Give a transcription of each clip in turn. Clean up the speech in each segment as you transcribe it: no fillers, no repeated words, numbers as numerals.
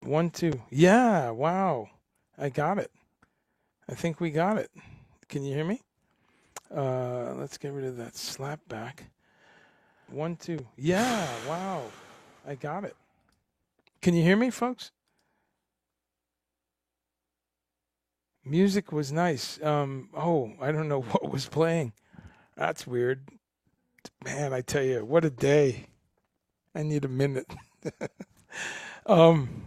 One, two. Yeah, wow. I got it. I think we got it. Can you hear me? Let's get rid of that slap back. One, two. Yeah, wow. I got it. Can you hear me, folks? Music was nice. Oh, I don't know what was playing. That's weird. Man, I tell you, what a day. I need a minute. um,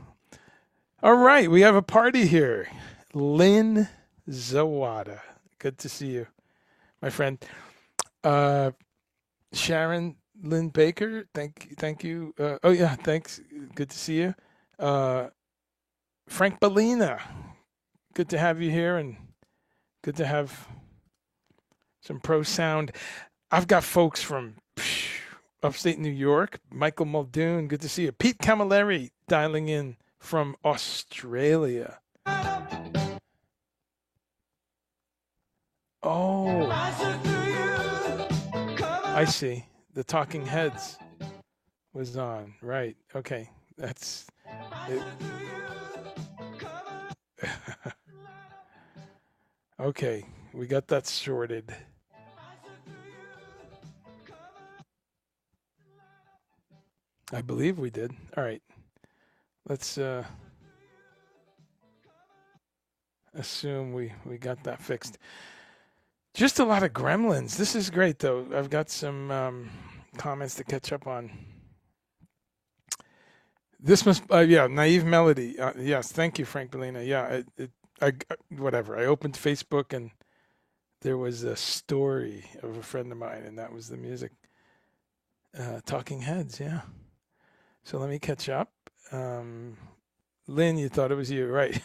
all right, we have a party here. Lynn Zawada. Good to see you, my friend. Uh, Sharon Lynn Baker, thank you. Oh yeah, thanks. Good to see you. Uh, Frank Bellina, good to have you here, and good to have some pro sound. I've got folks from upstate New York. Michael Muldoon, good to see you. Pete Camilleri dialing in from Australia. Oh, I see. The Talking Heads was on. Right. Okay. That's it. Okay. We got that sorted. I believe we did. All right. Let's assume we got that fixed. Just a lot of gremlins. This is great, though. I've got some comments to catch up on. This must, yeah, Naive Melody. Yes, thank you, Frank Bellina. Yeah, whatever. I opened Facebook and there was a story of a friend of mine, and that was the music. Talking Heads, yeah. So let me catch up. Lynn, you thought it was you, right?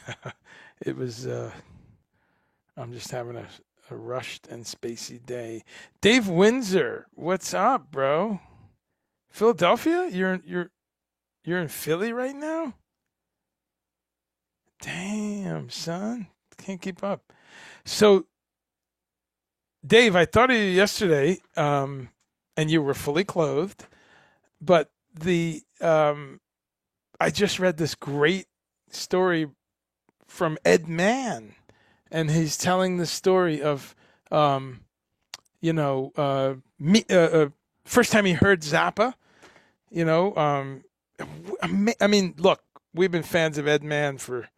It was. I'm just having a rushed and spacey day. Dave Windsor, what's up, bro? Philadelphia? You're in Philly right now? Damn, son. Can't keep up. So, Dave, I thought of you yesterday, and you were fully clothed, but I just read this great story from Ed Mann, and he's telling the story of, first time he heard Zappa. I mean, look, we've been fans of Ed Mann for,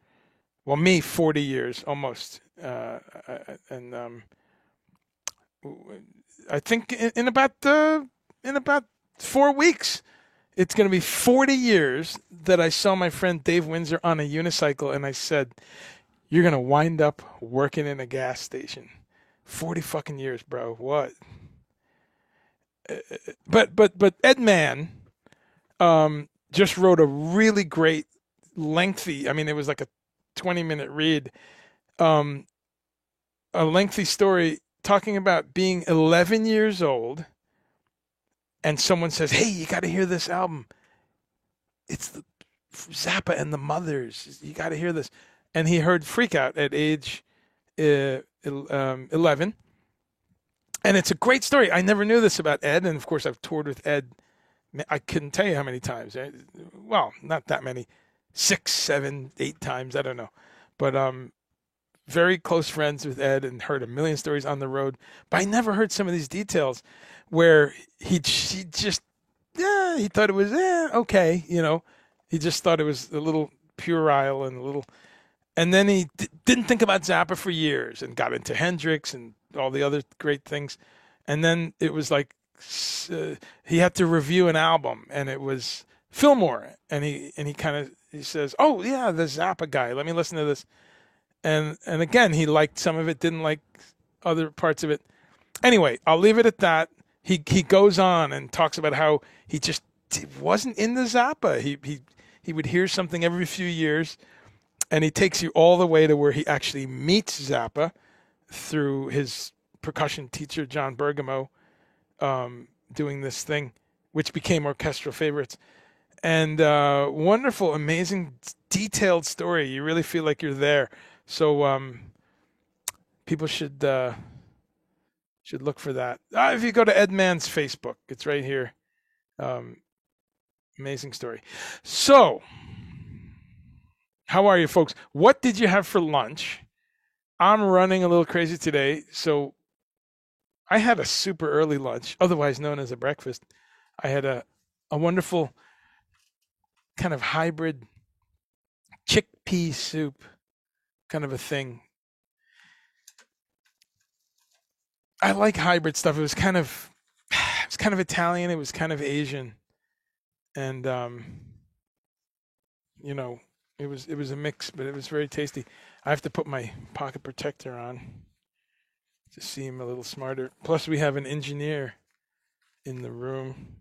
well, me 40 years almost, and I think in about 4 weeks, it's going to be 40 years that I saw my friend Dave Windsor on a unicycle, and I said, "You're going to wind up working in a gas station." 40 fucking years, bro. What? But Ed Mann just wrote a really great, lengthy. I mean, it was like a 20-minute read. A lengthy story talking about being 11 years old, and someone says, "Hey, you got to hear this album. It's the Zappa and the Mothers. You got to hear this." And he heard Freak Out at age 11. And it's a great story. I never knew this about Ed. And of course, I've toured with Ed. I couldn't tell you how many times. Well, not that many. 6, 7, 8 times. I don't know. But very close friends with Ed and heard a million stories on the road. But I never heard some of these details where he just, he thought it was, okay. He just thought it was a little puerile and a little. And then he didn't think about Zappa for years and got into Hendrix and all the other great things. And then it was like he had to review an album, and it was Fillmore, and he kind of he says, "Oh yeah, the Zappa guy. Let me listen to this." And again, he liked some of it, didn't like other parts of it. Anyway, I'll leave it at that. He goes on and talks about how he just wasn't in the Zappa. He would hear something every few years, and he takes you all the way to where he actually meets Zappa through his percussion teacher John Bergamo, doing this thing, which became Orchestral Favorites. And wonderful, amazing, detailed story. You really feel like you're there. So people should look for that. If you go to Ed Mann's Facebook, it's right here. Um, amazing story. So, how are you, folks? What did you have for lunch? I'm running a little crazy today, so I had a super early lunch, otherwise known as a breakfast. I had a wonderful kind of hybrid chickpea soup kind of a thing. I like hybrid stuff. It was kind of Italian, it was kind of Asian, and you know, it was a mix, but it was very tasty. I have to put my pocket protector on to seem a little smarter. Plus, we have an engineer in the room.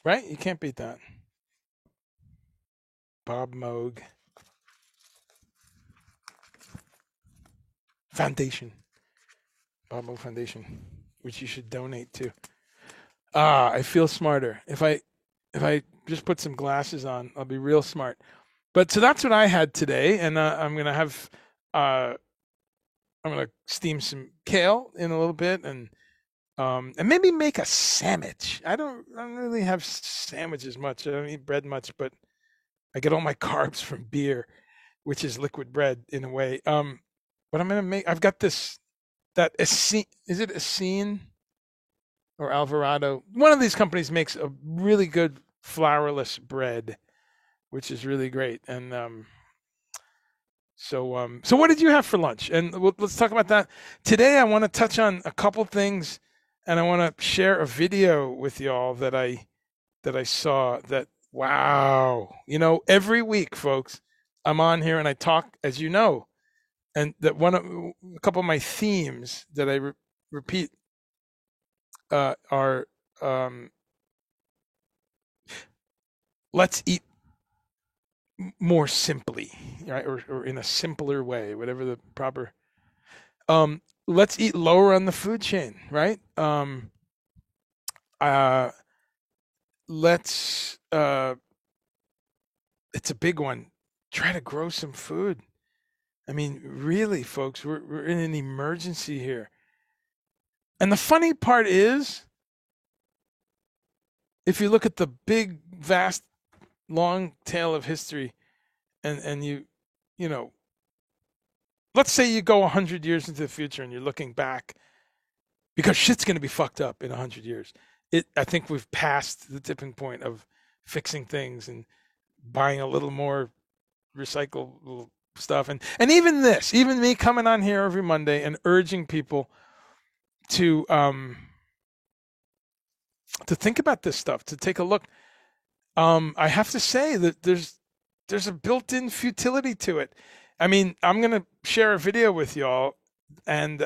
Right? You can't beat that. Bob Moog. Foundation. Bob Moog Foundation, which you should donate to. I feel smarter. If I just put some glasses on, I'll be real smart. But so that's what I had today, and I'm gonna have I'm gonna steam some kale in a little bit, and maybe make a sandwich. I don't really have sandwiches much. I don't eat bread much, but I get all my carbs from beer, which is liquid bread in a way. But I'm gonna make. I've got this that Essene, is it Essene or Alvarado? One of these companies makes a really good flourless bread, which is really great. And so what did you have for lunch? And let's talk about that today. I want to touch on a couple things, and I want to share a video with y'all that I saw. That wow, every week, folks, I'm on here and I talk, as you know, and that a couple of my themes that I repeat are let's eat more simply, right, or in a simpler way, whatever the proper. Let's eat lower on the food chain, right? Let's. It's a big one. Try to grow some food. I mean, really, folks, we're in an emergency here. And the funny part is, if you look at the big, vast, long tail of history, and you know, let's say you go 100 years into the future and you're looking back, because shit's going to be fucked up in 100 years. I think we've passed the tipping point of fixing things and buying a little more recyclable stuff. And even me coming on here every Monday and urging people to think about this stuff, to take a look. I have to say that there's a built-in futility to it. I mean, I'm going to share a video with y'all, and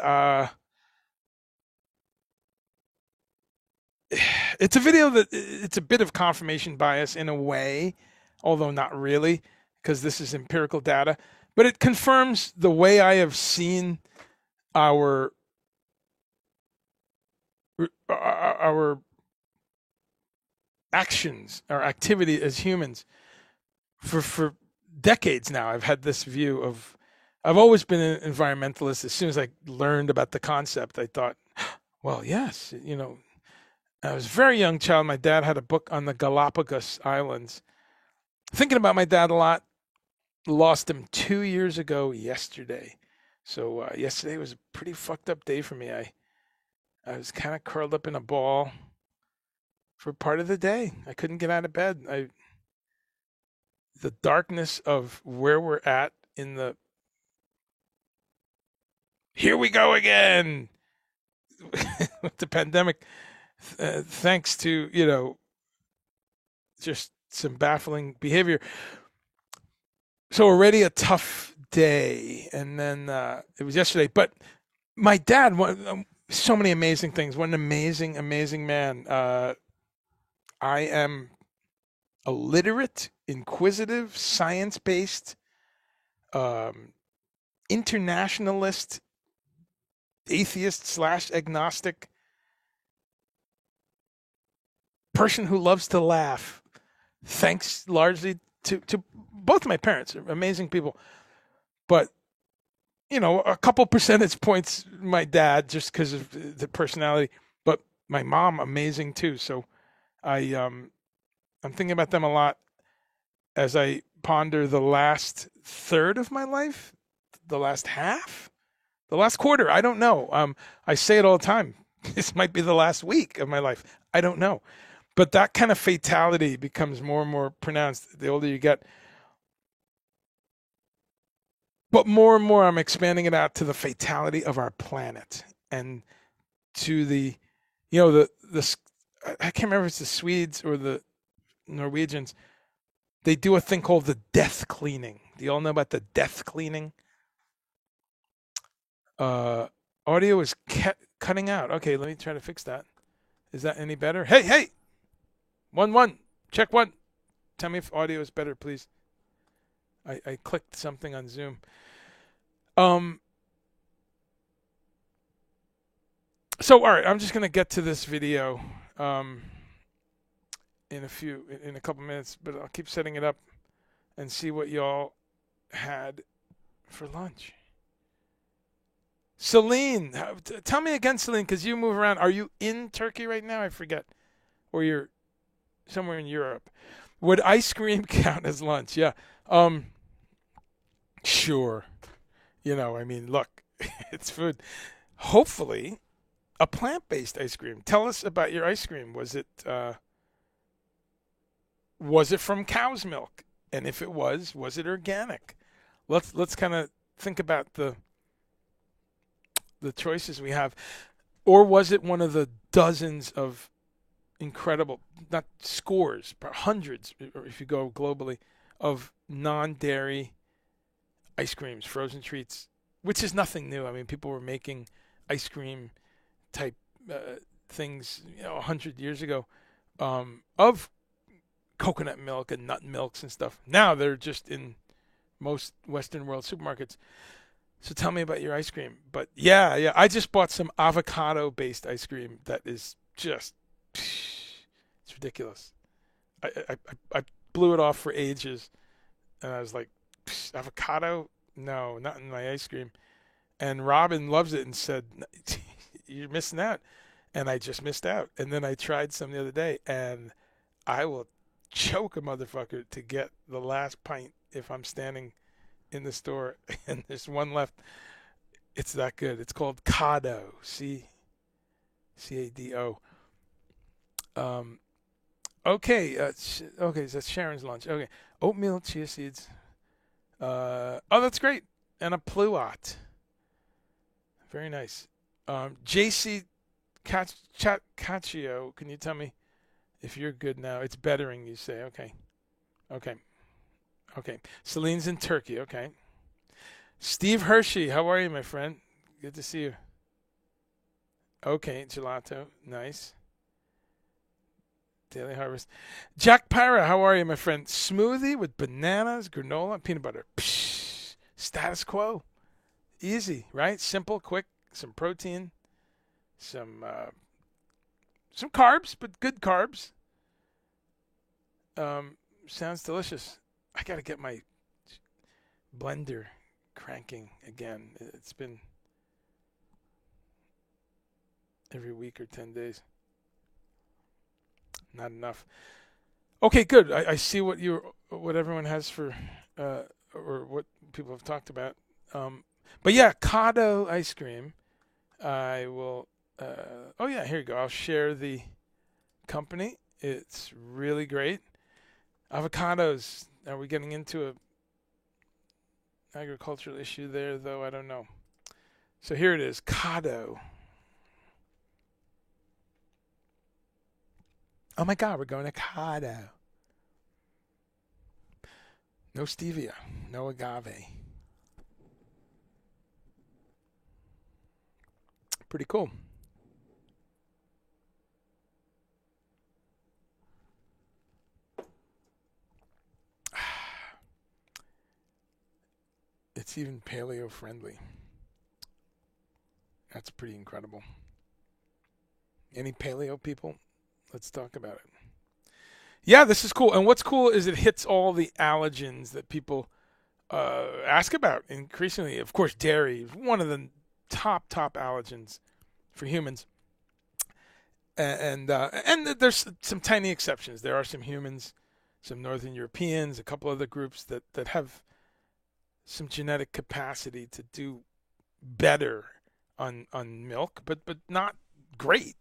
it's a video that it's a bit of confirmation bias in a way, although not really, because this is empirical data, but it confirms the way I have seen our actions, our activity as humans for decades now. I've had this view of, I've always been an environmentalist. As soon as I learned about the concept, I thought, well, yes, I was a very young child. My dad had a book on the Galapagos Islands. Thinking about my dad a lot. Lost him 2 years ago yesterday. So yesterday was a pretty fucked up day for me. I was kind of curled up in a ball for part of the day. I couldn't get out of bed. The darkness of where we're at in the, here we go again with the pandemic. Thanks to just some baffling behavior. So already a tough day, and then it was yesterday. But my dad, so many amazing things. What an amazing, amazing man. I am a literate, inquisitive, science-based, um, internationalist, atheist slash agnostic person who loves to laugh. Thanks largely to both my parents, amazing people. But a couple percentage points my dad just because of the personality, but my mom amazing too. So I'm thinking about them a lot as I ponder the last third of my life, the last half, the last quarter. I don't know. I say it all the time. This might be the last week of my life. I don't know. But that kind of fatality becomes more and more pronounced the older you get. But more and more, I'm expanding it out to the fatality of our planet and to the I can't remember if it's the Swedes or the Norwegians. They do a thing called the death cleaning. Do you all know about the death cleaning? Audio is cutting out. Okay, let me try to fix that. Is that any better? Hey, 1-1, check 1. Tell me if audio is better, please. I clicked something on Zoom. So all right, I'm just gonna get to this video in a couple minutes, but I'll keep setting it up and see what y'all had for lunch. Celine, tell me again, Celine, because you move around. Are you in Turkey right now? I forget, or you're somewhere in Europe. Would ice cream count as lunch? Yeah. Sure. Look, it's food. Hopefully, a plant-based ice cream. Tell us about your ice cream. Was it from cow's milk? And if it was it organic? Let's kind of think about the choices we have. Or was it one of the dozens of incredible, not scores, but hundreds, or if you go globally, of non-dairy ice creams, frozen treats, which is nothing new. I mean, people were making ice cream type things, 100 years ago, of coconut milk and nut milks and stuff. Now they're just in most Western world supermarkets. So tell me about your ice cream. But yeah, I just bought some avocado-based ice cream that is just, it's ridiculous. I blew it off for ages, and I was like, avocado? No, not in my ice cream. And Robin loves it and said, you're missing out. And I just missed out. And then I tried some the other day, and I will choke a motherfucker to get the last pint if I'm standing in the store and there's one left. It's that good. It's called Cado. C-A-D-O. Okay. Okay, so that's Sharon's lunch. Okay. Oatmeal, chia seeds. That's great. And a pluot. Very nice. JC Caccio, can you tell me if you're good now? It's bettering, you say. Okay. Celine's in Turkey. Okay. Steve Hershey, how are you, my friend? Good to see you. Okay, gelato. Nice. Daily Harvest. Jack Para, how are you, my friend? Smoothie with bananas, granola, peanut butter. Psh, status quo. Easy, right? Simple, quick, some protein, some carbs, but good carbs. Sounds delicious. I got to get my blender cranking again. It's been every week or 10 days. Not enough. Okay, good. I see what everyone has for or what people have talked about. But yeah, Cado ice cream. I will. Oh yeah, here you go. I'll share the company. It's really great. Avocados. Are we getting into a agricultural issue there, though? I don't know. So here it is, Cado. Oh my God, we're going to Cado. No stevia. No agave. Pretty cool. It's even paleo friendly. That's pretty incredible. Any paleo people? Let's talk about it. Yeah, this is cool. And what's cool is it hits all the allergens that people ask about increasingly. Of course, dairy is one of the top allergens for humans. And there's some tiny exceptions. There are some humans, some Northern Europeans, a couple other groups that have some genetic capacity to do better on milk, but not great,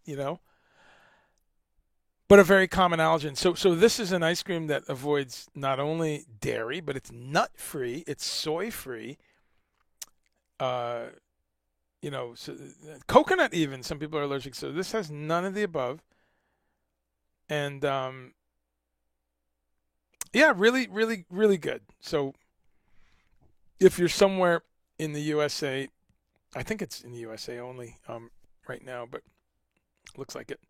But a very common allergen. So this is an ice cream that avoids not only dairy, but it's nut free, it's soy free. Uh, so coconut even some people are allergic. So this has none of the above, and yeah, really, really, really good. So if you're somewhere in the USA, I think it's in the USA only right now, but looks like it.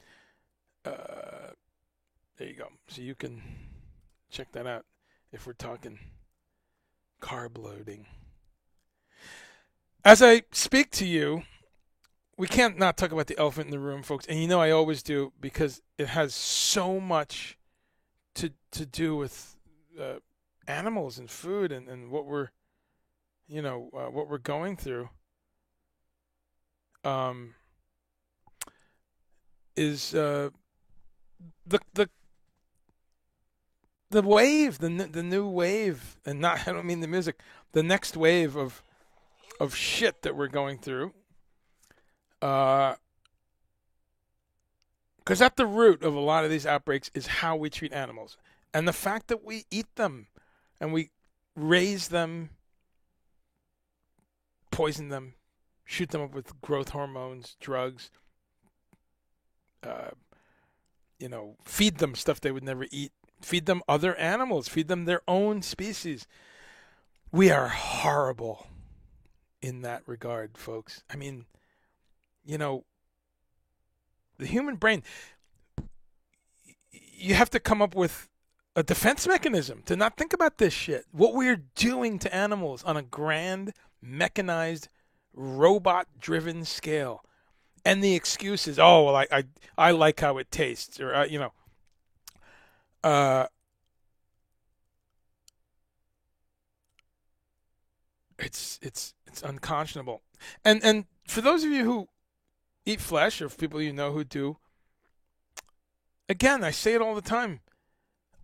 There you go. So you can check that out if we're talking carb loading. As I speak to you, we can't not talk about the elephant in the room, folks. And I always do because it has so much to do with animals and food and what we're what we're going through. Is the wave, the new wave, and not I don't mean the music, the next wave of shit that we're going through. Because at the root of a lot of these outbreaks is how we treat animals, and the fact that we eat them, and we raise them, poison them, shoot them up with growth hormones, drugs. Feed them stuff they would never eat. Feed them other animals. Feed them their own species. We are horrible in that regard, folks. I mean, the human brain, you have to come up with a defense mechanism to not think about this shit. What we're doing to animals on a grand, mechanized, robot-driven scale. And the excuse is, oh, well, I like how it tastes, or it's unconscionable. And for those of you who eat flesh, or people who do, again, I say it all the time.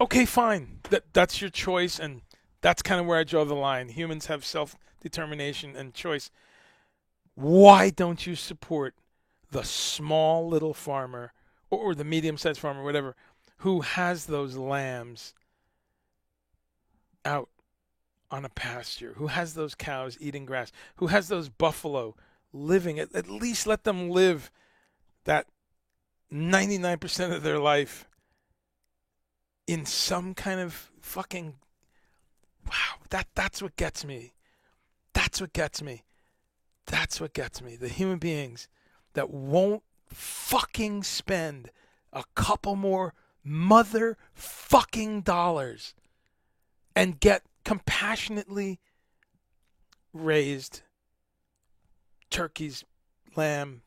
Okay, fine, that's your choice, and that's kind of where I draw the line. Humans have self-determination and choice. Why don't you support the small little farmer or the medium-sized farmer, whatever, who has those lambs out on a pasture, who has those cows eating grass, who has those buffalo living? At least let them live that 99% of their life in some kind of fucking, wow, that's what gets me. That's what gets me. That's what gets me. The human beings that won't fucking spend a couple more motherfucking dollars and get compassionately raised turkeys, lamb,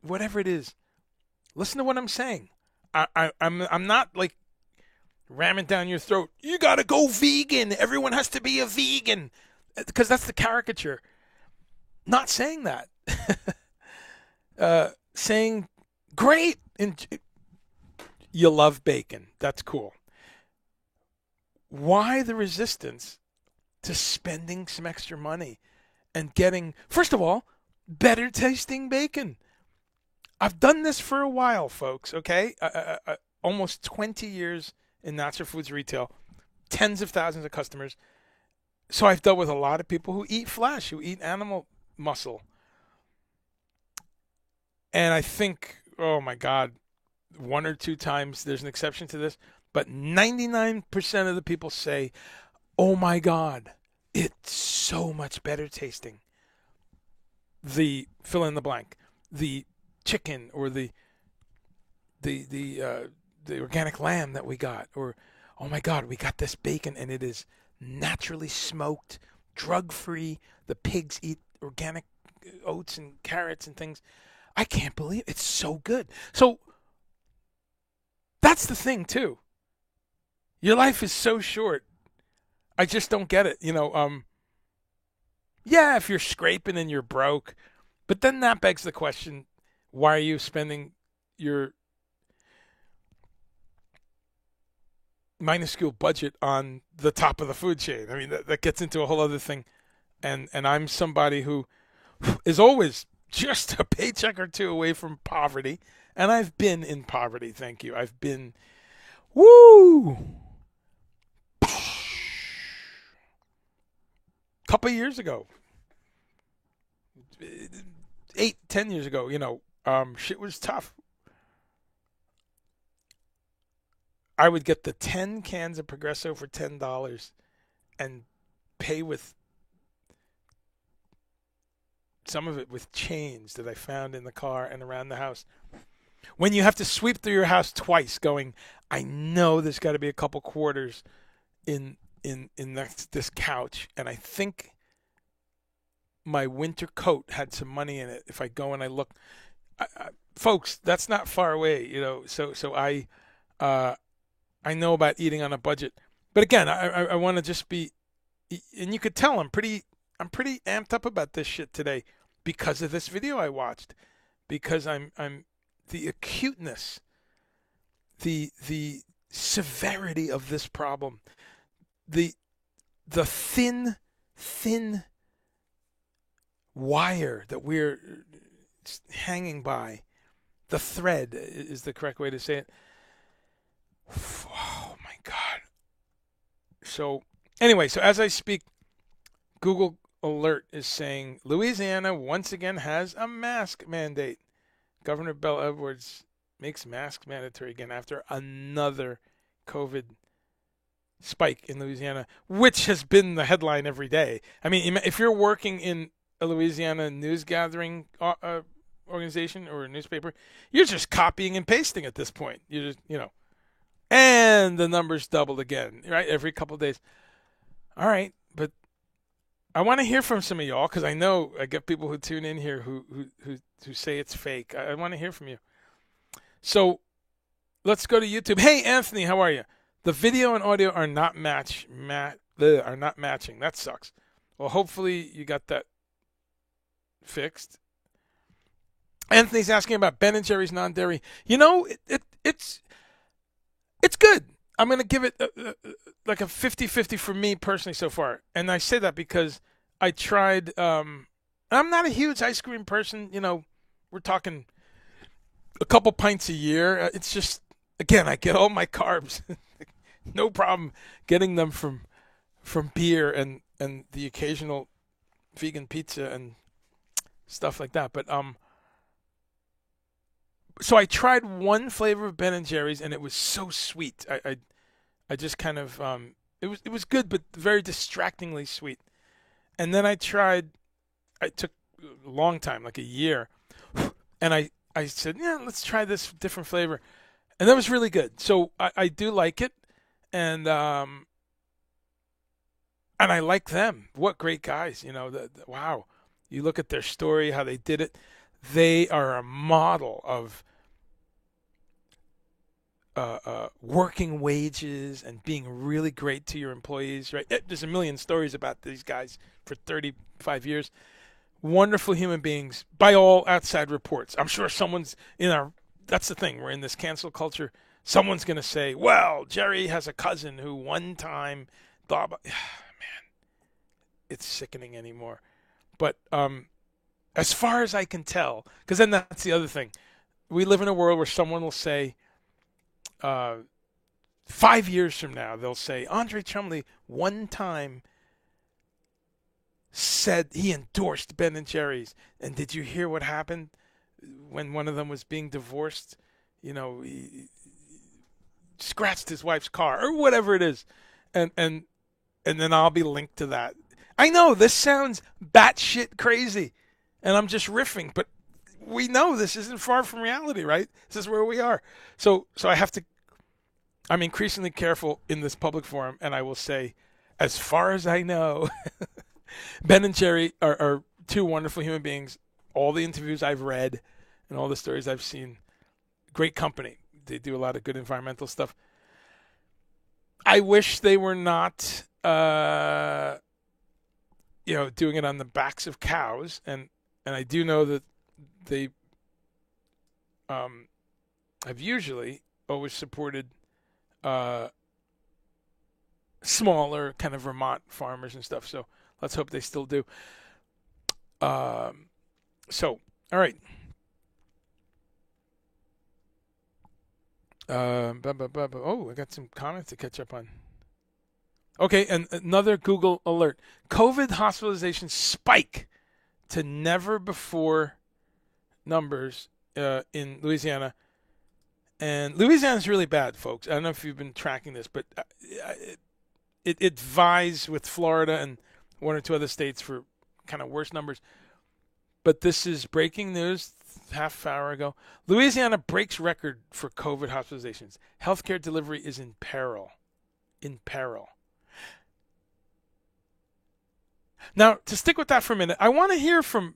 whatever it is. Listen to what I'm saying. I'm not like ramming down your throat. You gotta go vegan. Everyone has to be a vegan, because that's the caricature. Not saying that. Saying, great, and you love bacon. That's cool. Why the resistance to spending some extra money and getting, first of all, better tasting bacon? I've done this for a while, folks, okay? Almost 20 years in natural foods retail, tens of thousands of customers. So I've dealt with a lot of people who eat flesh, who eat animal muscle. And I think, oh my God, one or two times there's an exception to this, but 99% of the people say, Oh my God, it's so much better tasting. The fill in the blank, the chicken or the organic lamb that we got, or oh my God, we got this bacon and it is naturally smoked, drug free. The pigs eat organic oats and carrots and things. I can't believe it's so good. So that's the thing too. Your life is so short. I just don't get it. Yeah, if you're scraping and you're broke, but then that begs the question, why are you spending your minuscule budget on the top of the food chain? I mean, that gets into a whole other thing. And I'm somebody who is always just a paycheck or two away from poverty. And I've been in poverty, thank you. I've been, woo, couple of years ago, 8, 10 years ago, shit was tough. I would get the 10 cans of Progresso for $10 and pay with some of it with change that I found in the car and around the house. When you have to sweep through your house twice going, I know there's got to be a couple quarters in this couch, and I think my winter coat had some money in it. If I go and I look, folks, that's not far away, So I know about eating on a budget, but again, I want to just be, and you could tell I'm pretty amped up about this shit today because of this video I watched, because I'm the acuteness, the severity of this problem, the thin wire that we're hanging by, the thread is the correct way to say it. Oh my God. So anyway, so as I speak, Google Alert is saying Louisiana once again has a mask mandate. Governor Bell Edwards makes masks mandatory again after another COVID spike in Louisiana, which has been the headline every day. I mean, if you're working in a Louisiana news gathering organization or a newspaper, you're just copying and pasting at this point. You just, and the numbers doubled again, right? Every couple of days. All right, but I want to hear from some of y'all because I know I get people who tune in here who say it's fake. I want to hear from you. So let's go to YouTube. Hey, Anthony, how are you? The video and audio are not matching. That sucks. Well, hopefully you got that fixed. Anthony's asking about Ben & Jerry's non-dairy. It's good. I'm going to give it like a 50-50 for me personally so far. And I say that because I tried, I'm not a huge ice cream person. We're talking a couple pints a year. It's just, again, I get all my carbs. No problem getting them from beer and the occasional vegan pizza and stuff like that. But so I tried one flavor of Ben & Jerry's, and it was so sweet. I just kind of it was good, but very distractingly sweet. And then I took a long time, like a year, and I said, yeah, let's try this different flavor, and that was really good. So I do like it, and I like them. What great guys, wow. You look at their story, how they did it. They are a model of working wages and being really great to your employees, right? There's a million stories about these guys for 35 years. Wonderful human beings by all outside reports. I'm sure someone's that's the thing. We're in this cancel culture. Someone's going to say, well, Jerry has a cousin who one time, blah, blah. Man, it's sickening anymore. But as far as I can tell, because then that's the other thing. We live in a world where someone will say, 5 years from now, they'll say, Andre Chumley one time said he endorsed Ben & Jerry's. And did you hear what happened when one of them was being divorced? He scratched his wife's car or whatever it is. And and then I'll be linked to that. I know this sounds batshit crazy, and I'm just riffing, but we know this isn't far from reality, right? This is where we are. So I have to. I'm increasingly careful in this public forum, and I will say, as far as I know, Ben and Jerry are two wonderful human beings. All the interviews I've read and all the stories I've seen, great company. They do a lot of good environmental stuff. I wish they were not, doing it on the backs of cows, and I do know that they have usually always supported smaller kind of Vermont farmers and stuff. So let's hope they still do. All right. Oh, I got some comments to catch up on. Okay, and another Google alert. COVID hospitalization spike to never before numbers in Louisiana. And Louisiana's really bad, folks. I don't know if you've been tracking this, but it vies with Florida and one or two other states for kind of worse numbers. But this is breaking news half hour ago. Louisiana breaks record for COVID hospitalizations. Healthcare delivery is in peril. In peril. Now, to stick with that for a minute, I want to hear from,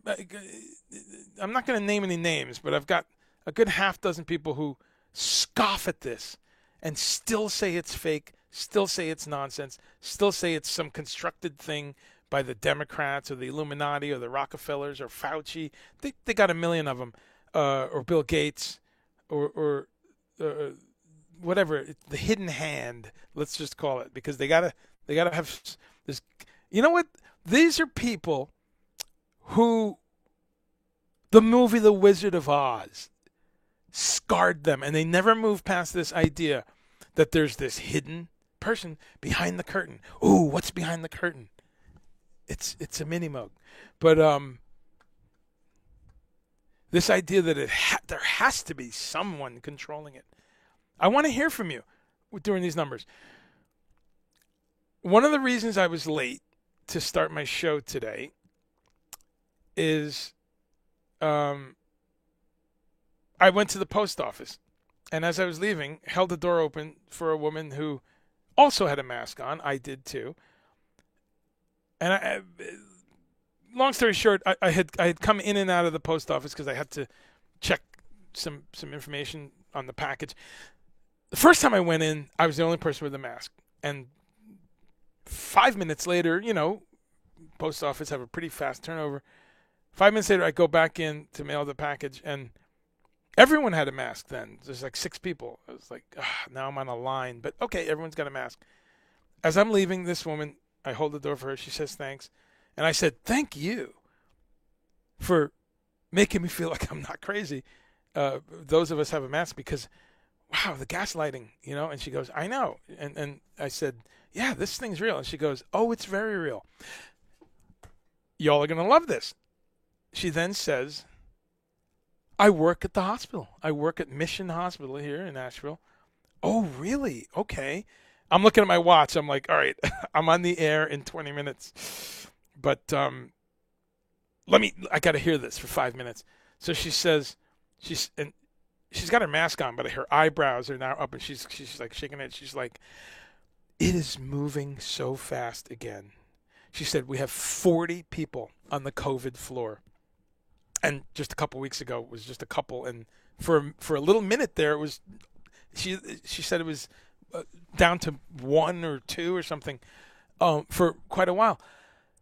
I'm not going to name any names, but I've got a good half dozen people who scoff at this and still say it's fake, still say it's nonsense, still say it's some constructed thing by the Democrats or the Illuminati or the Rockefellers or Fauci. They got a million of them, or Bill Gates, or whatever, the hidden hand. Let's just call it, because they gotta have this. You know what? These are people who the movie The Wizard of Oz scarred them, and they never move past this idea that there's this hidden person behind the curtain. Ooh, what's behind the curtain? It's a mini mug, but this idea that there has to be someone controlling it. I want to hear from you during these numbers. One of the reasons I was late to start my show today is I went to the post office, and as I was leaving, held the door open for a woman who also had a mask on. I did too. And long story short, I had come in and out of the post office because I had to check some information on the package. The first time I went in, I was the only person with a mask. And 5 minutes later, post office have a pretty fast turnover. 5 minutes later, I go back in to mail the package, and everyone had a mask then. There's like 6 people. I was like, now I'm on a line. But okay, everyone's got a mask. As I'm leaving, this woman, I hold the door for her. She says thanks. And I said, thank you for making me feel like I'm not crazy. Those of us have a mask because, wow, the gaslighting, And she goes, I know. And I said, yeah, this thing's real. And she goes, oh, it's very real. Y'all are going to love this. She then says, I work at the hospital. I work at Mission Hospital here in Asheville. Oh, really? Okay. I'm looking at my watch. I'm like, all right, I'm on the air in 20 minutes. But I got to hear this for 5 minutes. So she says, she's got her mask on, but her eyebrows are now up, and she's like shaking it. She's like, it is moving so fast again. She said, we have 40 people on the COVID floor. And just a couple weeks ago, it was just a couple. And for a little minute there, it was, she said it was down to 1 or 2 or something for quite a while.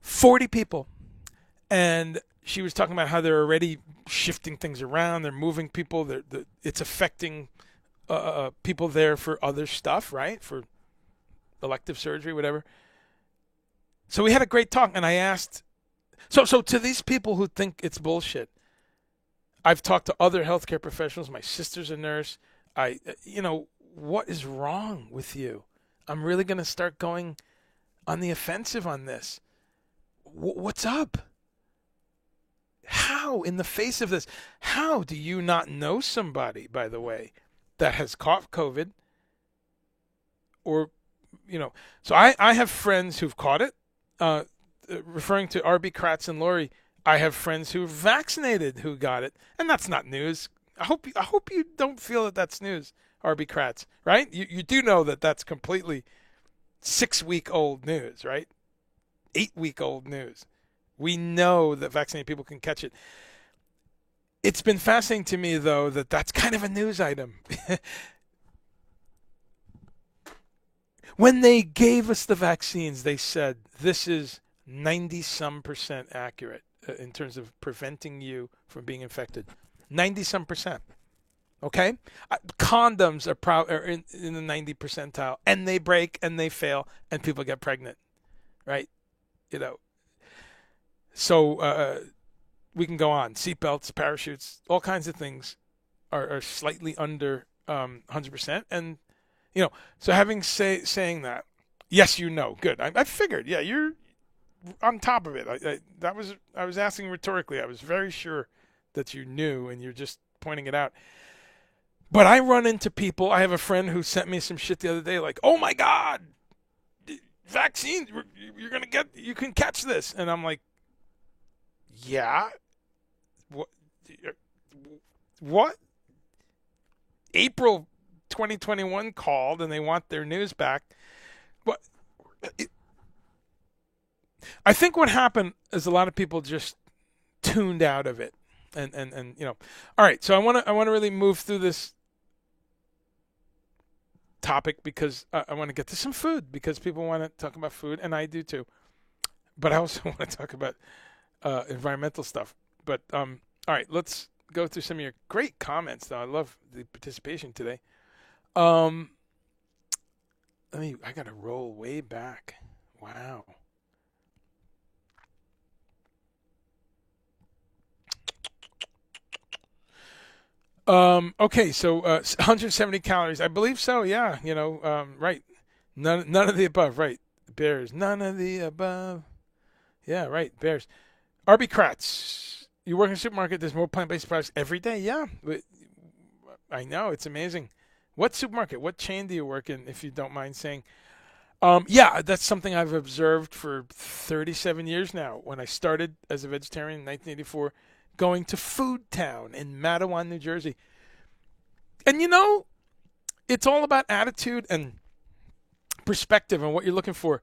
40 people. And she was talking about how they're already shifting things around. They're moving people. It's affecting people there for other stuff, right? For elective surgery, whatever. So we had a great talk, and I asked, so to these people who think it's bullshit, I've talked to other healthcare professionals. My sister's a nurse. What is wrong with you? I'm really going to start going on the offensive on this. What's up? How, in the face of this, how do you not know somebody, by the way, that has caught COVID or, So I have friends who've caught it. Uh, Referring to RB Kratz and Lori, I have friends who are vaccinated who got it, and that's not news. I hope you don't feel that that's news, RB Kratz, right? You do know that that's completely 6-week old news, right? 8-week old news. We know that vaccinated people can catch it. It's been fascinating to me, though, that that's kind of a news item. When they gave us the vaccines, they said this is 90-some% accurate in terms of preventing you from being infected. 90-some%. Okay? Condoms are in the 90 percentile, and they break and they fail, and people get pregnant, right? So we can go on. Seatbelts, parachutes, all kinds of things are slightly under 100%. And, so saying that, yes, good. I figured, yeah, you're on top of it. I was asking rhetorically. I was very sure that you knew, and you're just pointing it out. But I run into people. I have a friend who sent me some shit the other day, like, "Oh my God, vaccine! You can catch this," and I'm like, "Yeah, what? April 2021 called, and they want their news back. What? I think what happened is a lot of people just tuned out of it, and All right, so I want to really move through this topic because I want to get to some food because people want to talk about food, and I do too. But I also want to talk about environmental stuff. But all right, let's go through some of your great comments. Though I love the participation today. I got to roll way back. Wow. Okay, so 170 calories. I believe so. Yeah, right. None of the above. Right. Bears. None of the above. Yeah, right. Bears. RB Kratz. You work in a supermarket. There's more plant-based products every day. Yeah, I know. It's amazing. What supermarket? What chain do you work in? If you don't mind saying. Yeah, that's something I've observed for 37 years now. When I started as a vegetarian in 1984. Going to Food Town in Matawan, New Jersey. And it's all about attitude and perspective and what you're looking for.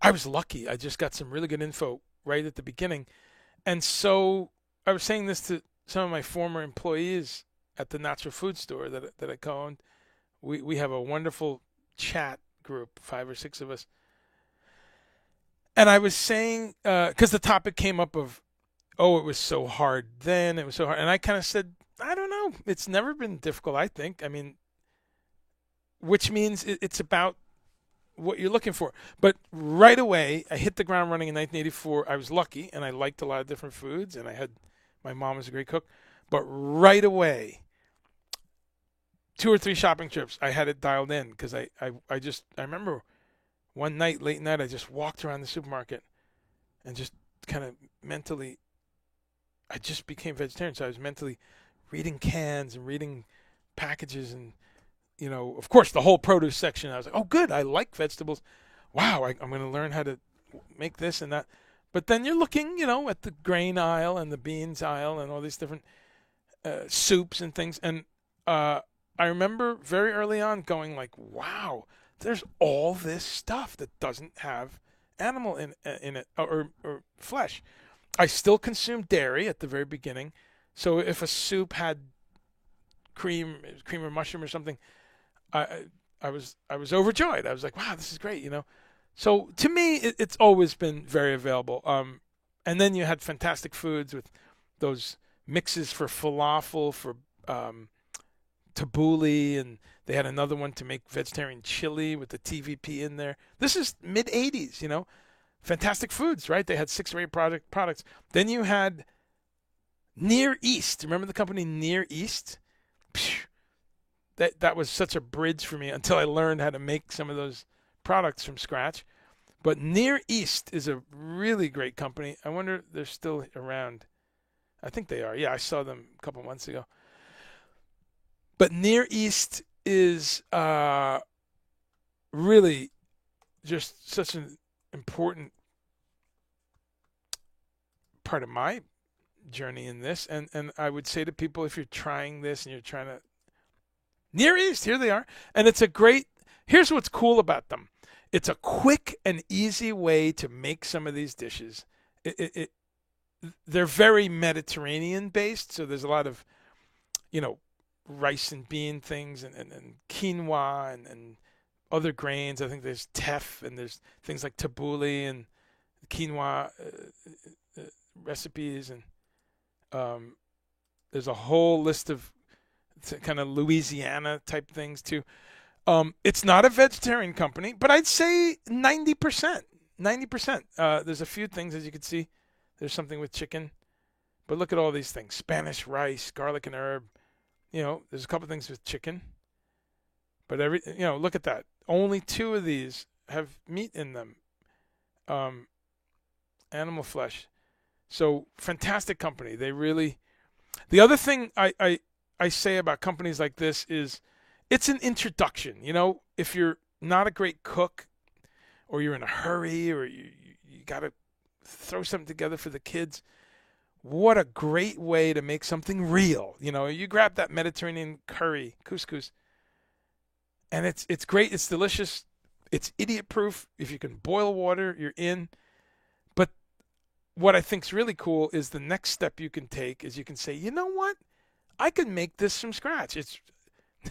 I was lucky. I just got some really good info right at the beginning. And so I was saying this to some of my former employees at the natural food store that I co-owned. We have a wonderful chat group, 5 or 6 of us. And I was saying, because the topic came up of, it was so hard then. It was so hard. And I kind of said, I don't know. It's never been difficult, I think. I mean, which means it's about what you're looking for. But right away, I hit the ground running in 1984. I was lucky, and I liked a lot of different foods, and my mom was a great cook. But right away, 2 or 3 shopping trips, I had it dialed in because I remember one night, late night, I just walked around the supermarket and just kind of mentally, I just became vegetarian, so I was mentally reading cans and reading packages and, of course, the whole produce section. I was like, oh, good, I like vegetables. Wow, I'm going to learn how to make this and that. But then you're looking, at the grain aisle and the beans aisle and all these different soups and things. And I remember very early on going like, wow, there's all this stuff that doesn't have animal in it or flesh. I still consumed dairy at the very beginning. So if a soup had cream or mushroom or something, I was overjoyed. I was like, wow, this is great, So to me, it's always been very available. And then you had fantastic foods with those mixes for falafel, for tabbouleh, and they had another one to make vegetarian chili with the TVP in there. This is mid 80s, Fantastic foods, right? They had 6 or 8 products. Then you had Near East. Remember the company Near East? That was such a bridge for me until I learned how to make some of those products from scratch. But Near East is a really great company. I wonder if they're still around. I think they are. Yeah, I saw them a couple months ago. But Near East is really just such an important part of my journey in this. And I would say to people, if you're trying this and you're trying to Near East, here they are. And it's a great, here's what's cool about them. It's a quick and easy way to make some of these dishes. They're very Mediterranean based, so there's a lot of, rice and bean things and quinoa and other grains. I think there's teff and there's things like tabbouleh and quinoa recipes, and there's a whole list of kind of Louisiana type things too. It's not a vegetarian company, but I'd say 90%. 90%. There's a few things, as you can see. There's something with chicken, but look at all these things: Spanish rice, garlic and herb. There's a couple things with chicken, but look at that. Only 2 of these have meat in them, animal flesh. So fantastic company. They really. The other thing I say about companies like this is, it's an introduction. If you're not a great cook, or you're in a hurry, or you got to throw something together for the kids, what a great way to make something real. You grab that Mediterranean curry, couscous, and it's great. It's delicious. It's idiot proof. If you can boil water, you're in. But what I think's really cool is the next step you can take is you can say, you know what? I can make this from scratch.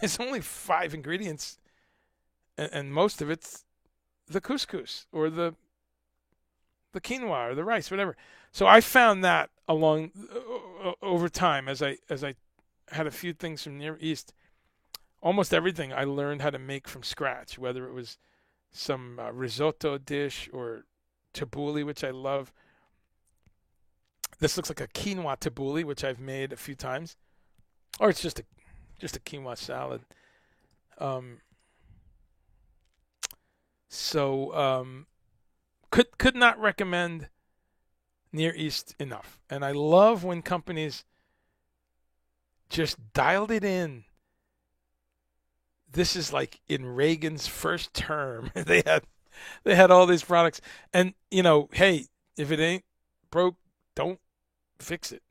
There's only 5 ingredients, and most of it's the couscous or the quinoa or the rice, whatever. So I found that over time as I had a few things from Near East. Almost everything I learned how to make from scratch, whether it was some risotto dish or tabbouleh, which I love. This looks like a quinoa tabbouleh, which I've made a few times, or it's just a quinoa salad. Could not recommend Near East enough. And I love when companies just dialed it in. This is like in Reagan's first term. They had all these products. And, hey, if it ain't broke, don't fix it.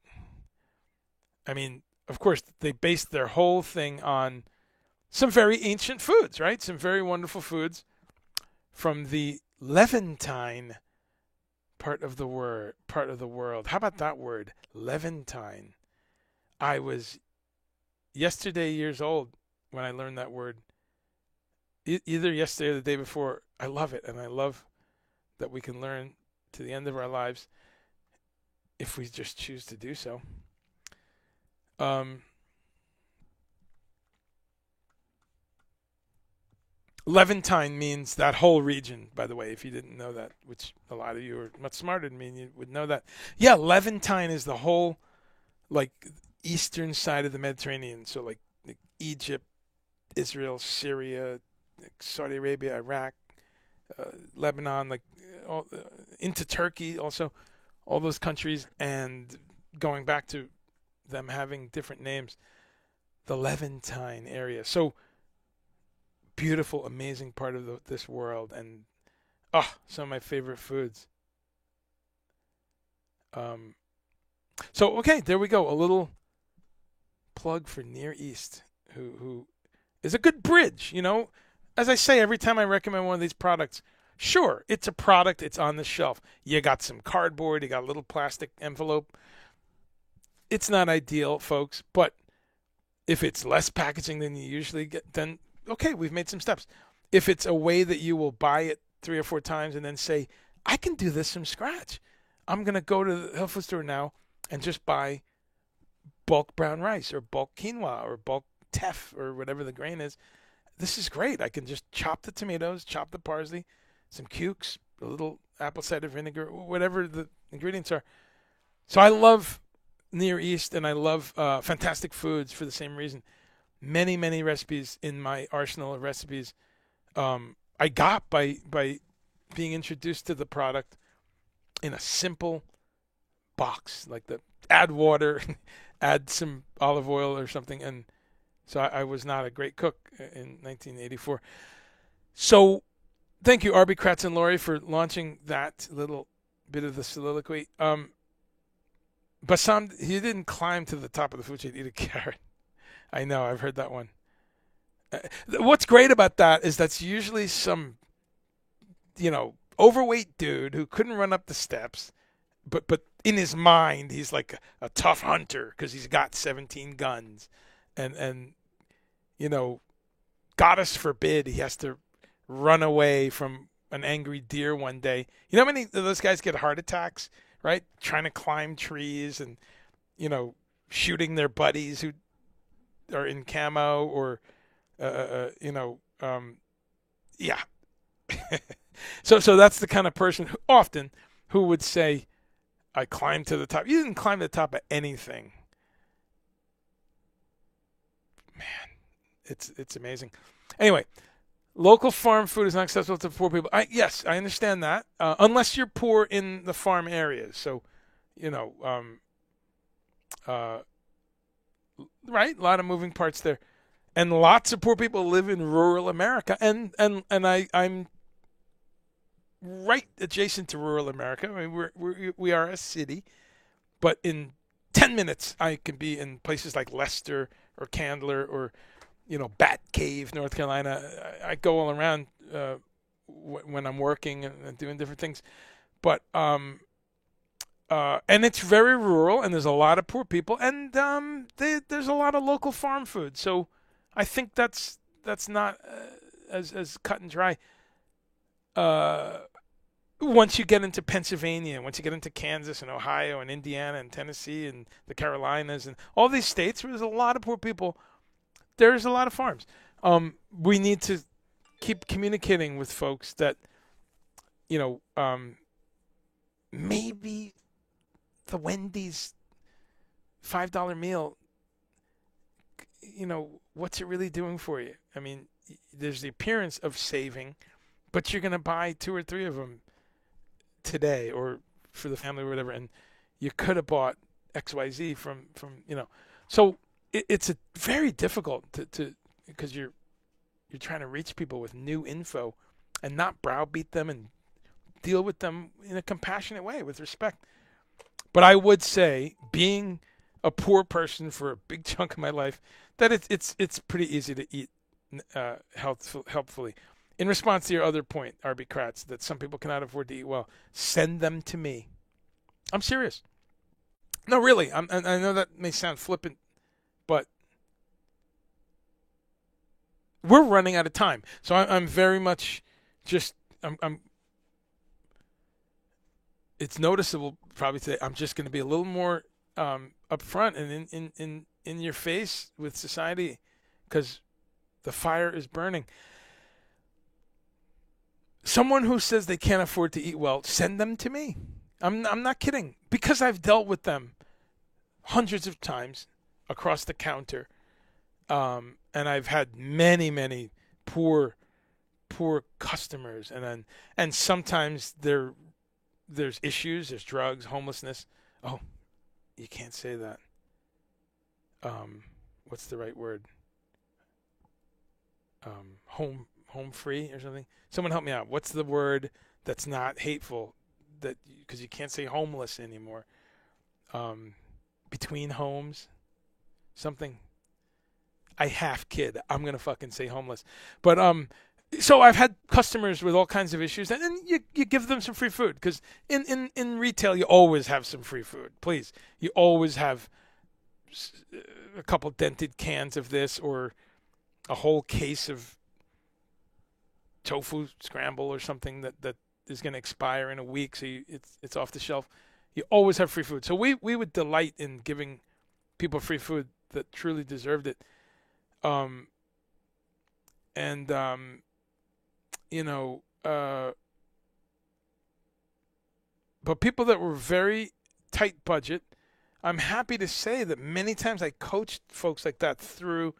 I mean, of course, they based their whole thing on some very ancient foods, right? Some very wonderful foods from the Levantine part of the world. How about that word, Levantine? I was yesterday years old when I learned that word. Either yesterday or the day before. I love it, and I love that we can learn to the end of our lives if we just choose to do so. Levantine means that whole region, by the way, if you didn't know that, which a lot of you are much smarter than me and you would know that. Yeah, Levantine is the whole, eastern side of the Mediterranean. So, Egypt, Israel, Syria, Saudi Arabia, Iraq, Lebanon, into Turkey also, all those countries, and going back to them having different names, the Levantine area. So, beautiful, amazing part of this world, and some of my favorite foods. So okay, there we go. A little plug for Near East, who is a good bridge. As I say every time I recommend one of these products, sure, it's a product. It's on the shelf. You got some cardboard. You got a little plastic envelope. It's not ideal, folks, but if it's less packaging than you usually get, then okay, we've made some steps. If it's a way that you will buy it 3 or 4 times and then say, I can do this from scratch. I'm going to go to the health food store now and just buy bulk brown rice or bulk quinoa or bulk teff or whatever the grain is. This is great. I can just chop the tomatoes, chop the parsley, some cukes, a little apple cider vinegar, whatever the ingredients are. So I love Near East, and I love Fantastic Foods for the same reason. Many, many recipes in my arsenal of recipes I got by being introduced to the product in a simple box, add water, add some olive oil or something. And so I was not a great cook in 1984. So thank you, Arby Kratz and Lori, for launching that little bit of the soliloquy. Bassam, he didn't climb to the top of the food chain to eat a carrot. I know, I've heard that one. What's great about that is that's usually some, overweight dude who couldn't run up the steps, but in his mind he's like a tough hunter because he's got 17 guns, and goddess forbid he has to run away from an angry deer one day. You know how many of those guys get heart attacks, right? Trying to climb trees and, shooting their buddies who are in camo or, yeah. So that's the kind of person who would say, I climbed to the top. You didn't climb to the top of anything. Man, it's amazing. Anyway, local farm food is not accessible to poor people. Yes, I understand that. Unless you're poor in the farm areas. So, right? A lot of moving parts there. And lots of poor people live in rural America. And I'm right adjacent to rural America. I mean, we are a city. But in 10 minutes, I can be in places like Leicester or Candler or Bat Cave, North Carolina. I go all around when I'm working and doing different things. But and it's very rural, and there's a lot of poor people, and there's a lot of local farm food. So I think that's not as cut and dry. Once you get into Pennsylvania, once you get into Kansas and Ohio and Indiana and Tennessee and the Carolinas and all these states where there's a lot of poor people, there's a lot of farms. We need to keep communicating with folks that, maybe the Wendy's $5 meal, what's it really doing for you? I mean, there's the appearance of saving, but you're going to buy 2 or 3 of them today or for the family or whatever, and you could have bought XYZ from. So it's a very difficult to because you're trying to reach people with new info and not browbeat them and deal with them in a compassionate way with respect. But I would say, being a poor person for a big chunk of my life, that it's pretty easy to eat helpfully. In response to your other point, Arby Kratz, that some people cannot afford to eat well, send them to me. I'm serious. No, really. I know that may sound flippant, but we're running out of time. So I'm very much just I'm. It's noticeable probably today. I'm just going to be a little more upfront and in your face with society, because the fire is burning. Someone who says they can't afford to eat well, send them to me. I'm not kidding, because I've dealt with them hundreds of times across the counter, and I've had many poor customers, and sometimes there's issues, there's drugs, homelessness. Oh, you can't say that. What's the right word? Home free or something. Someone help me out. What's the word that's not hateful? That because you can't say homeless anymore. Between homes, something. I half kid. I'm gonna fucking say homeless, but so I've had customers with all kinds of issues, and then you give them some free food, because in retail you always have some free food. Please, you always have a couple dented cans of this or a whole case of tofu scramble or something that is going to expire in a week, so it's off the shelf. You always have free food. So we would delight in giving people free food that truly deserved it. But people that were very tight budget, I'm happy to say that many times I coached folks like that through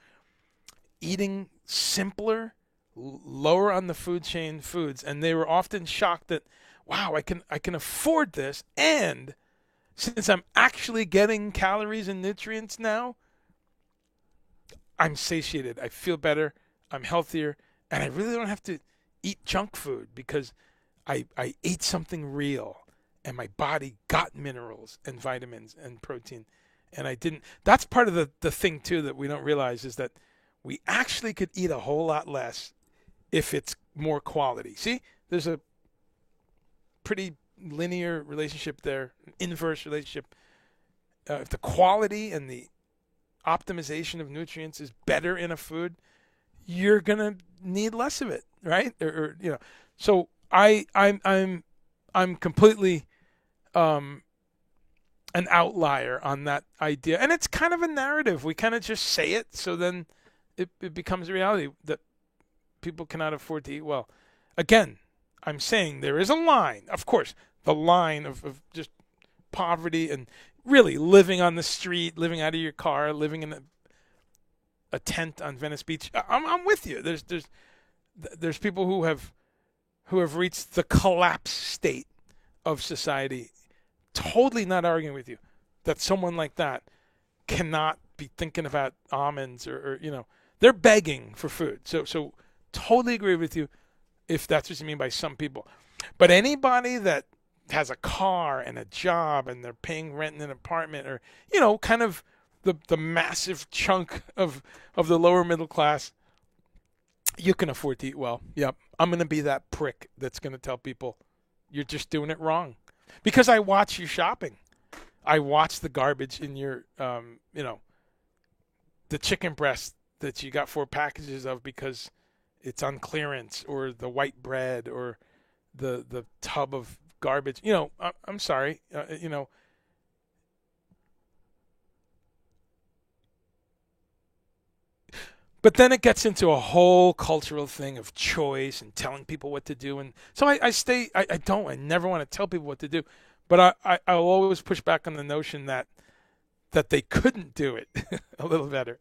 eating simpler, lower on the food chain foods, and they were often shocked that, wow, I can afford this, and since I'm actually getting calories and nutrients now, I'm satiated, I feel better, I'm healthier, and I really don't have to eat junk food because I ate something real and my body got minerals and vitamins and protein and I didn't. That's part of the thing too that we don't realize is that we actually could eat a whole lot less if it's more quality. See, there's a pretty linear relationship there, inverse relationship. If the quality and the optimization of nutrients is better in a food, you're gonna need less of it, right? So I'm completely an outlier on that idea, and it's kind of a narrative. We kind of just say it, so then it becomes a reality that people cannot afford to eat well. Again, I'm saying there is a line, of course, the line of just poverty and really living on the street, living out of your car, living in a tent on Venice Beach. I'm with you. There's people who have reached the collapse state of society. Totally not arguing with you that someone like that cannot be thinking about almonds or they're begging for food. So totally agree with you if that's what you mean by some people. But anybody that has a car and a job and they're paying rent in an apartment or kind of the massive chunk of the lower middle class, you can afford to eat well. Yep. I'm going to be that prick that's going to tell people you're just doing it wrong. Because I watch you shopping. I watch the garbage in your the chicken breast that you got 4 packages of because it's on clearance, or the white bread, or the tub of garbage. I'm sorry. But then it gets into a whole cultural thing of choice and telling people what to do. And so I never want to tell people what to do. But I'll always push back on the notion that they couldn't do it a little better.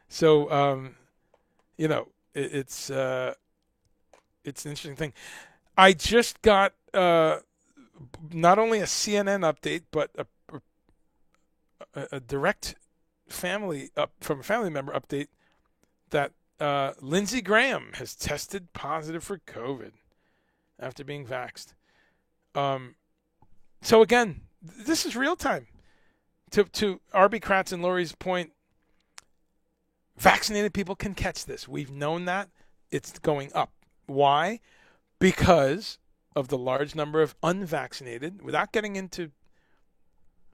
So, it's an interesting thing. I just got not only a CNN update, but a direct family from a family member update that Lindsey Graham has tested positive for COVID after being vaxxed. So again, this is real time. To Arby Kratz and Lori's point, vaccinated people can catch this. We've known that. It's going up. Why? Because of the large number of unvaccinated, without getting into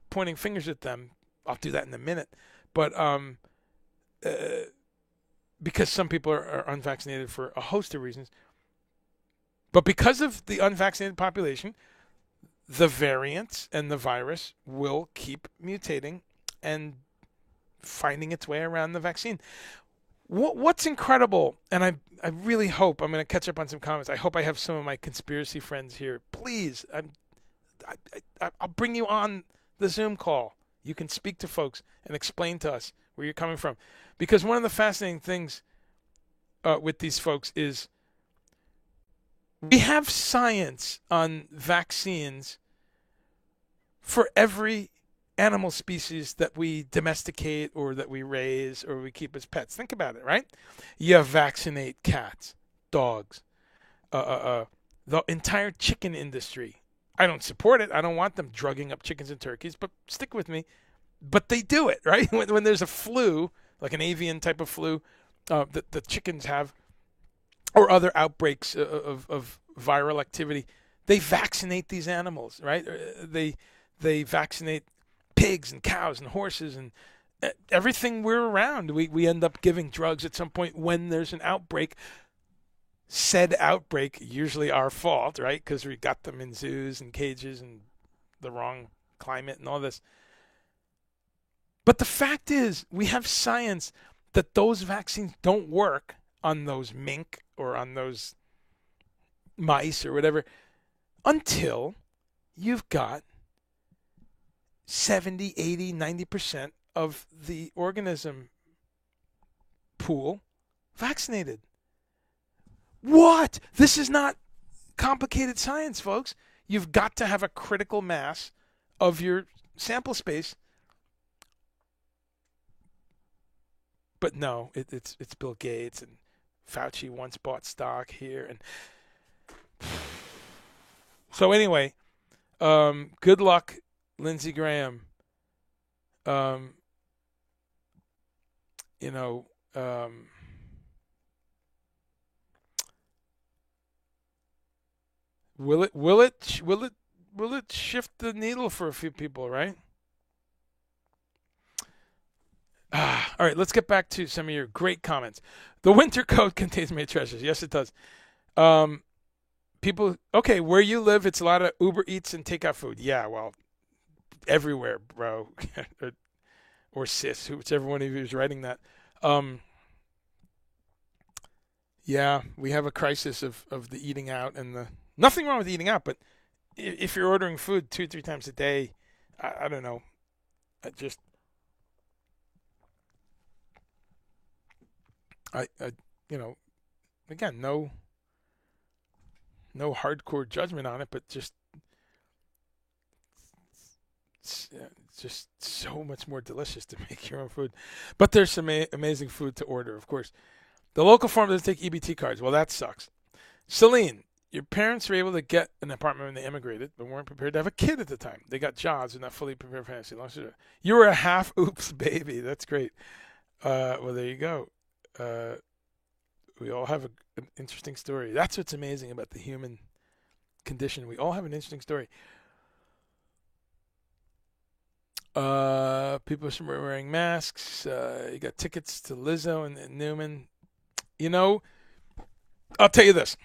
pointing fingers at them. I'll do that in a minute. But because some people are unvaccinated for a host of reasons. But because of the unvaccinated population, the variants and the virus will keep mutating and finding its way around the vaccine. What's incredible, and I really hope, I'm going to catch up on some comments. I hope I have some of my conspiracy friends here. Please, I'll bring you on the Zoom call. You can speak to folks and explain to us where you're coming from. Because one of the fascinating things with these folks is we have science on vaccines for every animal species that we domesticate or that we raise or we keep as pets. Think about it, right? You vaccinate cats, dogs, the entire chicken industry. I don't support it. I don't want them drugging up chickens and turkeys, but stick with me. But they do it, right? When there's a flu, like an avian type of flu that the chickens have, or other outbreaks of viral activity, they vaccinate these animals, right? They vaccinate pigs and cows and horses and everything we're around. We end up giving drugs at some point when there's an outbreak. Said outbreak, usually our fault, right? Because we got them in zoos and cages and the wrong climate and all this. But the fact is, we have science that those vaccines don't work on those mink or on those mice or whatever until you've got 70, 80, 90% of the organism pool vaccinated. What? This is not complicated science, folks. You've got to have a critical mass of your sample space. But no, it's Bill Gates and Fauci once bought stock here. And So anyway, good luck, Lindsey Graham. Um, you know, will it shift the needle for a few people, right? All right, let's get back to some of your great comments. The winter coat contains many treasures. Yes, it does. Um, people, okay, where you live, it's a lot of Uber Eats and takeout food. Yeah, well, everywhere, bro, or sis, whichever one of you is writing that. Um, yeah, we have a crisis of the eating out and the nothing wrong with eating out, but if you're ordering food 2 3 times a day, I don't know. I just I you know again no hardcore judgment on it, but it's just so much more delicious to make your own food. But there's some amazing food to order, of course. The local farm doesn't take EBT cards. Well, that sucks. Celine, your parents were able to get an apartment when they immigrated, but weren't prepared to have a kid at the time. They got jobs and not fully prepared financially. You were a half oops baby. That's great. Well, there you go. Uh, we all have an interesting story. That's what's amazing about the human condition. We all have an interesting story. People are wearing masks. You got tickets to Lizzo and Newman. You know, I'll tell you this.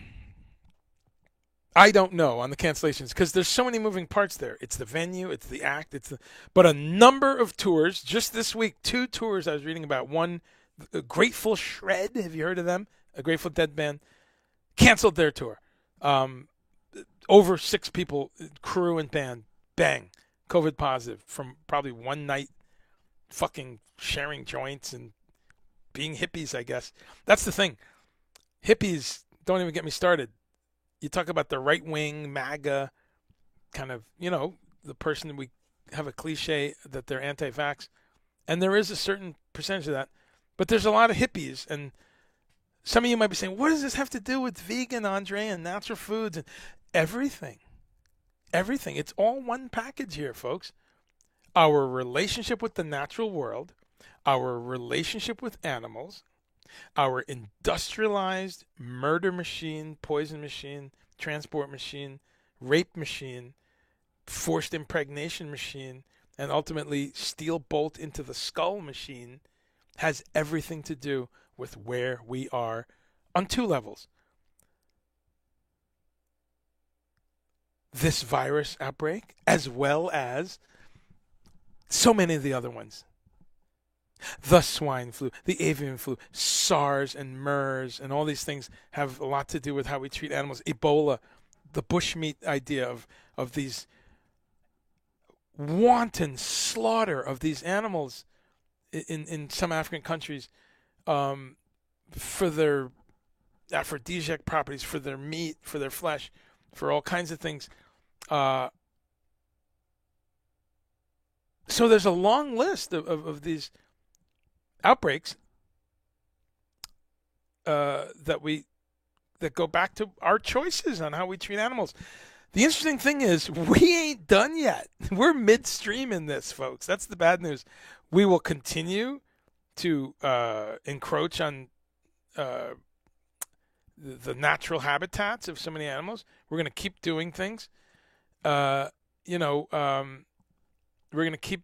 I don't know on the cancellations because there's so many moving parts there. It's the venue, it's the act, but a number of tours just this week. 2 tours I was reading about. One, Grateful Shred. Have you heard of them? A Grateful Dead band canceled their tour. Over 6 people, crew and band, bang, COVID positive from probably one night, fucking sharing joints and being hippies. I guess that's the thing. Hippies, don't even get me started. You talk about the right wing MAGA kind of, the person we have a cliche that they're anti-vax, and there is a certain percentage of that, but there's a lot of hippies, and some of you might be saying, what does this have to do with vegan, Andre, and natural foods and everything? Everything. It's all one package here, folks. Our relationship with the natural world, our relationship with animals, our industrialized murder machine, poison machine, transport machine, rape machine, forced impregnation machine, and ultimately steel bolt into the skull machine has everything to do with where we are on 2 levels. This virus outbreak, as well as so many of the other ones. The swine flu, the avian flu, SARS and MERS, and all these things have a lot to do with how we treat animals. Ebola, the bushmeat idea of these wanton slaughter of these animals in some African countries for their aphrodisiac properties, for their meat, for their flesh, for all kinds of things. So there's a long list of these outbreaks that go back to our choices on how we treat animals. The interesting thing is we ain't done yet. We're midstream in this, folks. That's the bad news. We will continue to encroach on the natural habitats of so many animals. We're going to keep doing things. We're going to keep.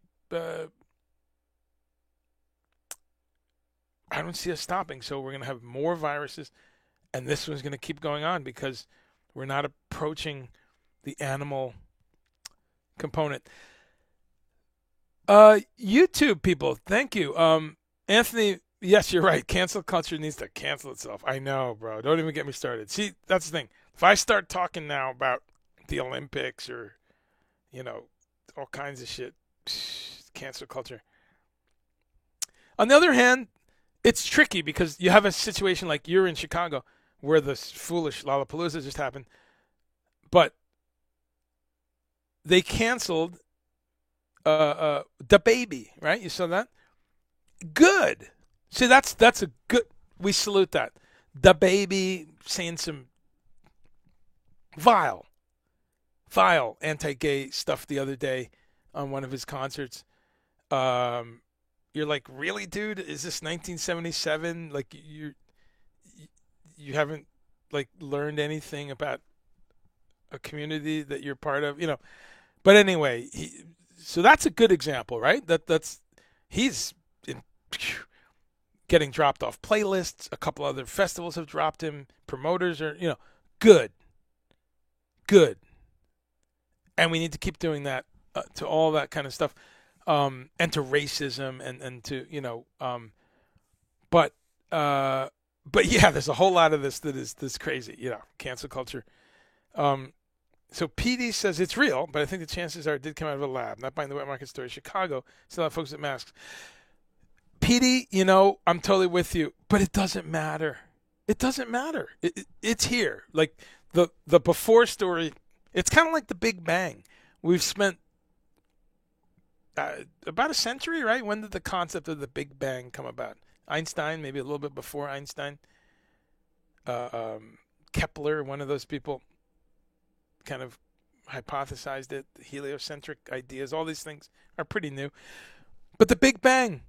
I don't see us stopping. So we're going to have more viruses, and this one's going to keep going on because we're not approaching the animal component. YouTube people, thank you. Anthony, yes, you're right. Cancel culture needs to cancel itself. I know, bro. Don't even get me started. See, that's the thing. If I start talking now about the Olympics or, all kinds of shit, cancel culture. On the other hand, it's tricky because you have a situation like you're in Chicago where this foolish Lollapalooza just happened, but they canceled the baby, right? You saw that? Good. See, that's a good. We salute that. The baby saying some vile vile anti-gay stuff the other day on one of his concerts. You're like, really, dude? Is this 1977? Like you haven't like learned anything about a community that you're part of, you know. But anyway, so that's a good example, right? He's in, getting dropped off playlists. A couple other festivals have dropped him. Promoters are, you know, good, and we need to keep doing that to all that kind of stuff, and to racism and to, you know, but yeah, there's a whole lot of this that is this crazy, you know, cancel culture. So PD says it's real, but I think the chances are it did come out of a lab, not buying the wet market story. Chicago, still have folks with masks. PD, you know, I'm totally with you, but it doesn't matter. It doesn't matter. It's here. Like the before story, it's kind of like the Big Bang. We've spent about a century, right? When did the concept of the Big Bang come about? Einstein, maybe a little bit before Einstein. Kepler, one of those people, kind of hypothesized it. The heliocentric ideas, all these things are pretty new. But the Big Bang,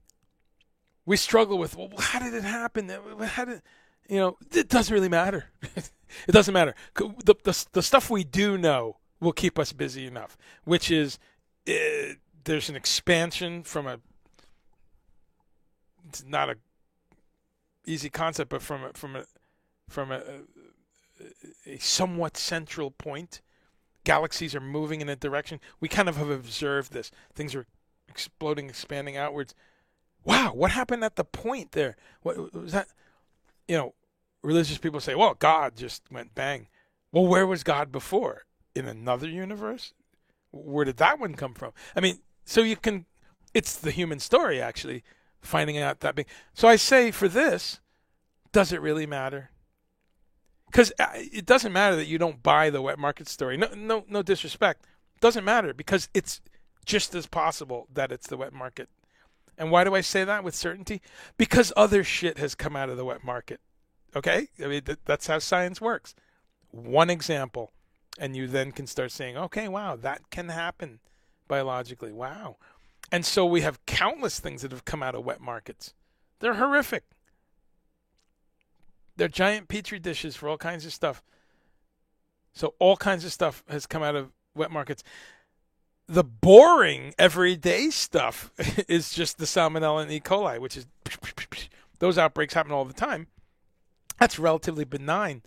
we struggle with, well, how did it happen? How did, you know, it doesn't really matter. It doesn't matter. The stuff we do know will keep us busy enough, which is there's an expansion from it's not a easy concept, but from a somewhat central point. Galaxies are moving in a direction. We kind of have observed this. Things are exploding, expanding outwards. Wow, what happened at the point there? What was that? You know, religious people say, well, God just went bang. Well, where was God before? In another universe? Where did that one come from? I mean, so it's the human story, actually, finding out that big. So I say for this, does it really matter? Because it doesn't matter that you don't buy the wet market story. No disrespect. It doesn't matter because it's just as possible that it's the wet market. And why do I say that with certainty? Because other shit has come out of the wet market. Okay? I mean, that's how science works. One example, and you then can start saying, okay, wow, that can happen biologically. Wow. And so we have countless things that have come out of wet markets. They're horrific. They're giant petri dishes for all kinds of stuff. So all kinds of stuff has come out of wet markets. The boring everyday stuff is just the Salmonella and E. coli, which is those outbreaks happen all the time. That's relatively benign.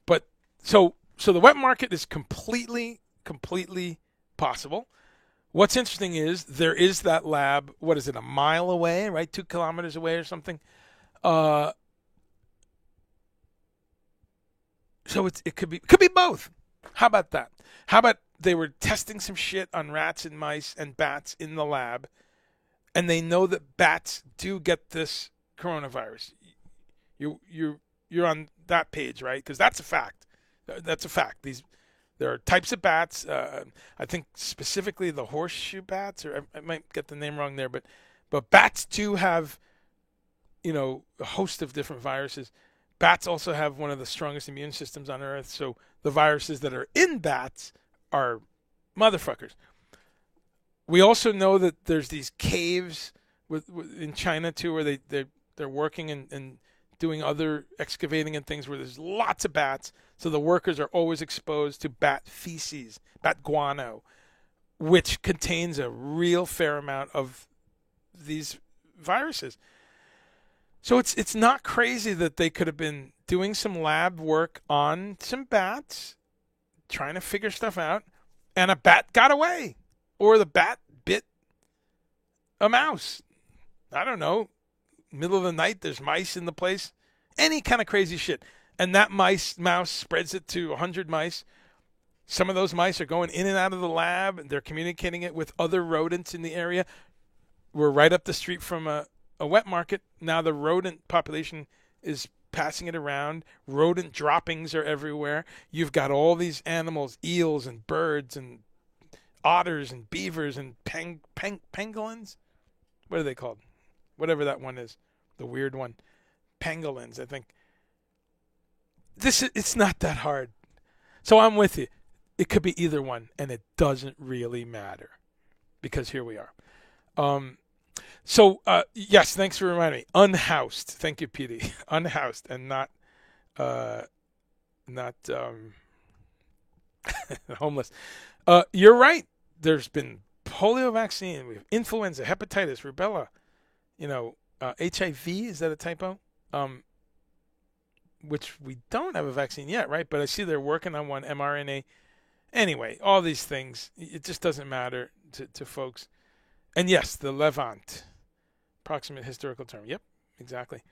But so the wet market is completely possible. What's interesting is there is that lab, what is it, a mile away, right? 2 kilometers away or something. So it could be both. How about that? How about they were testing some shit on rats and mice and bats in the lab, and they know that bats do get this coronavirus. You're on that page, right? Because that's a fact. That's a fact. There are types of bats. I think specifically the horseshoe bats, or I might get the name wrong there, but bats do have, you know, a host of different viruses. Bats also have one of the strongest immune systems on Earth, so the viruses that are in bats are motherfuckers. We also know that there's these caves in China too, where they're working and doing other excavating and things where there's lots of bats. So the workers are always exposed to bat feces, bat guano, which contains a real fair amount of these viruses. So it's not crazy that they could have been doing some lab work on some bats, trying to figure stuff out, and a bat got away. Or the bat bit a mouse. I don't know. Middle of the night, there's mice in the place. Any kind of crazy shit. And that mouse spreads it to 100 mice. Some of those mice are going in and out of the lab, and they're communicating it with other rodents in the area. We're right up the street from a wet market. Now the rodent population is passing it around. Rodent droppings are everywhere. You've got all these animals, eels and birds and otters and beavers and pangolins. What are they called? Whatever that one is. The weird one. Pangolins, I think. It's not that hard. So I'm with you. it could be either one, and it doesn't really matter because here we are. So yes, thanks for reminding me. Unhoused. Thank you, Petey. Unhoused and not homeless. You're right. There's been polio vaccine, we have influenza, hepatitis, rubella, HIV. Is that a typo? Which we don't have a vaccine yet, right? But I see they're working on one, mRNA. Anyway, all these things, it just doesn't matter to folks. And yes, the Levant, approximate historical term. Yep, exactly.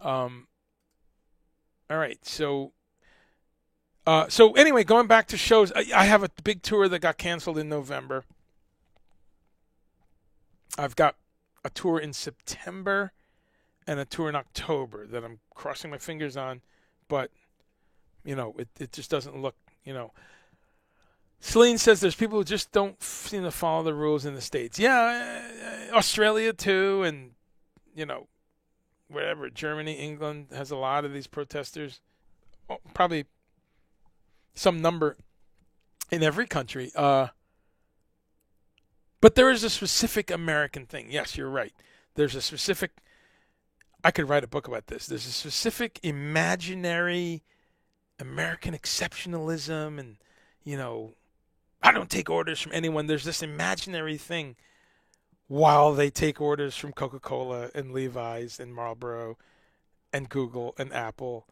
All right, so anyway, going back to shows, I have a big tour that got canceled in November. I've got a tour in September and a tour in October that I'm crossing my fingers on, but it just doesn't look. Celine says there's people who just don't seem to follow the rules in the States. Yeah, Australia too, and wherever, Germany, England has a lot of these protesters. Probably some number in every country. But there is a specific American thing. Yes, you're right. There's a specific. I could write a book about this. There's a specific imaginary American exceptionalism, and I don't take orders from anyone. There's this imaginary thing while they take orders from Coca-Cola and Levi's and Marlboro and Google and Apple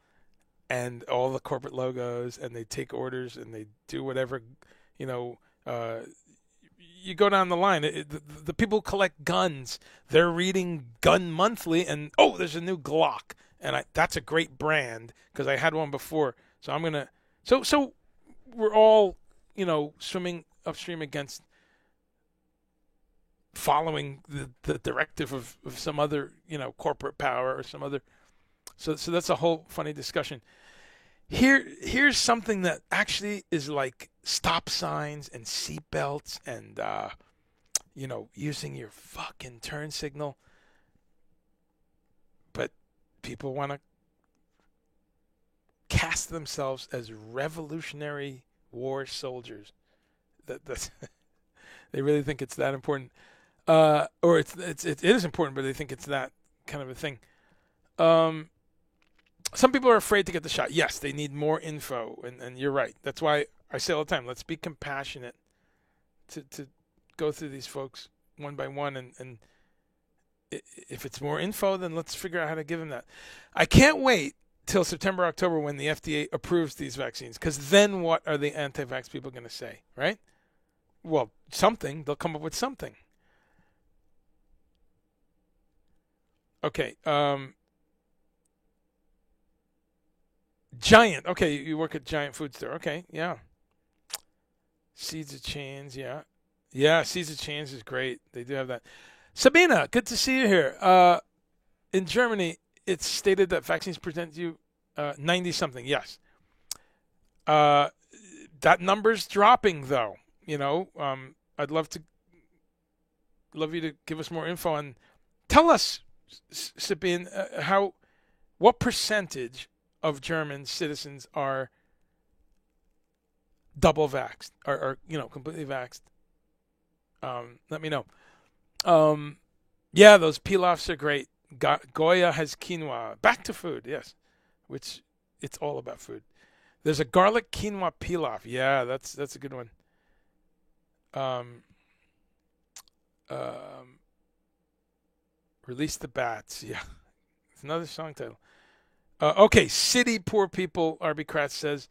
and all the corporate logos, and they take orders and they do whatever, you go down the line. The people who collect guns, they're reading Gun Monthly, and there's a new Glock, and that's a great brand because I had one before. So I'm gonna. So we're all swimming upstream against following the directive of some other corporate power or some other. So that's a whole funny discussion. Here's something that actually is like stop signs and seat belts and using your fucking turn signal. But people want to cast themselves as Revolutionary War soldiers. That's they really think it's that important. Or it is important, but they think it's that kind of a thing. Some people are afraid to get the shot. Yes, they need more info, and you're right. That's why I say all the time, let's be compassionate to go through these folks one by one, and if it's more info, then let's figure out how to give them that. I can't wait till September, October when the FDA approves these vaccines, because then what are the anti-vax people going to say, right? Well, something. They'll come up with something. Okay. Giant. Okay, you work at Giant Food Store. Okay, yeah. Seeds of Change, yeah. Yeah, Seeds of Change is great. They do have that. Sabina, good to see you here. In Germany, it's stated that vaccines prevent you 90-something, yes. That number's dropping, though. I'd love you to give us more info on. Tell us, Sabine, what percentage of German citizens are double vaxxed, or completely vaxxed. Let me know. Yeah, those pilafs are great. Goya has quinoa. Back to food, yes. Which it's all about food. There's a garlic quinoa pilaf. Yeah, that's a good one. Release the bats. Yeah, it's another song title. Okay, city poor people, RB Kratz says.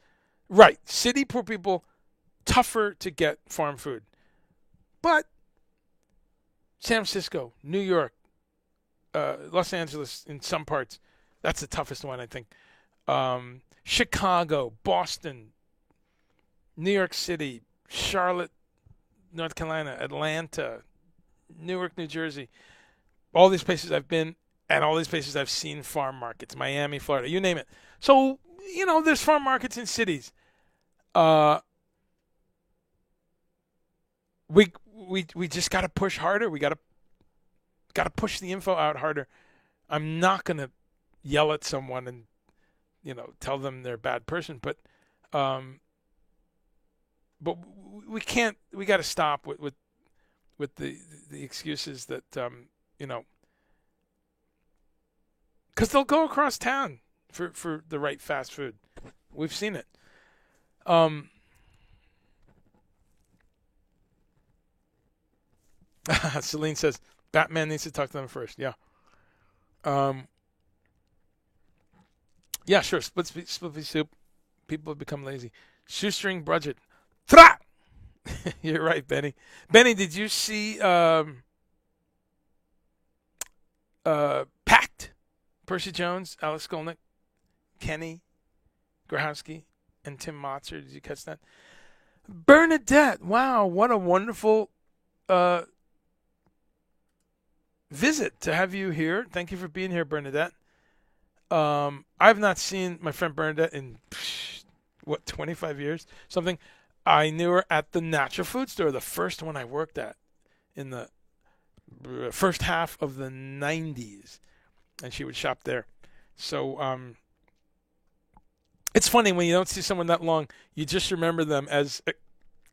Right, city poor people, tougher to get farm food. But San Francisco, New York, Los Angeles in some parts, that's the toughest one, I think. Chicago, Boston, New York City, Charlotte, North Carolina, Atlanta, Newark, New Jersey. All these places I've been, and all these places I've seen farm markets, Miami, Florida, you name it. So, there's farm markets in cities. We just got to push harder. We got to push the info out harder. I'm not going to yell at someone and, tell them they're a bad person, but but we can't. We got to stop with the excuses that you know, because they'll go across town for the right fast food. We've seen it. Celine says Batman needs to talk to them first. Yeah. Um, yeah, sure. Split pea soup. People have become lazy. Shoestring budget. Tra! You're right, Benny. Benny, did you see Packed? Percy Jones, Alex Skolnick, Kenny Grahowski, and Tim Motzer. Did you catch that? Bernadette. Wow, what a wonderful uh, visit to have you here. Thank you for being here, Bernadette. I've not seen my friend Bernadette in 25 years, something. I knew her at the Natural Food Store, the first one I worked at in the first half of the 90s, and she would shop there. So it's funny when you don't see someone that long, you just remember them as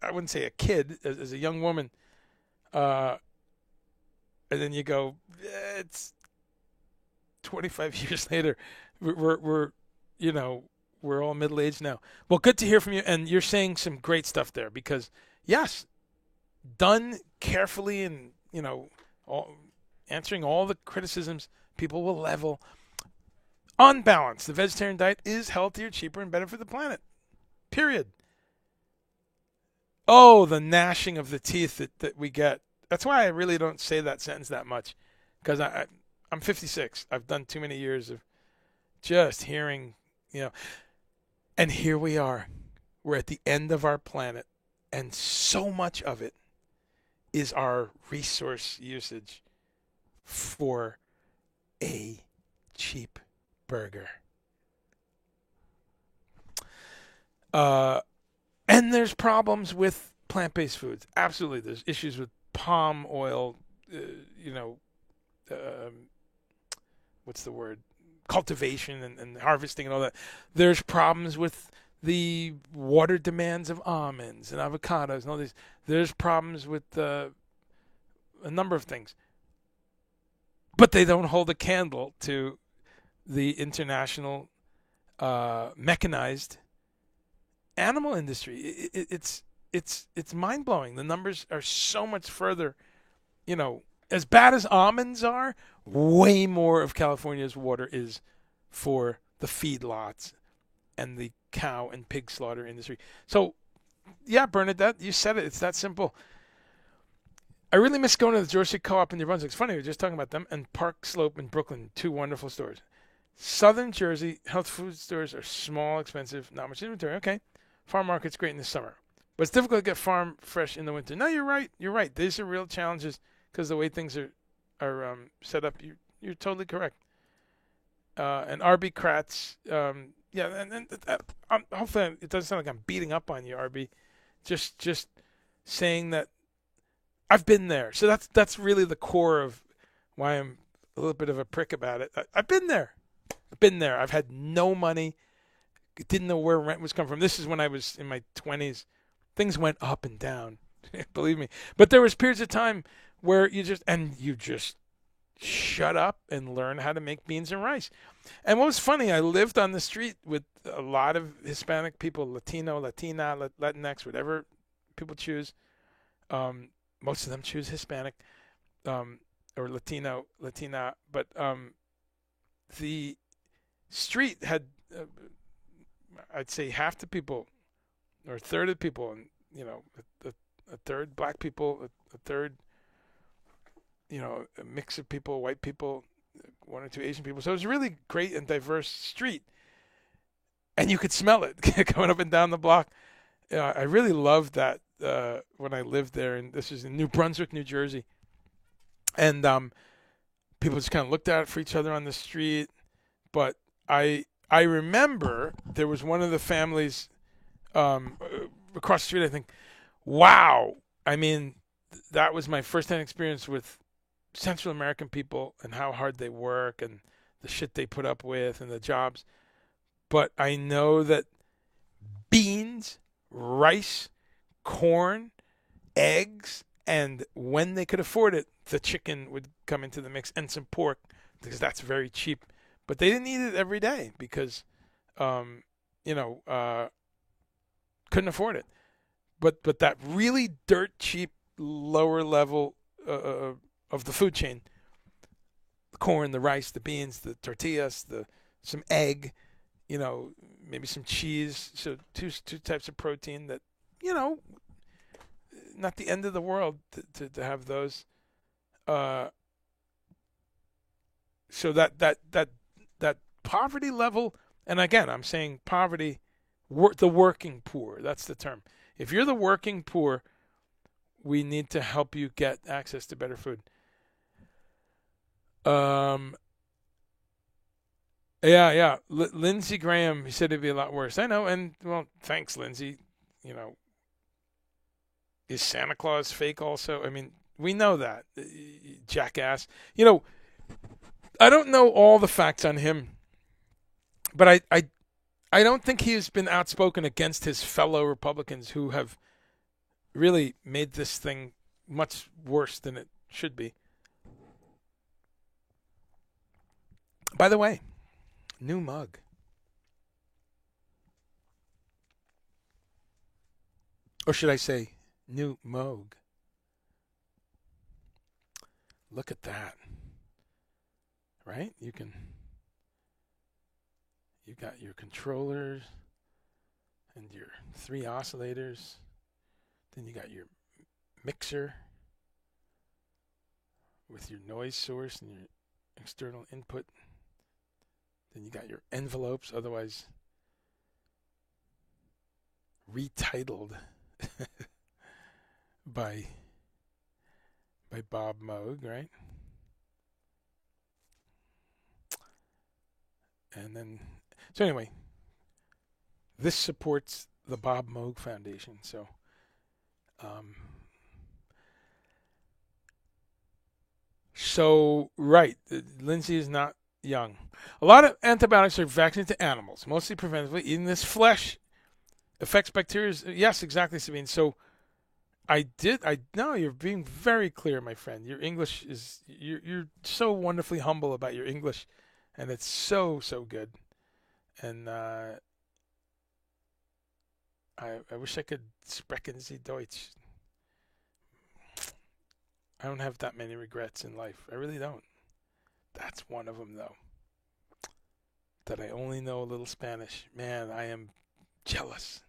I wouldn't say a kid, as a young woman, and then you go, it's 25 years later. We're you know, we're all middle aged now. Well, good to hear from you, and you're saying some great stuff there because yes, done carefully and answering all the criticisms people will level. On balance, the vegetarian diet is healthier, cheaper, and better for the planet. Period. Oh, the gnashing of the teeth that we get. That's why I really don't say that sentence that much, because I'm 56. I've done too many years of just hearing, and here we are. We're at the end of our planet, and so much of it is our resource usage for a cheap burger. And there's problems with plant-based foods. Absolutely. There's issues with palm oil, what's the word? Cultivation and harvesting and all that. There's problems with the water demands of almonds and avocados and all these. There's problems with a number of things. But they don't hold a candle to the international mechanized animal industry. It's mind-blowing. The numbers are so much further, as bad as almonds are, way more of California's water is for the feedlots and the cow and pig slaughter industry. So, yeah, Bernadette, you said it. It's that simple. I really miss going to the Georgia Co-op in New Brunswick. It's funny, we were just talking about them, and Park Slope in Brooklyn, two wonderful stores. Southern Jersey, health food stores are small, expensive, not much inventory. Okay. Farm market's great in the summer. But it's difficult to get farm fresh in the winter. No, you're right. You're right. These are real challenges because the way things are set up. You're totally correct. And RB Kratz, yeah, and hopefully it doesn't sound like I'm beating up on you, RB. Just saying that I've been there. So that's really the core of why I'm a little bit of a prick about it. I've been there. I've had no money. Didn't know where rent was coming from. This is when I was in my 20s. Things went up and down, believe me. But there was periods of time where you just shut up and learn how to make beans and rice. And what was funny, I lived on the street with a lot of Hispanic people, Latino, Latina, Latinx, whatever people choose. Most of them choose Hispanic or Latino, Latina. But the street had... I'd say half the people, or a third of the people, and a third black people, a third, a mix of people, white people, one or two Asian people. So it was a really great and diverse street, and you could smell it going up and down the block. I really loved that when I lived there, and this was in New Brunswick, New Jersey, and people just kind of looked at each other on the street, but I remember there was one of the families across the street, I think. Wow. I mean, that was my first-hand experience with Central American people and how hard they work and the shit they put up with and the jobs. But I know that beans, rice, corn, eggs, and when they could afford it, the chicken would come into the mix and some pork because that's very cheap. But they didn't eat it every day because, you know, couldn't afford it. But that really dirt cheap lower level of the food chain, the corn, the rice, the beans, the tortillas, some egg, you know, maybe some cheese. So two types of protein that, you know, not the end of the world to have those. So that poverty level, and again, I'm saying poverty, the working poor. That's the term. If you're the working poor, we need to help you get access to better food. Yeah. Lindsey Graham, he said it'd be a lot worse. I know, and well, thanks, Lindsey. You know, is Santa Claus fake also? I mean, we know that, jackass. You know, I don't know all the facts on him, but I don't think he has been outspoken against his fellow Republicans who have really made this thing much worse than it should be. By the way, new mug. Or should I say, new Moog. Look at that. Right? You've got your controllers and your 3 oscillators. Then you got your mixer with your noise source and your external input. Then you got your envelopes, otherwise retitled by Bob Moog, right? And then, so anyway, this supports the Bob Moog Foundation. So, right, Lindsay is not young. A lot of antibiotics are vaccinated to animals, mostly preventively. Eating this flesh affects bacteria. Yes, exactly, Sabine. So, no, you're being very clear, my friend. Your English is, you're so wonderfully humble about your English, and it's so good. And I wish I could sprechen Sie Deutsch. I don't have that many regrets in life. I really don't. That's one of them, though. That I only know a little Spanish. Man, I am jealous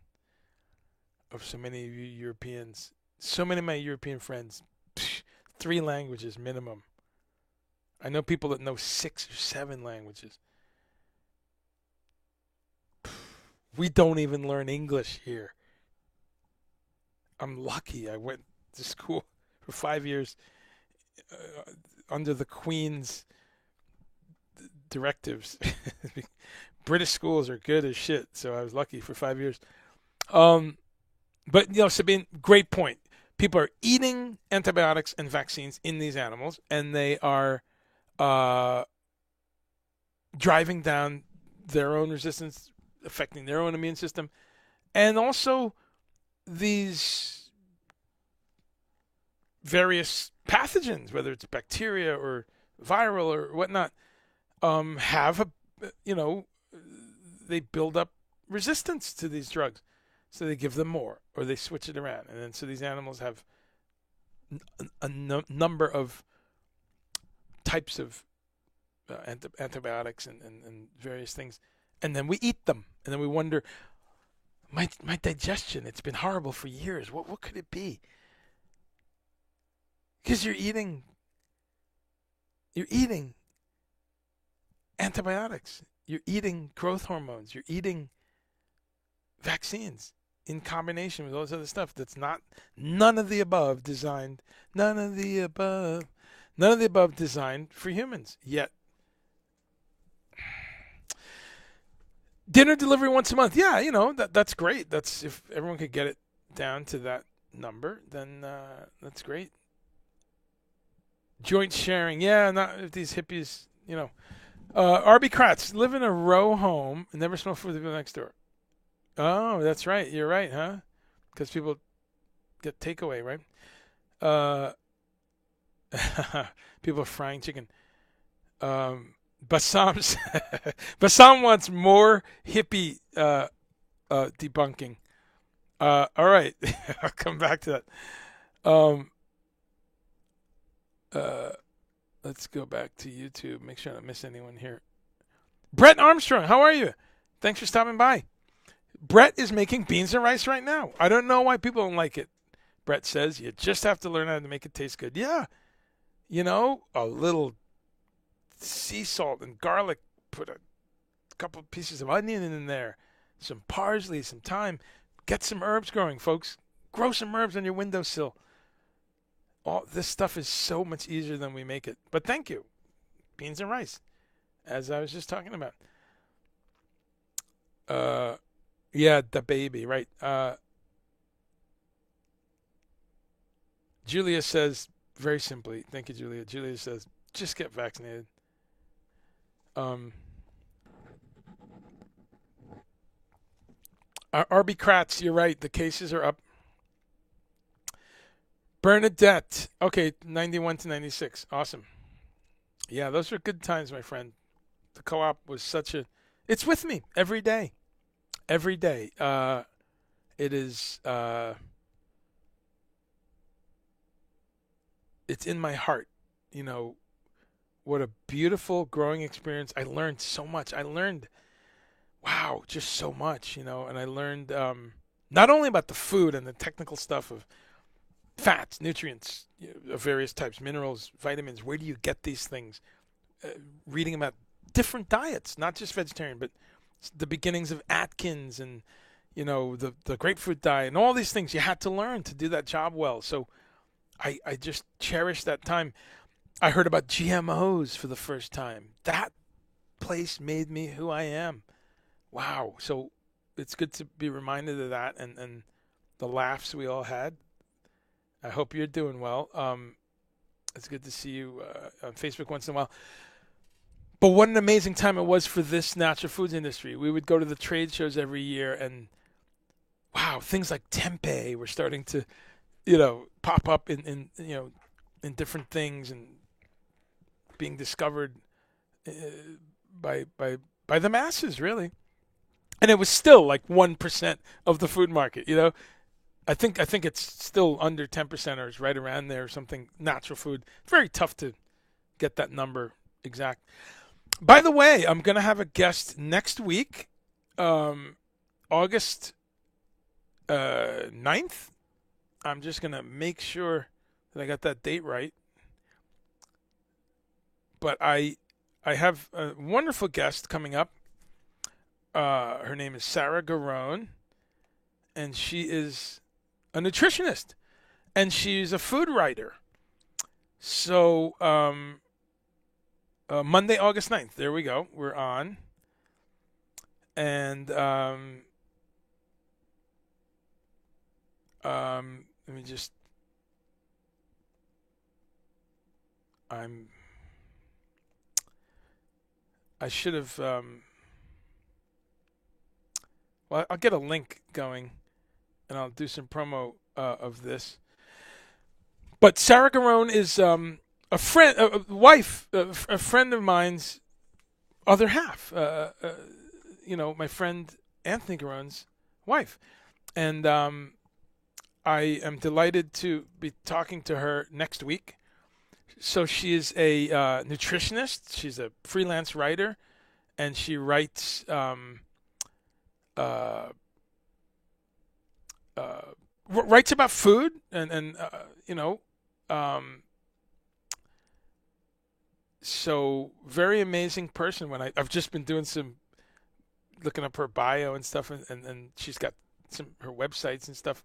of so many of you Europeans. So many of my European friends, 3 languages minimum. I know people that know 6 or 7 languages. We don't even learn English here. I'm lucky. I went to school for 5 years under the Queen's directives. British schools are good as shit, so I was lucky for 5 years. But, you know, Sabine, great point. People are eating antibiotics and vaccines in these animals, and they are driving down their own resistance, affecting their own immune system, and also these various pathogens, whether it's bacteria or viral or whatnot, they build up resistance to these drugs. So they give them more, or they switch it around. And then so these animals have a number of types of antibiotics and various things. And then we eat them. And then we wonder, my digestion, it's been horrible for years. What could it be? Because you're eating antibiotics. You're eating growth hormones. You're eating vaccines in combination with all this other stuff that's none of the above designed for humans. Yet dinner delivery once a month, yeah, you know, that's great. That's, if everyone could get it down to that number, then that's great. Joint sharing, yeah, not if these hippies, you know. R.B. Kratz, live in a row home and never smell food the people next door. Oh, that's right. You're right, huh? Because people get takeaway, right? Uh, people are frying chicken. Bassam's Bassam wants more hippie debunking. All right, I'll come back to that. Uh, let's go back to YouTube. Make sure I don't miss anyone here. Brett Armstrong, how are you? Thanks for stopping by. Brett is making beans and rice right now. I don't know why people don't like it. Brett says you just have to learn how to make it taste good. Yeah, a little sea salt and garlic. Put a couple of pieces of onion in there, some parsley, some thyme. Get some herbs growing, folks. Grow some herbs on your windowsill. All this stuff is so much easier than we make it. But thank you. Beans and rice, as I was just talking about. Yeah, the baby, right? Julia says, very simply, thank you, Julia. Julia says, just get vaccinated. RB Kratz, you're right. The cases are up. Bernadette, okay, 91 to 96. Awesome. Yeah, those were good times, my friend. The co-op was it's with me every day. Every day. It is, it's in my heart. What a beautiful growing experience. I learned so much. Wow, just so much, and I learned not only about the food and the technical stuff of fats, nutrients of various types, minerals, vitamins. Where do you get these things? Reading about different diets, not just vegetarian, but the beginnings of Atkins and, the grapefruit diet and all these things you had to learn to do that job well. So I just cherish that time. I heard about GMOs for the first time. That place made me who I am. Wow. So it's good to be reminded of that and the laughs we all had. I hope you're doing well. It's good to see you on Facebook once in a while. But what an amazing time it was for this natural foods industry. We would go to the trade shows every year, and wow, things like tempeh were starting to, pop up in different things and being discovered by the masses, really. And it was still like 1% of the food market, I think it's still under 10% or is right around there or something, natural food. Very tough to get that number exact. By the way, I'm going to have a guest next week, August 9th. I'm just going to make sure that I got that date right. But I have a wonderful guest coming up. Her name is Sarah Garone, and she is a nutritionist, and she's a food writer. So Monday, August 9th, there we go. We're on. And let me just, I should have, well, I'll get a link going and I'll do some promo of this. But Sarah Garone is a friend, a wife, a friend of mine's other half. My friend Anthony Garone's wife, and I am delighted to be talking to her next week. So she is a nutritionist. She's a freelance writer, and she writes writes about food and so very amazing person. When I've just been doing some looking up her bio and stuff, and she's got her websites and stuff.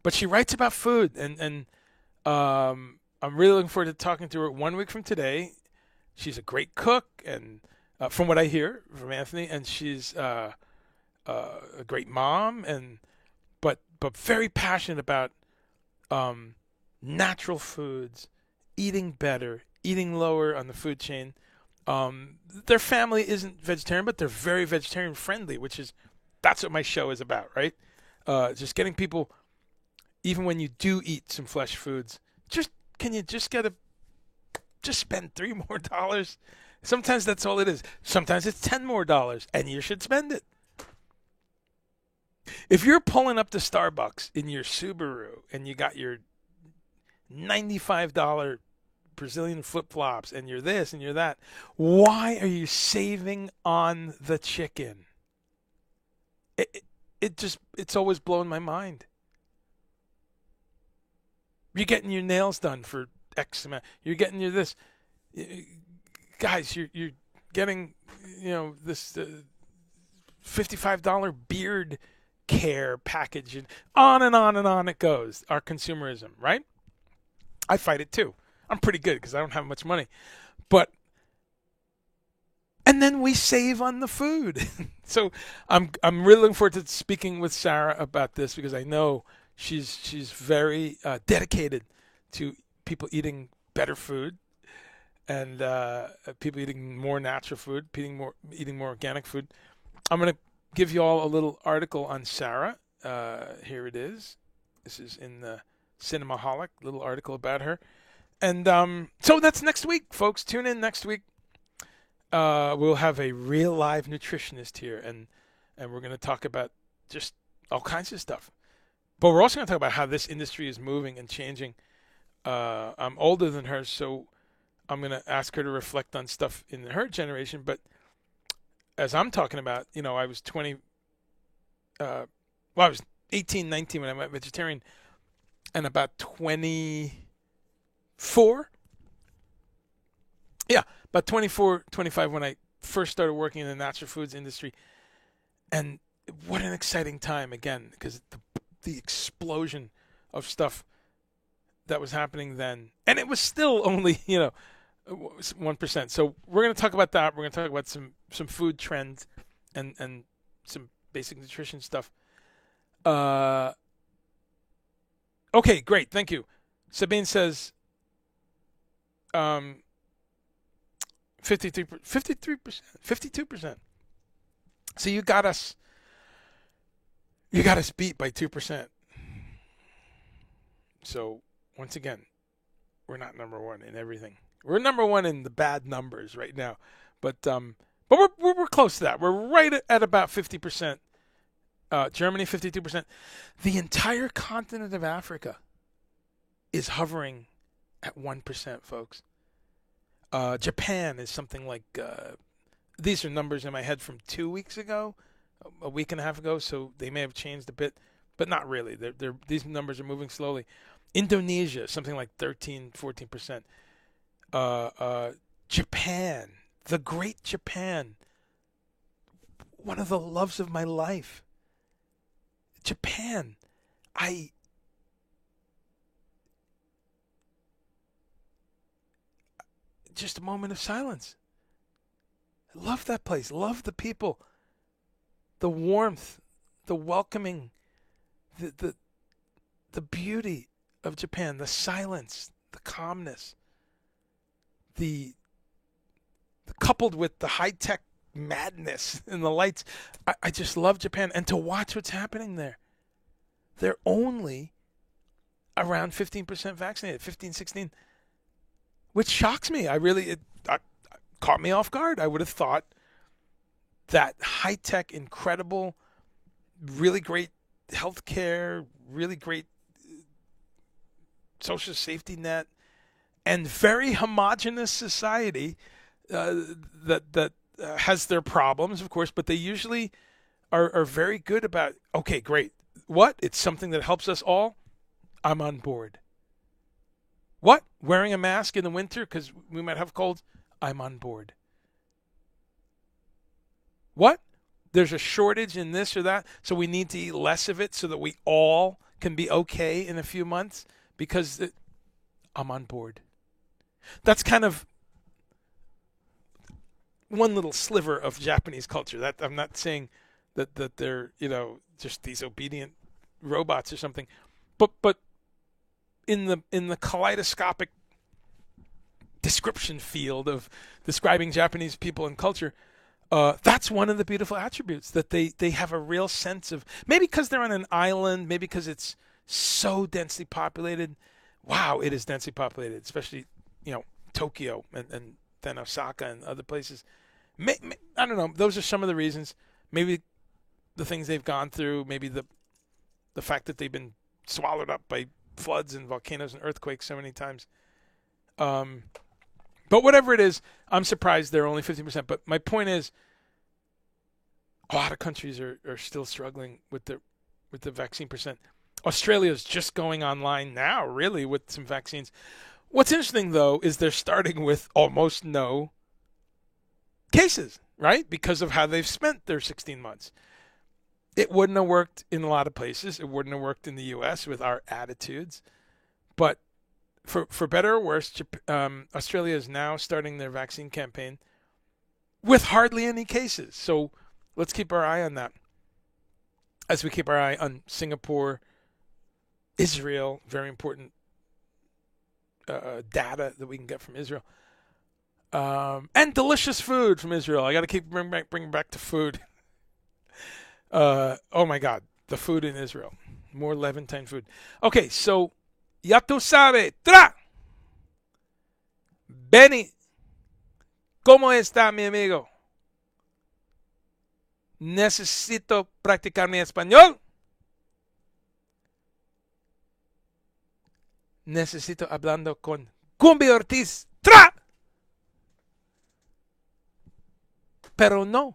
But she writes about food, and I'm really looking forward to talking to her 1 week from today. She's a great cook, and from what I hear from Anthony, and she's a great mom, but very passionate about natural foods, eating better, eating lower on the food chain. Their family isn't vegetarian, but they're very vegetarian friendly, that's what my show is about, right? Just getting people even when you do eat some flesh foods, can you just spend $3 more? Sometimes that's all it is. Sometimes it's $10 more, and you should spend it. If you're pulling up to Starbucks in your Subaru and you got your $95 Brazilian flip-flops and you're this and you're that, why are you saving on the chicken? It's always blown my mind. You're getting your nails done for X amount. You're getting your this. Guys, you're getting, this $55 beard care package, and on it goes. Our consumerism, right? I fight it too. I'm pretty good because I don't have much money. And then we save on the food. So I'm really looking forward to speaking with Sarah about this, because I know she's very dedicated to people eating better food, and people eating more natural food, eating more organic food. I'm going to give you all a little article on Sarah. Here it is. This is in the Cinemaholic, little article about her. And so that's next week, folks. Tune in next week. We'll have a real live nutritionist here, and we're going to talk about just all kinds of stuff. But we're also going to talk about how this industry is moving and changing. I'm older than her, so I'm going to ask her to reflect on stuff in her generation. But as I'm talking about, I was 20, I was 18, 19 when I went vegetarian, and about 24. Yeah, about 24, 25 when I first started working in the natural foods industry. And what an exciting time, again, because the explosion of stuff that was happening then. And it was still only, 1%. So we're going to talk about that. We're going to talk about some food trends and some basic nutrition stuff. Okay, great. Thank you. Sabine says 53%, 52%. So you got us beat by 2%. So once again, we're not number one in everything. We're number one in the bad numbers right now, but we're close to that. We're right at about 50%. Germany 52%. The entire continent of Africa is hovering at 1%, folks. Japan is something like, these are numbers in my head from 2 weeks ago, a week and a half ago, so they may have changed a bit, but not really. These numbers are moving slowly. Indonesia, something like 13, 14%. Japan, the great Japan, one of the loves of my life. Japan, just a moment of silence. I love that place. Love the people. The warmth, the welcoming, the beauty of Japan, the silence, the calmness, the coupled with the high-tech madness and the lights. I just love Japan, and to watch what's happening there. They're only around 15% vaccinated, 15, 16, which shocks me. It caught me off guard. I would have thought that high-tech, incredible, really great healthcare, really great social safety net, and very homogenous society that has their problems, of course, but they usually are very good about, okay, great. What? It's something that helps us all? I'm on board. What? Wearing a mask in the winter because we might have colds? I'm on board. What? There's a shortage in this or that, so we need to eat less of it so that we all can be okay in a few months? Because I'm on board. That's kind of one little sliver of Japanese culture. That I'm not saying that they're, just these obedient robots or something, but in the kaleidoscopic description field of describing Japanese people and culture, that's one of the beautiful attributes, that they have a real sense of, maybe because they're on an island, maybe because it's so densely populated. Wow, it is densely populated, especially, Tokyo and then Osaka and other places. I don't know. Those are some of the reasons. Maybe the things they've gone through. Maybe the fact that they've been swallowed up by floods and volcanoes and earthquakes so many times. But whatever it is, I'm surprised they're only 50%. But my point is, a lot of countries are still struggling with the vaccine percent. Australia is just going online now, really, with some vaccines. What's interesting, though, is they're starting with almost no cases, right? Because of how they've spent their 16 months. It wouldn't have worked in a lot of places. It wouldn't have worked in the U.S. with our attitudes. But for better or worse, Australia is now starting their vaccine campaign with hardly any cases. So let's keep our eye on that. As we keep our eye on Singapore, Israel, very important data that we can get from Israel. And delicious food from Israel. I got to keep bringing back to food. Oh my God, the food in Israel. More Levantine food. Okay, so, ya tú sabes. Tra! Benny, ¿cómo está mi amigo? Necesito practicar mi español. Necesito hablando con Cumbia Ortiz. ¡Tra! Pero no.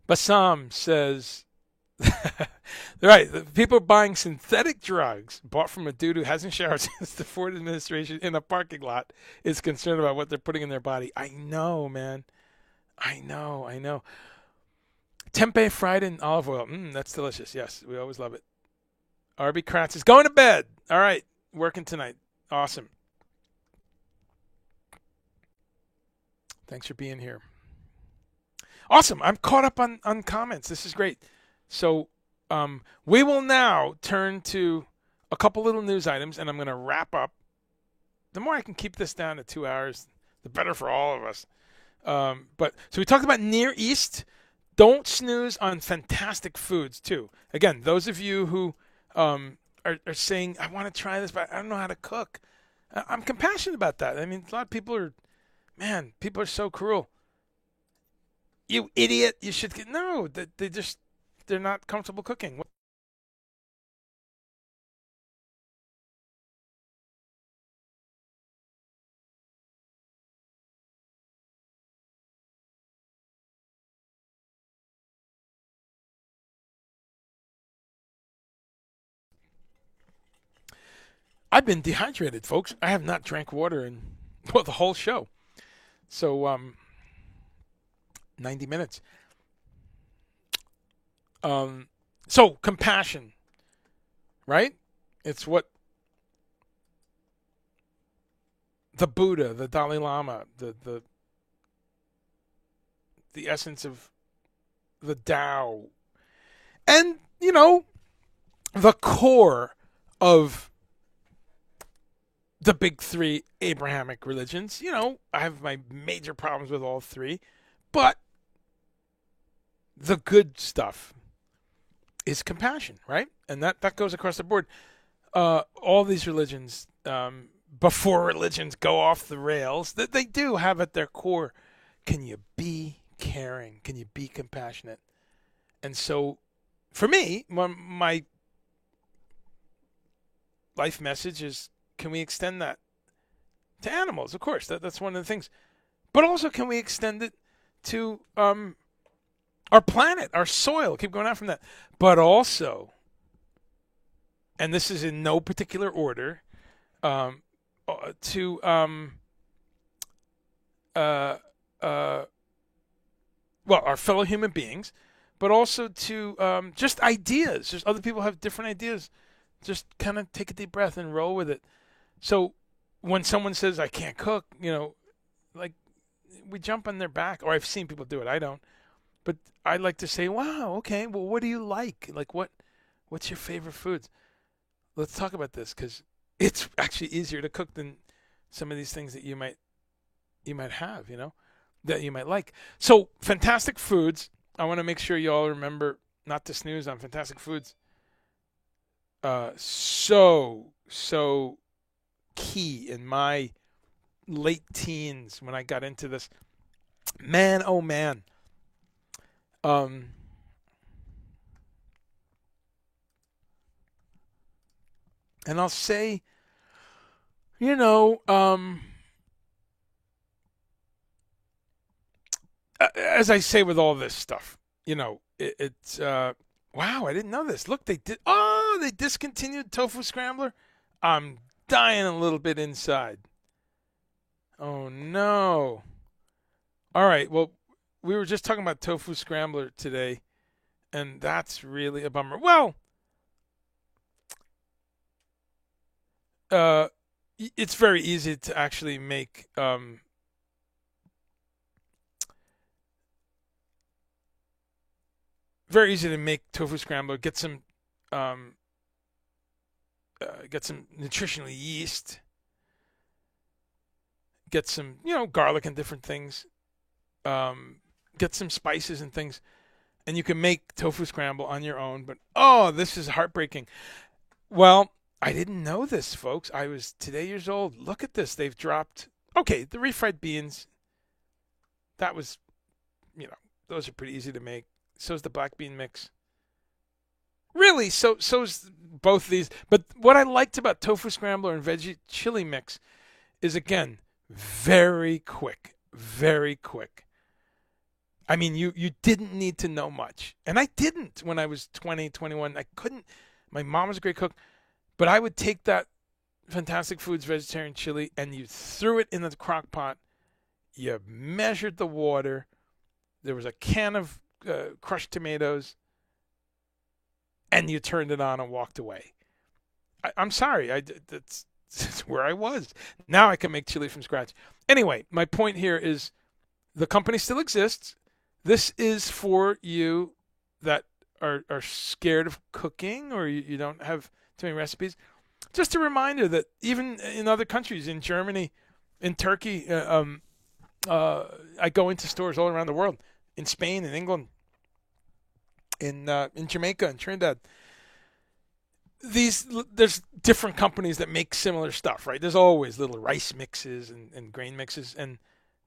Bassam says, right, people are buying synthetic drugs bought from a dude who hasn't showered since the Ford administration in a parking lot is concerned about what they're putting in their body. I know, man. I know. Tempeh fried in olive oil. That's delicious. Yes, we always love it. Arby Kratz is going to bed. All right, working tonight. Awesome. Thanks for being here. Awesome. I'm caught up on comments. This is great. So we will now turn to a couple little news items, and I'm going to wrap up. The more I can keep this down to 2 hours, the better for all of us. So we talked about Near East. Don't snooze on fantastic foods, too. Again, those of you who are saying, I want to try this, but I don't know how to cook. I'm compassionate about that. I mean, a lot of people people are so cruel. You idiot, you should get, no, they're not comfortable cooking. I've been dehydrated, folks. I have not drank water in, the whole show. So, 90 minutes. So compassion, right? It's what the Buddha, the Dalai Lama, the essence of the Tao, and the core of the big three Abrahamic religions. I have my major problems with all three, but the good stuff is compassion, right? And that goes across the board. All these religions, before religions go off the rails, that they do have at their core, can you be caring? Can you be compassionate? And so, for me, my life message is, can we extend that to animals? Of course, that's one of the things. But also, can we extend it to our planet, our soil? Keep going out from that. But also, and this is in no particular order, to our fellow human beings, but also to just ideas. Just other people have different ideas. Just kind of take a deep breath and roll with it. So when someone says, I can't cook, like, we jump on their back, or I've seen people do it. I don't. But I like to say, wow, okay, well, what do you like? Like, what's your favorite foods? Let's talk about this, because it's actually easier to cook than some of these things that you might have, that you might like. So, Fantastic Foods. I want to make sure you all remember not to snooze on Fantastic Foods. So key in my late teens when I got into this. Man, oh man. Um, and I'll say, you know, as I say with all this stuff, it's wow, I didn't know this. Look, they discontinued Tofu Scrambler. I'm dying a little bit inside. Oh no. All right, well, we were just talking about Tofu Scrambler today, and that's really a bummer. Well, uh, it's very easy to actually make very easy to make tofu scrambler. Um, get some nutritional yeast. Get some garlic and different things. Get some spices and things, and you can make tofu scramble on your own. But oh, this is heartbreaking. Well, I didn't know this, folks. I was today years old. Look at this. They've dropped. Okay, the refried beans. That was, those are pretty easy to make. So's the black bean mix. Really, so's both these. But what I liked about tofu scrambler and veggie chili mix is again very quick, very quick. I mean, you didn't need to know much, and I didn't when I was 20, 21. I couldn't. My mom was a great cook, but I would take that Fantastic Foods vegetarian chili and you threw it in the crock pot. You measured the water. There was a can of crushed tomatoes, and you turned it on and walked away. I'm sorry, that's where I was. Now I can make chili from scratch. Anyway, my point here is the company still exists. This is for you that are scared of cooking or you don't have too many recipes. Just a reminder that even in other countries, in Germany, in Turkey, I go into stores all around the world, in Spain, in England, in Jamaica, in Trinidad. There's different companies that make similar stuff, right? There's always little rice mixes and grain mixes, and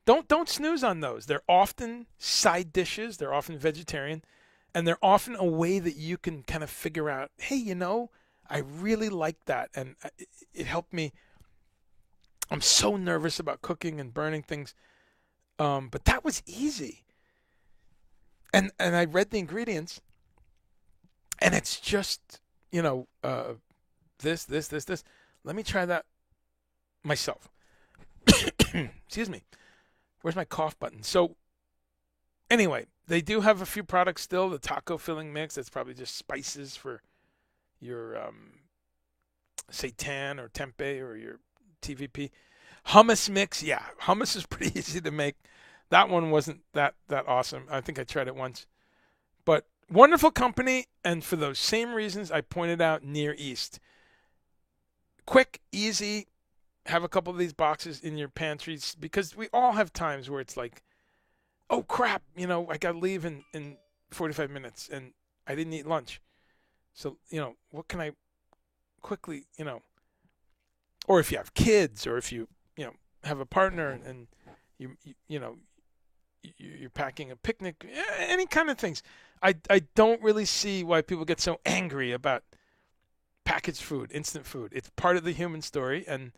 don't snooze on those. They're often side dishes. They're often vegetarian, and they're often a way that you can kind of figure out, hey, I really like that, and it helped me. I'm so nervous about cooking and burning things, but that was easy. And I read the ingredients, and it's just this. Let me try that myself. Excuse me. Where's my cough button? So anyway, they do have a few products still. The taco filling mix, that's probably just spices for your seitan or tempeh or your TVP. Hummus mix, yeah, hummus is pretty easy to make. That one wasn't that awesome. I think I tried it once. But wonderful company, and for those same reasons I pointed out, Near East. Quick, easy, have a couple of these boxes in your pantries because we all have times where it's like, oh crap, I got to leave in 45 minutes and I didn't eat lunch. So, what can I quickly, or if you have kids or if you, have a partner and you're packing a picnic, any kind of things. I don't really see why people get so angry about packaged food, instant food. It's part of the human story, and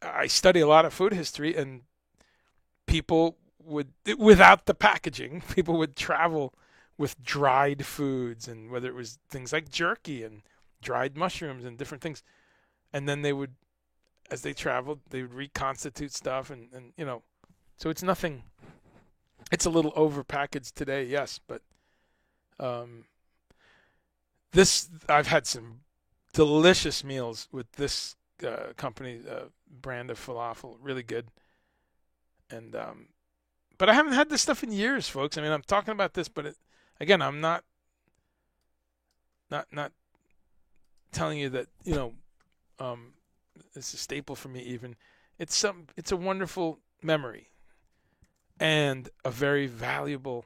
I study a lot of food history, and people without the packaging, people would travel with dried foods, and whether it was things like jerky and dried mushrooms and different things, and then they would, as they traveled, they would reconstitute stuff, and so it's nothing. It's a little overpackaged today, yes, but this I've had some delicious meals with this company brand of falafel, really good. And but I haven't had this stuff in years, folks. I mean, I'm talking about this, but again, I'm not telling you that it's a staple for me. Even it's a wonderful memory, and a very valuable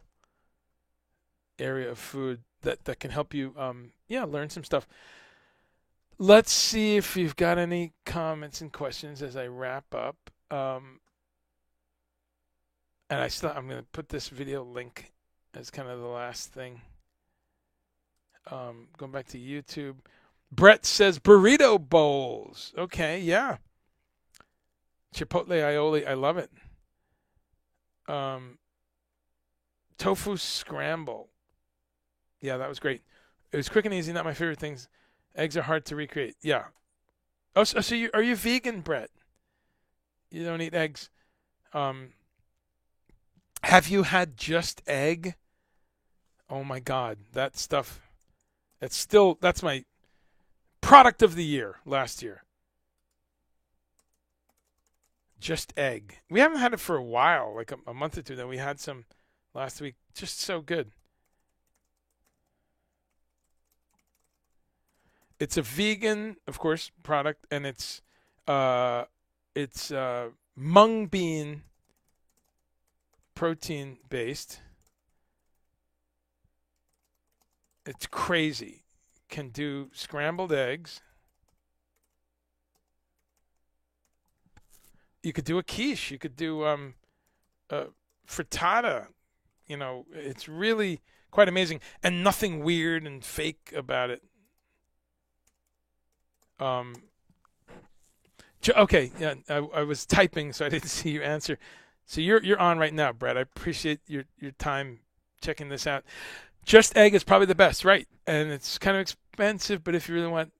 area of food that can help you learn some stuff. Let's see if you've got any comments and questions as I wrap up. And I'm going to put this video link as kind of the last thing. Going back to YouTube. Brett says burrito bowls. Okay, yeah. Chipotle aioli, I love it. Tofu scramble. Yeah, that was great. It was quick and easy, not my favorite things. Eggs are hard to recreate. Yeah. Oh, so are you vegan, Brett? You don't eat eggs. Have you had just egg? Oh my God, that stuff. That's my product of the year last year. Just egg. We haven't had it for a while, like a month or two. Then we had some last week. Just so good. It's a vegan, of course, product, and it's mung bean protein based. It's crazy. Can do scrambled eggs. You could do a quiche. You could do frittata. You know, it's really quite amazing, and nothing weird and fake about it. Okay, yeah, I was typing, so I didn't see your answer. So you're on right now, Brett. I appreciate your time checking this out. Just egg is probably the best, right? And it's kind of expensive, but if you really want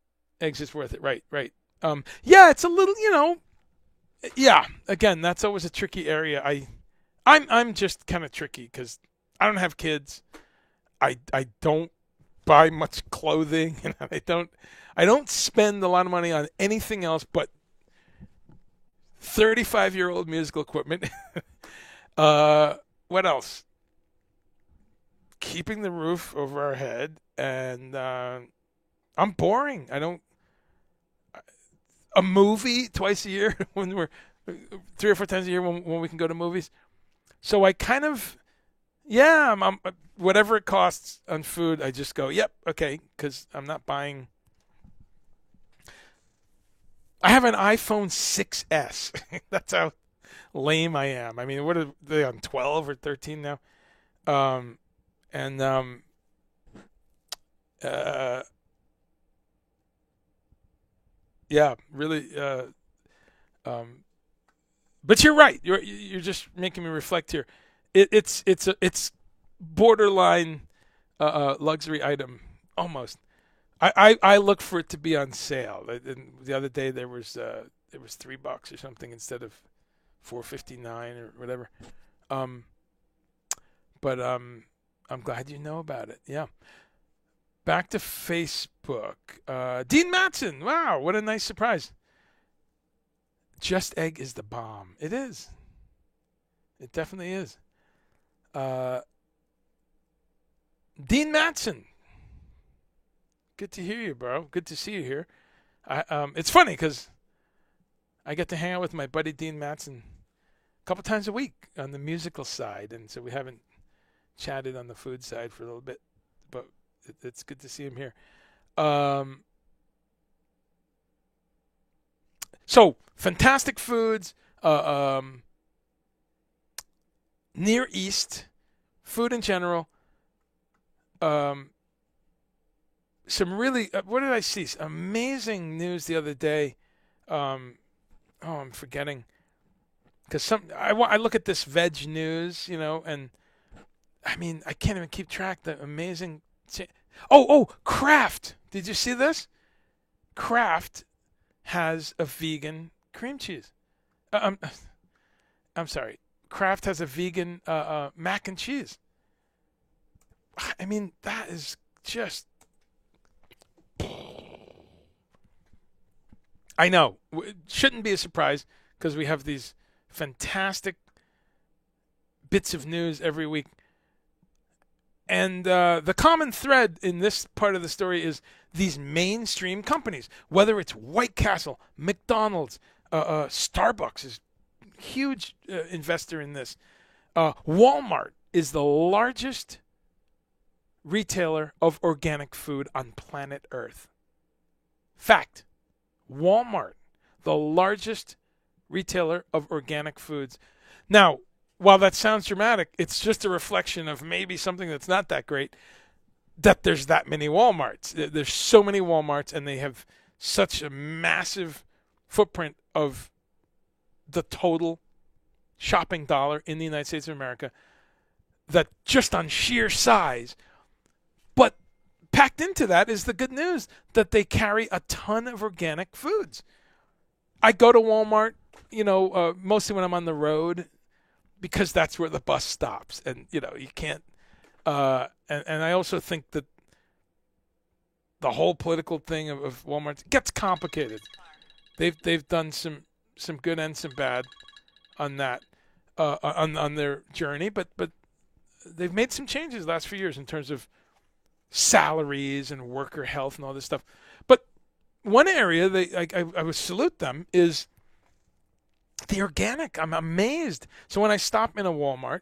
eggs, it's worth it, right? Yeah, it's a little, yeah. Again, that's always a tricky area. I'm just kind of tricky because I don't have kids. I don't buy much clothing, and I don't spend a lot of money on anything else but 35-year-old musical equipment. What else? Keeping the roof over our head, and I'm boring. I don't. A movie twice a year when we're 3 or 4 times a year when we can go to movies. So I kind of, yeah, I'm whatever it costs on food, I just go, yep, okay, because I'm not buying. I have an iPhone 6S. That's how lame I am. I mean, what are they on, 12 or 13 now? Yeah, really. But you're right. You're just making me reflect here. It's borderline luxury item almost. I look for it to be on sale. And the other day there was $3 or something instead of $4.59 or whatever. But I'm glad you know about it. Yeah. Back to Facebook. Dean Matson. Wow, what a nice surprise. Just egg is the bomb. It is. It definitely is. Dean Matson. Good to hear you, bro. Good to see you here. It's funny because I get to hang out with my buddy Dean Matson a couple times a week on the musical side, and so we haven't chatted on the food side for a little bit, but it's good to see him here. So fantastic foods, Near East, food in general. Some really, what did I see? Amazing news the other day. I'm forgetting. Because I look at this veg news, and I mean, I can't even keep track. The amazing. Kraft. Did you see this? Kraft has a vegan cream cheese. I'm sorry. Kraft has a vegan mac and cheese. I mean, that is just. I know. It shouldn't be a surprise because we have these fantastic bits of news every week. And the common thread in this part of the story is these mainstream companies, whether it's White Castle, McDonald's, Starbucks is a huge investor in this. Walmart is the largest retailer of organic food on planet Earth. Fact. Walmart, the largest retailer of organic foods. Now, while that sounds dramatic, it's just a reflection of maybe something that's not that great, that there's that many Walmarts. There's so many Walmarts, and they have such a massive footprint of the total shopping dollar in the United States of America, that just on sheer size. But packed into that is the good news that they carry a ton of organic foods. I go to Walmart, mostly when I'm on the road, because that's where the bus stops, and you can't. And I also think that the whole political thing of Walmart gets complicated. They've done some good and some bad on that on their journey, but they've made some changes the last few years in terms of salaries and worker health and all this stuff. But one area I would salute them is the organic. I'm amazed. So when I stop in a Walmart,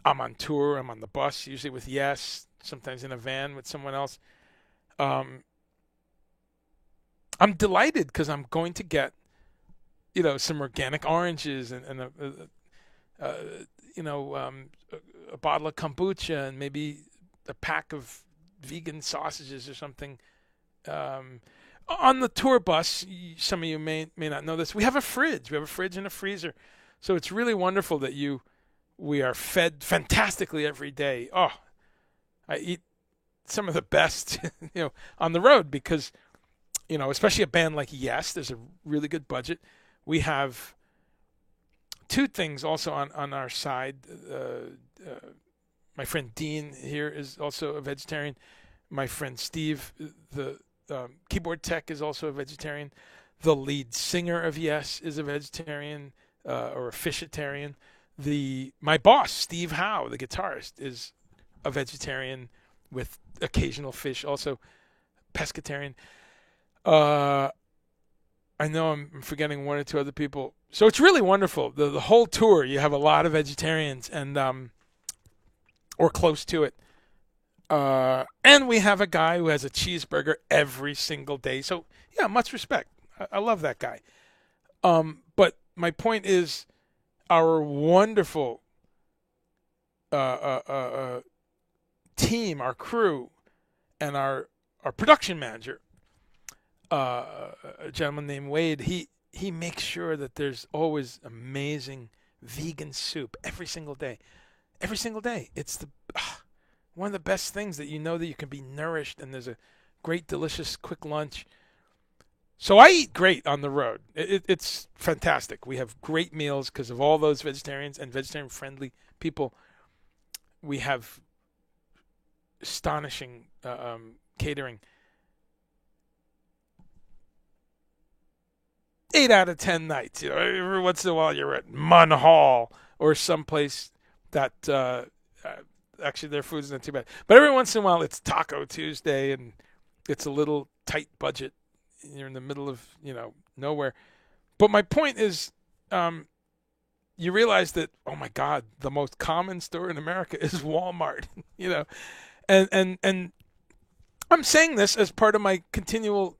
I'm on tour, I'm on the bus, usually with Yes, sometimes in a van with someone else. I'm delighted because I'm going to get, some organic oranges and a bottle of kombucha and maybe a pack of vegan sausages or something. On the tour bus, some of you may not know this, we have a fridge. We have a fridge and a freezer. So it's really wonderful that we are fed fantastically every day. Oh, I eat some of the best, on the road because, especially a band like Yes, there's a really good budget. We have two things also on our side. My friend Dean here is also a vegetarian. My friend Steve, the keyboard tech, is also a vegetarian. The lead singer of Yes is a vegetarian or a fishitarian. My boss, Steve Howe, the guitarist, is a vegetarian with occasional fish, also pescatarian. I know I'm forgetting one or two other people. So it's really wonderful. The whole tour, you have a lot of vegetarians and or close to it. And we have a guy who has a cheeseburger every single day. So, yeah, much respect. I love that guy. But my point is our wonderful team, our crew, and our production manager, a gentleman named Wade, he makes sure that there's always amazing vegan soup every single day. Every single day. It's one of the best things that that you can be nourished, and there's a great, delicious, quick lunch. So I eat great on the road. It's fantastic. We have great meals because of all those vegetarians and vegetarian-friendly people. We have astonishing catering. 8 out of 10 nights. Every once in a while you're at Mun Hall or someplace that actually their food's not too bad. But every once in a while it's Taco Tuesday and it's a little tight budget. You're in the middle of, nowhere. But my point is, you realize that, oh my God, the most common store in America is Walmart, and I'm saying this as part of my continual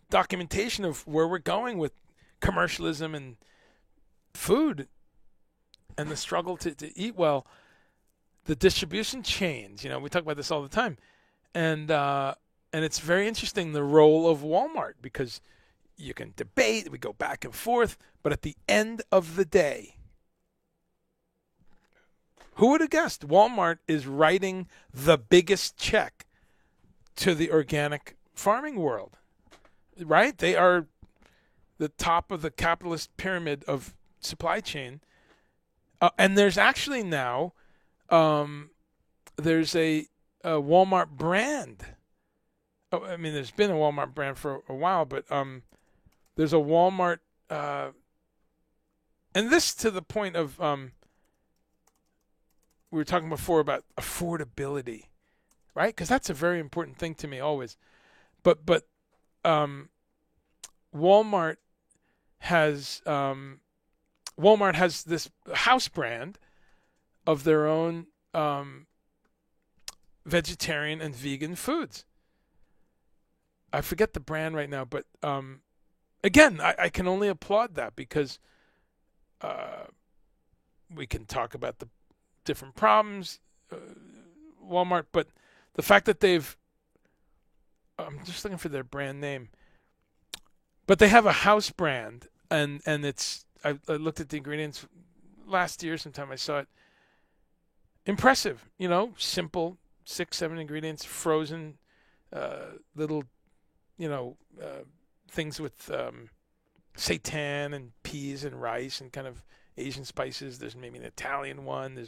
documentation of where we're going with commercialism and food and the struggle to eat well. The distribution chains, we talk about this all the time. And it's very interesting, the role of Walmart, because you can debate, we go back and forth, but at the end of the day, who would have guessed Walmart is writing the biggest check to the organic farming world, right? They are the top of the capitalist pyramid of supply chain. And there's actually now, there's a Walmart brand. Oh, I mean, there's been a Walmart brand for a while, but there's a Walmart, and this to the point of we were talking before about affordability, right? Because that's a very important thing to me always. But Walmart has Walmart has this house brand of their own vegetarian and vegan foods. I forget the brand right now, but again, I can only applaud that because we can talk about the different problems, Walmart, but the fact that I'm just looking for their brand name, but they have a house brand, and I looked at the ingredients last year sometime. I saw it. Impressive, simple, 6-7 ingredients, frozen, little, things with seitan and peas and rice and kind of Asian spices. There's maybe an Italian one.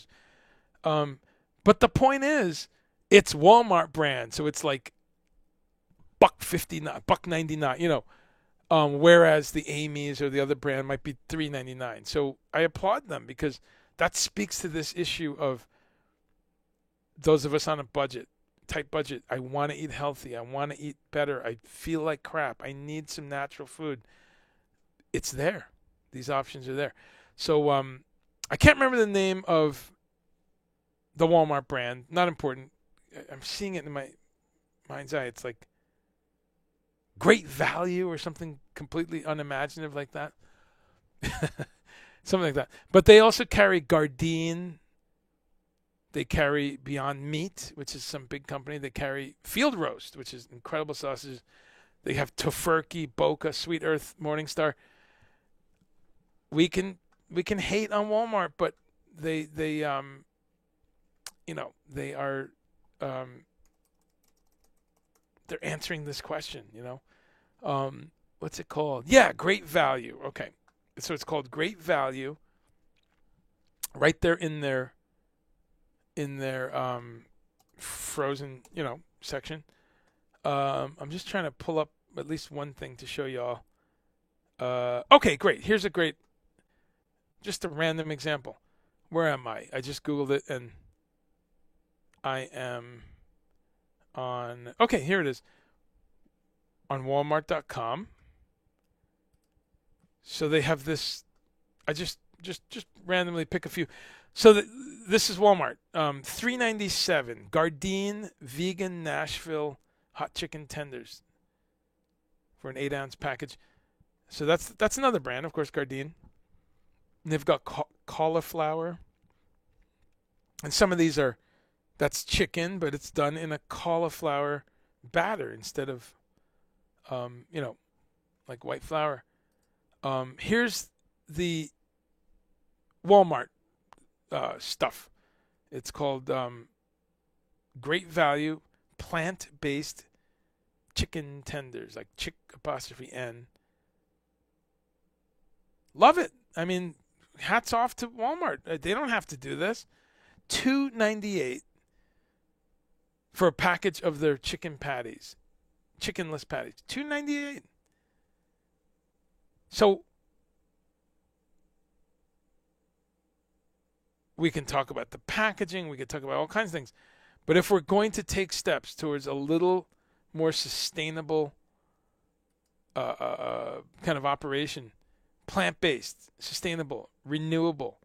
But the point is, it's Walmart brand, so it's like $1.59, $1.99, whereas the Amy's or the other brand might be $3.99. So I applaud them because that speaks to this issue of those of us on a tight budget. I want to eat healthy. I want to eat better. I feel like crap. I need some natural food. It's there. These options are there. So I can't remember the name of the Walmart brand. Not important. I'm seeing it in my mind's eye. It's like Great Value or something completely unimaginative like that. Something like that. But they also carry Gardein. They carry Beyond Meat, which is some big company. They carry Field Roast, which is incredible sausages. They have Tofurky, Boca, Sweet Earth, Morningstar. We can hate on Walmart, but they are they're answering this question. What's it called? Yeah, Great Value. Okay, so it's called Great Value. Right there in their frozen, section. I'm just trying to pull up at least one thing to show y'all. Okay, great. Here's just a random example. Where am I? I just Googled it and I am on, okay, here it is. On Walmart.com. So they have this, I just randomly pick a few. So this is Walmart. $3.97. Gardein Vegan Nashville Hot Chicken Tenders for an 8-ounce package. So that's another brand, of course, Gardein. And they've got cauliflower. And some of these that's chicken, but it's done in a cauliflower batter instead of, like white flour. Here's the Walmart stuff. It's called Great Value Plant-Based Chicken Tenders, like chick apostrophe N. Love it. I mean, hats off to Walmart. They don't have to do this. $2.98 for a package of their chicken patties, chickenless patties. $2.98. So we can talk about the packaging. We can talk about all kinds of things. But if we're going to take steps towards a little more sustainable kind of operation, plant-based, sustainable, renewable,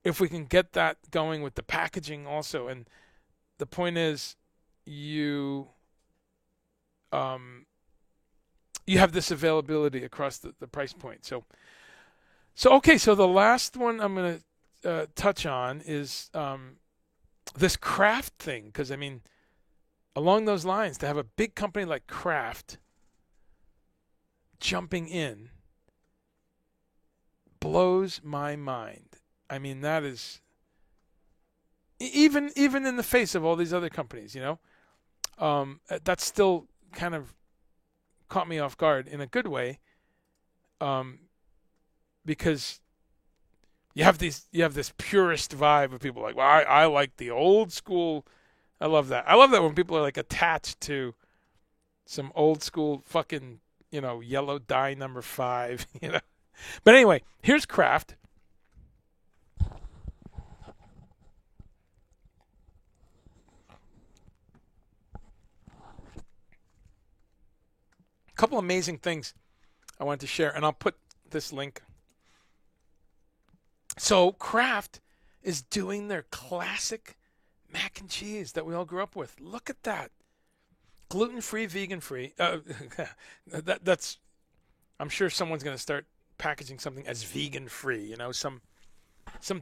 if we can get that going with the packaging also, and the point is you have this availability across the price point. So okay, so the last one I'm going to touch on is this Kraft thing, because I mean, along those lines, to have a big company like Kraft jumping in blows my mind. I mean, that is even in the face of all these other companies, that's still kind of caught me off guard in a good way, because you have this purist vibe of people like, well, I like the old school. I love that. I love that when people are like attached to some old school fucking, yellow dye number 5, But anyway, here's Kraft. A couple amazing things I wanted to share, and I'll put this link So Kraft is doing their classic mac and cheese that we all grew up with. Look at that. Gluten-free, vegan-free. That's. I'm sure someone's going to start packaging something as vegan-free. You know, some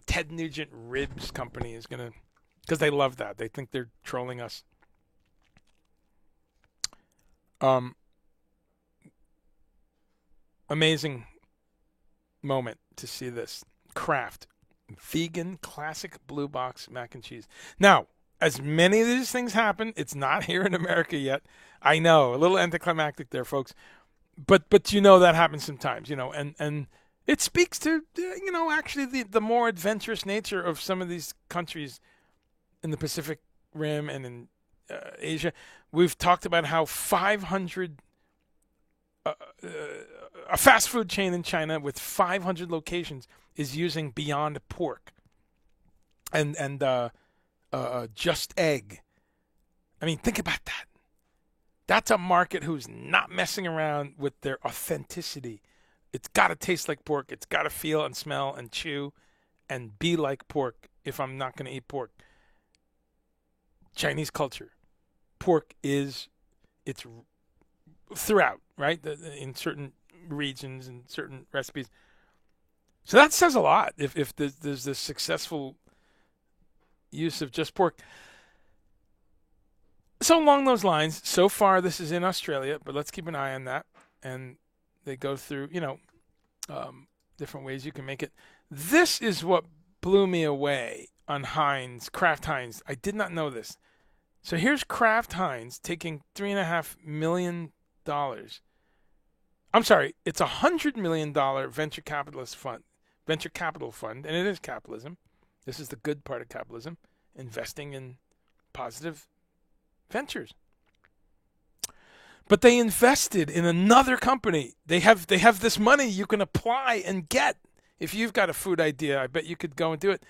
Ted Nugent ribs company is going to, because they love that. They think they're trolling us. Amazing moment to see this. Kraft vegan classic blue box mac and cheese. Now, as many of these things happen, it's not here in America yet. I know, a little anticlimactic there, folks. But you know that happens sometimes, you know, and it speaks to, you know, actually the more adventurous nature of some of these countries in the Pacific Rim and in Asia. We've talked about how 500 a fast food chain in China with 500 locations is using Beyond Pork and Just Egg. I mean, think about that. That's a market who's not messing around with their authenticity. It's got to taste like pork. It's got to feel and smell and chew and be like pork if I'm not going to eat pork. Chinese culture. Pork is, it's throughout, right? In certain regions and certain recipes. So that says a lot if there's this successful use of just pork. So along those lines, so far this is in Australia, but let's keep an eye on that. And they go through, you know, different ways you can make it. This is what blew me away on Heinz, Kraft Heinz. I did not know this. So here's Kraft Heinz taking $3.5 million. I'm sorry, it's $100 million venture capital fund, and it is capitalism. This is the good part of capitalism, investing in positive ventures. But they invested in another company. They have this money you can apply and get. If you've got a food idea, I bet you could go and do it.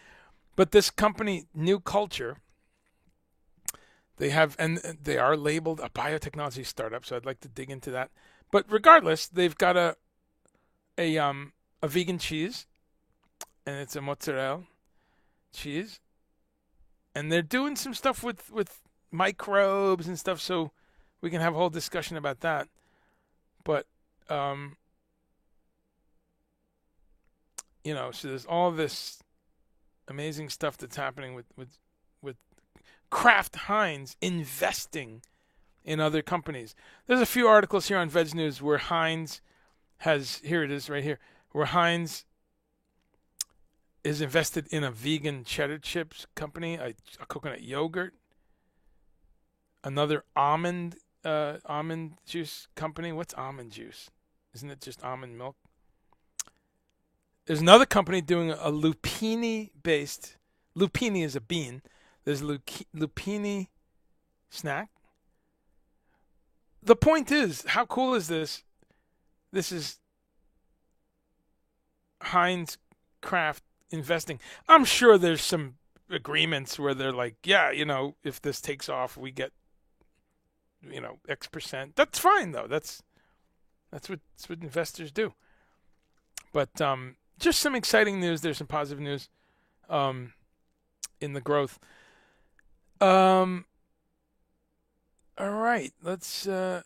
But this company, New Culture, they have, and they are labeled a biotechnology startup, so I'd like to dig into that. But regardless, they've got a vegan cheese, and it's a mozzarella cheese, and they're doing some stuff with microbes and stuff, so we can have a whole discussion about that. But you know, so there's all this amazing stuff that's happening with Kraft Heinz investing in other companies. There's a few articles here on Veg News where Heinz has, here it is right here, where Heinz is invested in a vegan cheddar chips company, a coconut yogurt, another almond juice company. What's almond juice? Isn't it just almond milk? There's another company doing a lupini-based, lupini is a bean. There's lupini snack. The point is, how cool is this? This is Heinz Kraft investing. I'm sure there's some agreements where they're like, yeah, you know, if this takes off, we get, you know, X%. That's fine though. That's what investors do. But just some exciting news. There's some positive news in the growth. All right, let's go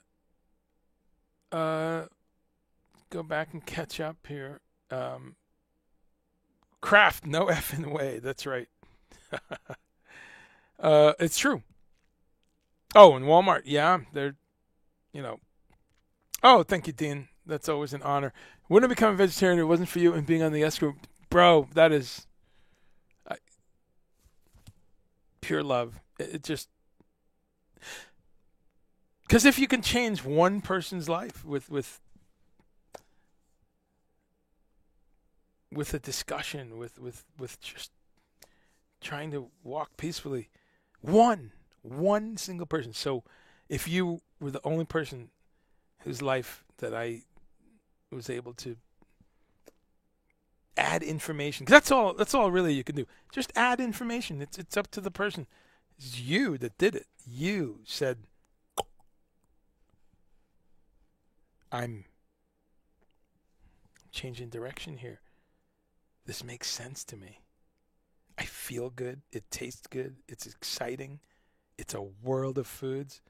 back and catch up here. Kraft, no effing way. That's right. It's true. Oh, and Walmart, yeah, they're, you know. Oh, thank you, Dean. That's always an honor. Wouldn't have become a vegetarian if it wasn't for you and being on the S group. Bro, that is pure love. It just, because if you can change one person's life with a discussion, with just trying to walk peacefully, one single person. So if you were the only person whose life that I was able to add information, because that's all really you can do. Just add information. It's up to the person. It's you that did it. You said, I'm changing direction here. This makes sense to me. I feel good. It tastes good. It's exciting. It's a world of foods.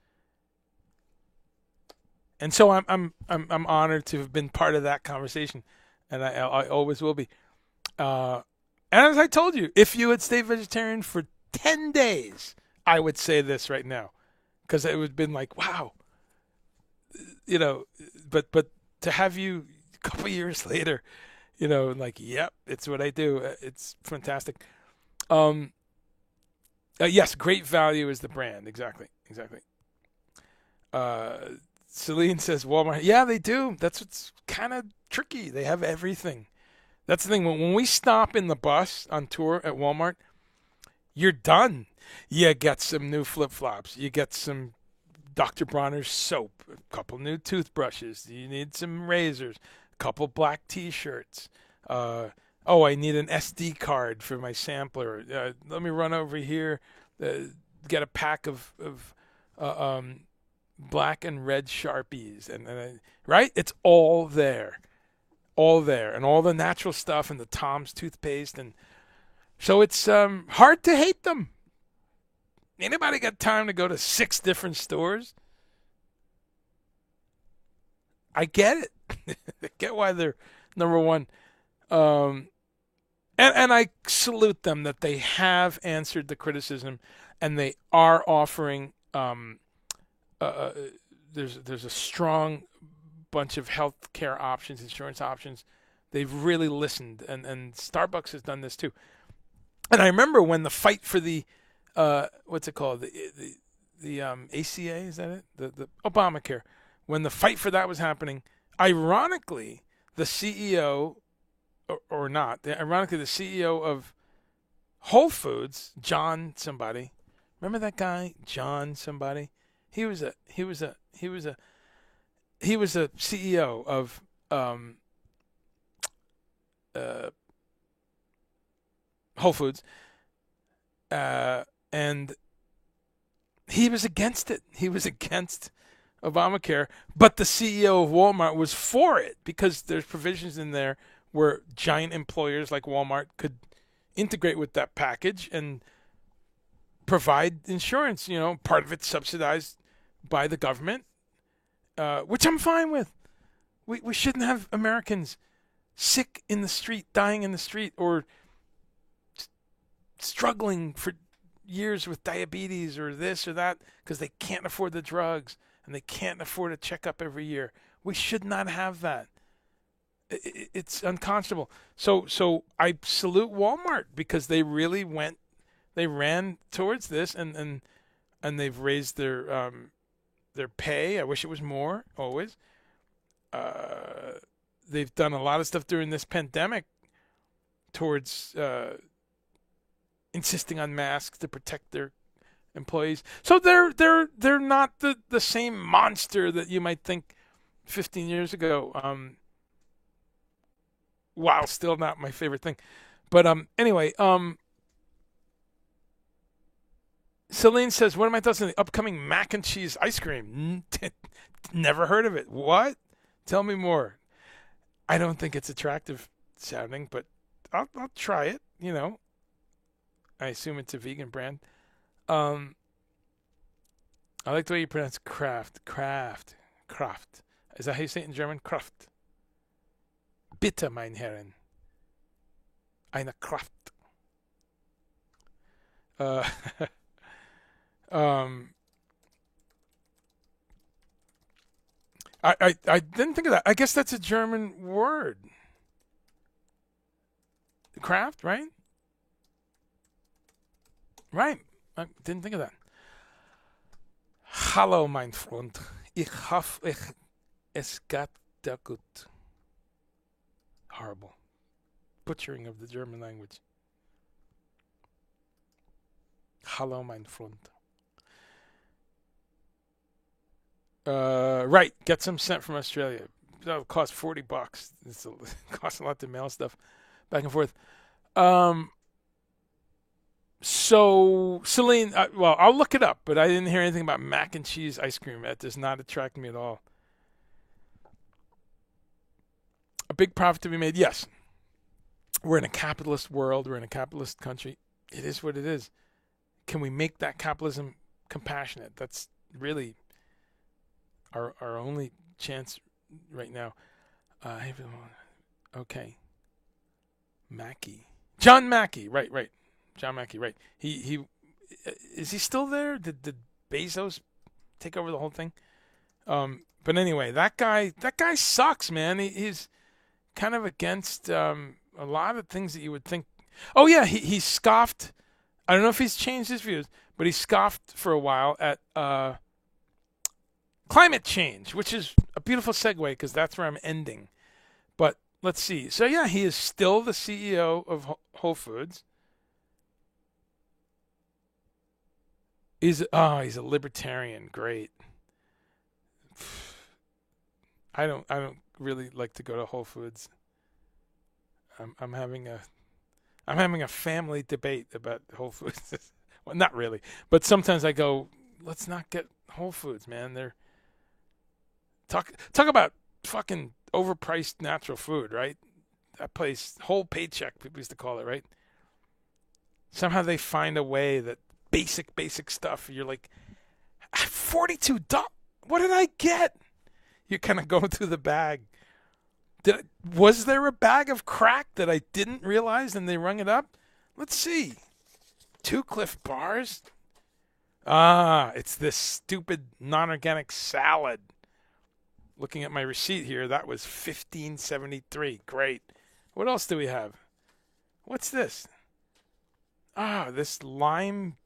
And so I'm honored to have been part of that conversation, and I always will be. And as I told you, if you had stayed vegetarian for 10 days, I would say this right now, because it would have been like, wow, but to have you a couple years later, like, yep, it's what I do. It's fantastic. Yes, Great Value is the brand. Exactly. Celine says Walmart. Yeah, they do. That's what's kind of tricky. They have everything. That's the thing. When we stop in the bus on tour at Walmart, you're done. You get some new flip-flops. You get some Dr. Bronner's soap, a couple new toothbrushes. You need some razors, a couple black T-shirts. I need an SD card for my sampler. Let me run over here, get a pack of black and red Sharpies, and right? It's all there, and all the natural stuff, and the Tom's toothpaste, and so it's hard to hate them. Anybody got time to go to 6 different stores? I get it. I get why they're number one. And I salute them that they have answered the criticism, and they are offering. There's a strong bunch of health care options, insurance options. They've really listened, and Starbucks has done this too. And I remember when the fight for the what's it called, the ACA, is that it? The Obamacare, when the fight for that was happening, ironically, the CEO or not, ironically, the CEO of Whole Foods, John somebody, remember that guy, John somebody? He was a CEO of Whole Foods, and he was against it. He was against Obamacare, but the CEO of Walmart was for it because there's provisions in there where giant employers like Walmart could integrate with that package and provide insurance. Part of it subsidized by the government, which I'm fine with. We shouldn't have Americans sick in the street, dying in the street, or struggling for years with diabetes or this or that because they can't afford the drugs and they can't afford a checkup every year. We should not have that. It's unconscionable. So I salute Walmart because they really ran towards this, and they've raised their pay. I wish it was more, always. They've done a lot of stuff during this pandemic towards insisting on masks to protect their employees. So they're not the same monster that you might think 15 years ago. Wow, still not my favorite thing. But anyway, Celine says, what are my thoughts on the upcoming mac and cheese ice cream? Never heard of it. What? Tell me more. I don't think it's attractive sounding, but I'll try it, I assume it's a vegan brand. I like the way you pronounce Kraft. Kraft. Is that how you say it in German? Kraft. Bitte, mein Herren. Eine Kraft. I didn't think of that. I guess that's a German word. Kraft, right? Right. I didn't think of that. Hallo, mein Freund. Ich hoffe, es geht dir gut. Horrible. Butchering of the German language. Hallo, mein Freund. Right. Get some sent from Australia. That would cost $40. It costs a lot to mail stuff back and forth. So, Celine, I'll look it up, but I didn't hear anything about mac and cheese ice cream. That does not attract me at all. A big profit to be made, yes. We're in a capitalist world. We're in a capitalist country. It is what it is. Can we make that capitalism compassionate? That's really our only chance right now. Okay. Mackey. John Mackey. Right. John Mackey, right. He is he still there? Did Bezos take over the whole thing? But anyway, that guy sucks, man. He's kind of against a lot of things that you would think. Oh yeah, he scoffed. I don't know if he's changed his views, but he scoffed for a while at climate change, which is a beautiful segue because that's where I'm ending. But let's see. So yeah, he is still the CEO of Whole Foods. He's a libertarian. Great. I don't really like to go to Whole Foods. I'm having a family debate about Whole Foods. Well, not really, but sometimes I go, let's not get Whole Foods, man. They're talk about fucking overpriced natural food, right? That place, whole paycheck, people used to call it, right? Somehow they find a way that basic stuff. You're like, $42. What did I get? You kind of go through the bag. Was there a bag of crack that I didn't realize and they rung it up? Let's see. 2 Cliff Bars. It's this stupid non-organic salad. Looking at my receipt here, that was $15.73. Great. What else do we have? What's this? This lime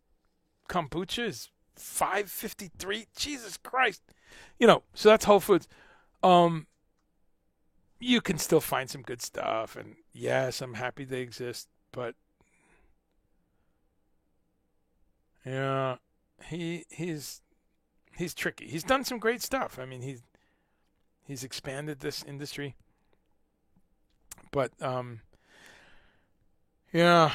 kombucha is $5.53. Jesus Christ. So that's Whole Foods. You can still find some good stuff, and yes, I'm happy they exist, but yeah, he's tricky. He's done some great stuff. I mean, he's expanded this industry, but yeah,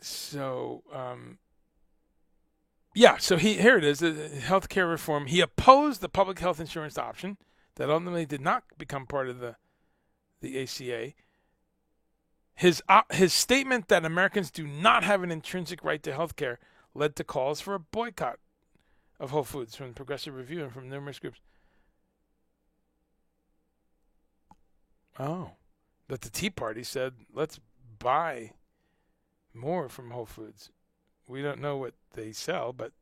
so yeah, so here it is, healthcare reform. He opposed the public health insurance option that ultimately did not become part of the ACA. His statement that Americans do not have an intrinsic right to healthcare led to calls for a boycott of Whole Foods from Progressive Review and from numerous groups. Oh, but the Tea Party said, let's buy more from Whole Foods. We don't know what they sell, but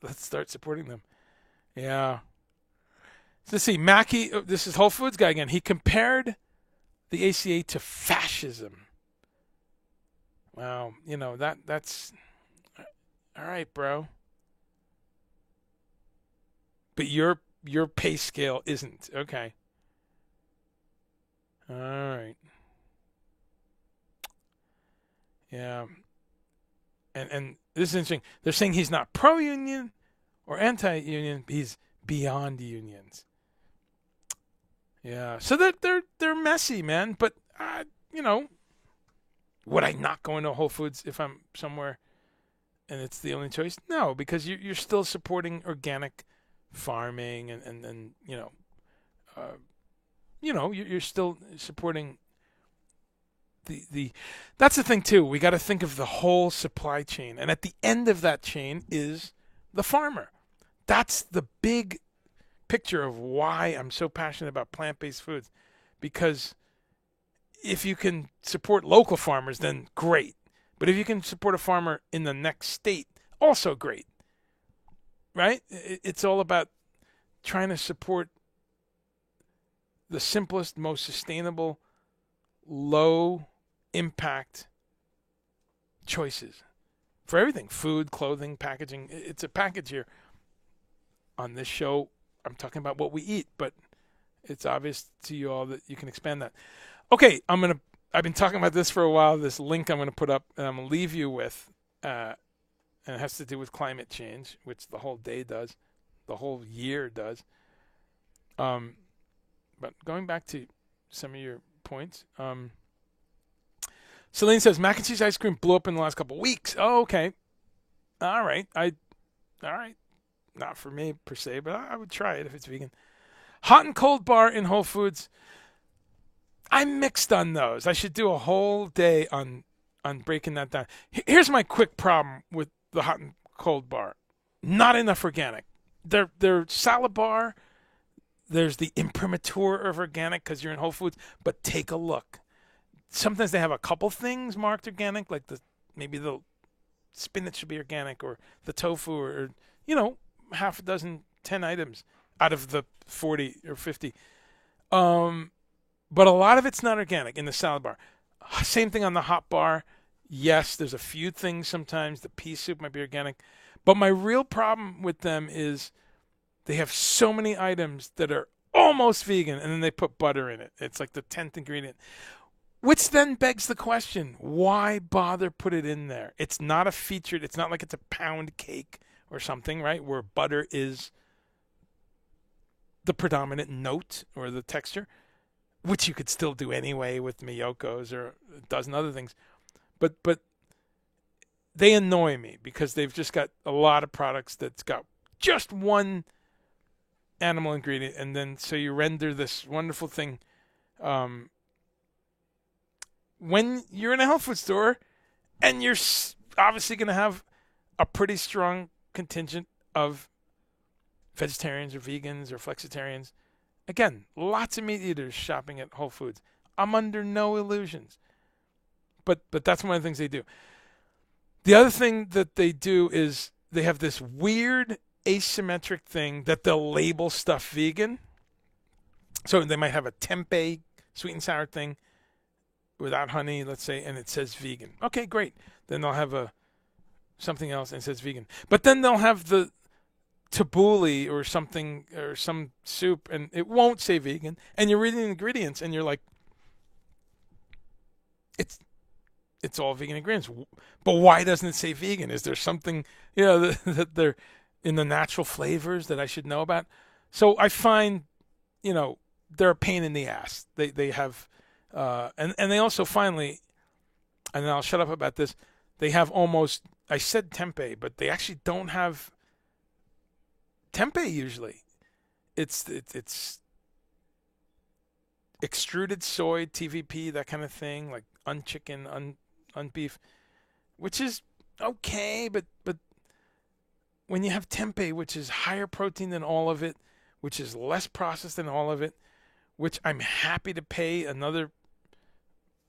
let's start supporting them. Yeah. So let's see, Mackey, this is Whole Foods guy again. He compared the ACA to fascism. Wow, that's all right, bro. But your pay scale isn't. Okay. All right. Yeah. And this is interesting. They're saying he's not pro-union or anti-union. He's beyond unions. Yeah. So they're messy, man. But would I not go into Whole Foods if I'm somewhere and it's the only choice? No, because you're still supporting organic farming and you're still supporting the that's the thing too. We got to think of the whole supply chain, and at the end of that chain is the farmer. That's the big picture of why I'm so passionate about plant-based foods, because if you can support local farmers, then great. But if you can support a farmer in the next state, also great. Right? It's all about trying to support the simplest, most sustainable, low impact choices for everything: food, clothing, packaging. It's a package here. On this show, I'm talking about what we eat, but it's obvious to you all that you can expand that. Okay, I've been talking about this for a while. This link I'm going to put up, and I'm going to leave you with, and it has to do with climate change, which the whole day does, the whole year does. But going back to some of your points, Celine says mac and cheese ice cream blew up in the last couple of weeks. Oh, okay. All right. All right. Not for me per se, but I would try it if it's vegan. Hot and cold bar in Whole Foods. I'm mixed on those. I should do a whole day on breaking that down. Here's my quick problem with the hot and cold bar. Not enough organic. They're salad bar. There's the imprimatur of organic because you're in Whole Foods, but take a look. Sometimes they have a couple things marked organic, like maybe the spinach should be organic, or the tofu, or half a dozen, 10 items out of the 40 or 50. But a lot of it's not organic in the salad bar. Same thing on the hot bar. Yes, there's a few things sometimes. The pea soup might be organic. But my real problem with them is they have so many items that are almost vegan, and then they put butter in it. It's like the 10th ingredient. Which then begs the question, why bother put it in there? It's not a featured, it's not like it's a pound cake or something, right? Where butter is the predominant note or the texture, which you could still do anyway with Miyoko's or a dozen other things. But they annoy me because they've just got a lot of products that's got just one animal ingredient, and then so you render this wonderful thing when you're in a health food store, and you're obviously going to have a pretty strong contingent of vegetarians or vegans or flexitarians. Again, lots of meat eaters shopping at Whole Foods. I'm under no illusions. But that's one of the things they do. The other thing that they do is they have this weird asymmetric thing that they'll label stuff vegan. So they might have a tempeh sweet and sour thing without honey, let's say, and it says vegan. Okay, great. Then they'll have something else and it says vegan. But then they'll have the tabbouleh or something, or some soup, and it won't say vegan. And you're reading the ingredients and you're like, it's all vegan ingredients. But why doesn't it say vegan? Is there something, that they're in the natural flavors that I should know about? So I find, they're a pain in the ass. They have, and they also finally, and I'll shut up about this, they have almost, I said tempeh, but they actually don't have tempeh usually. It's extruded soy, TVP, that kind of thing, like unchicken, unbeef, which is okay, but when you have tempeh, which is higher protein than all of it, which is less processed than all of it, which I'm happy to pay another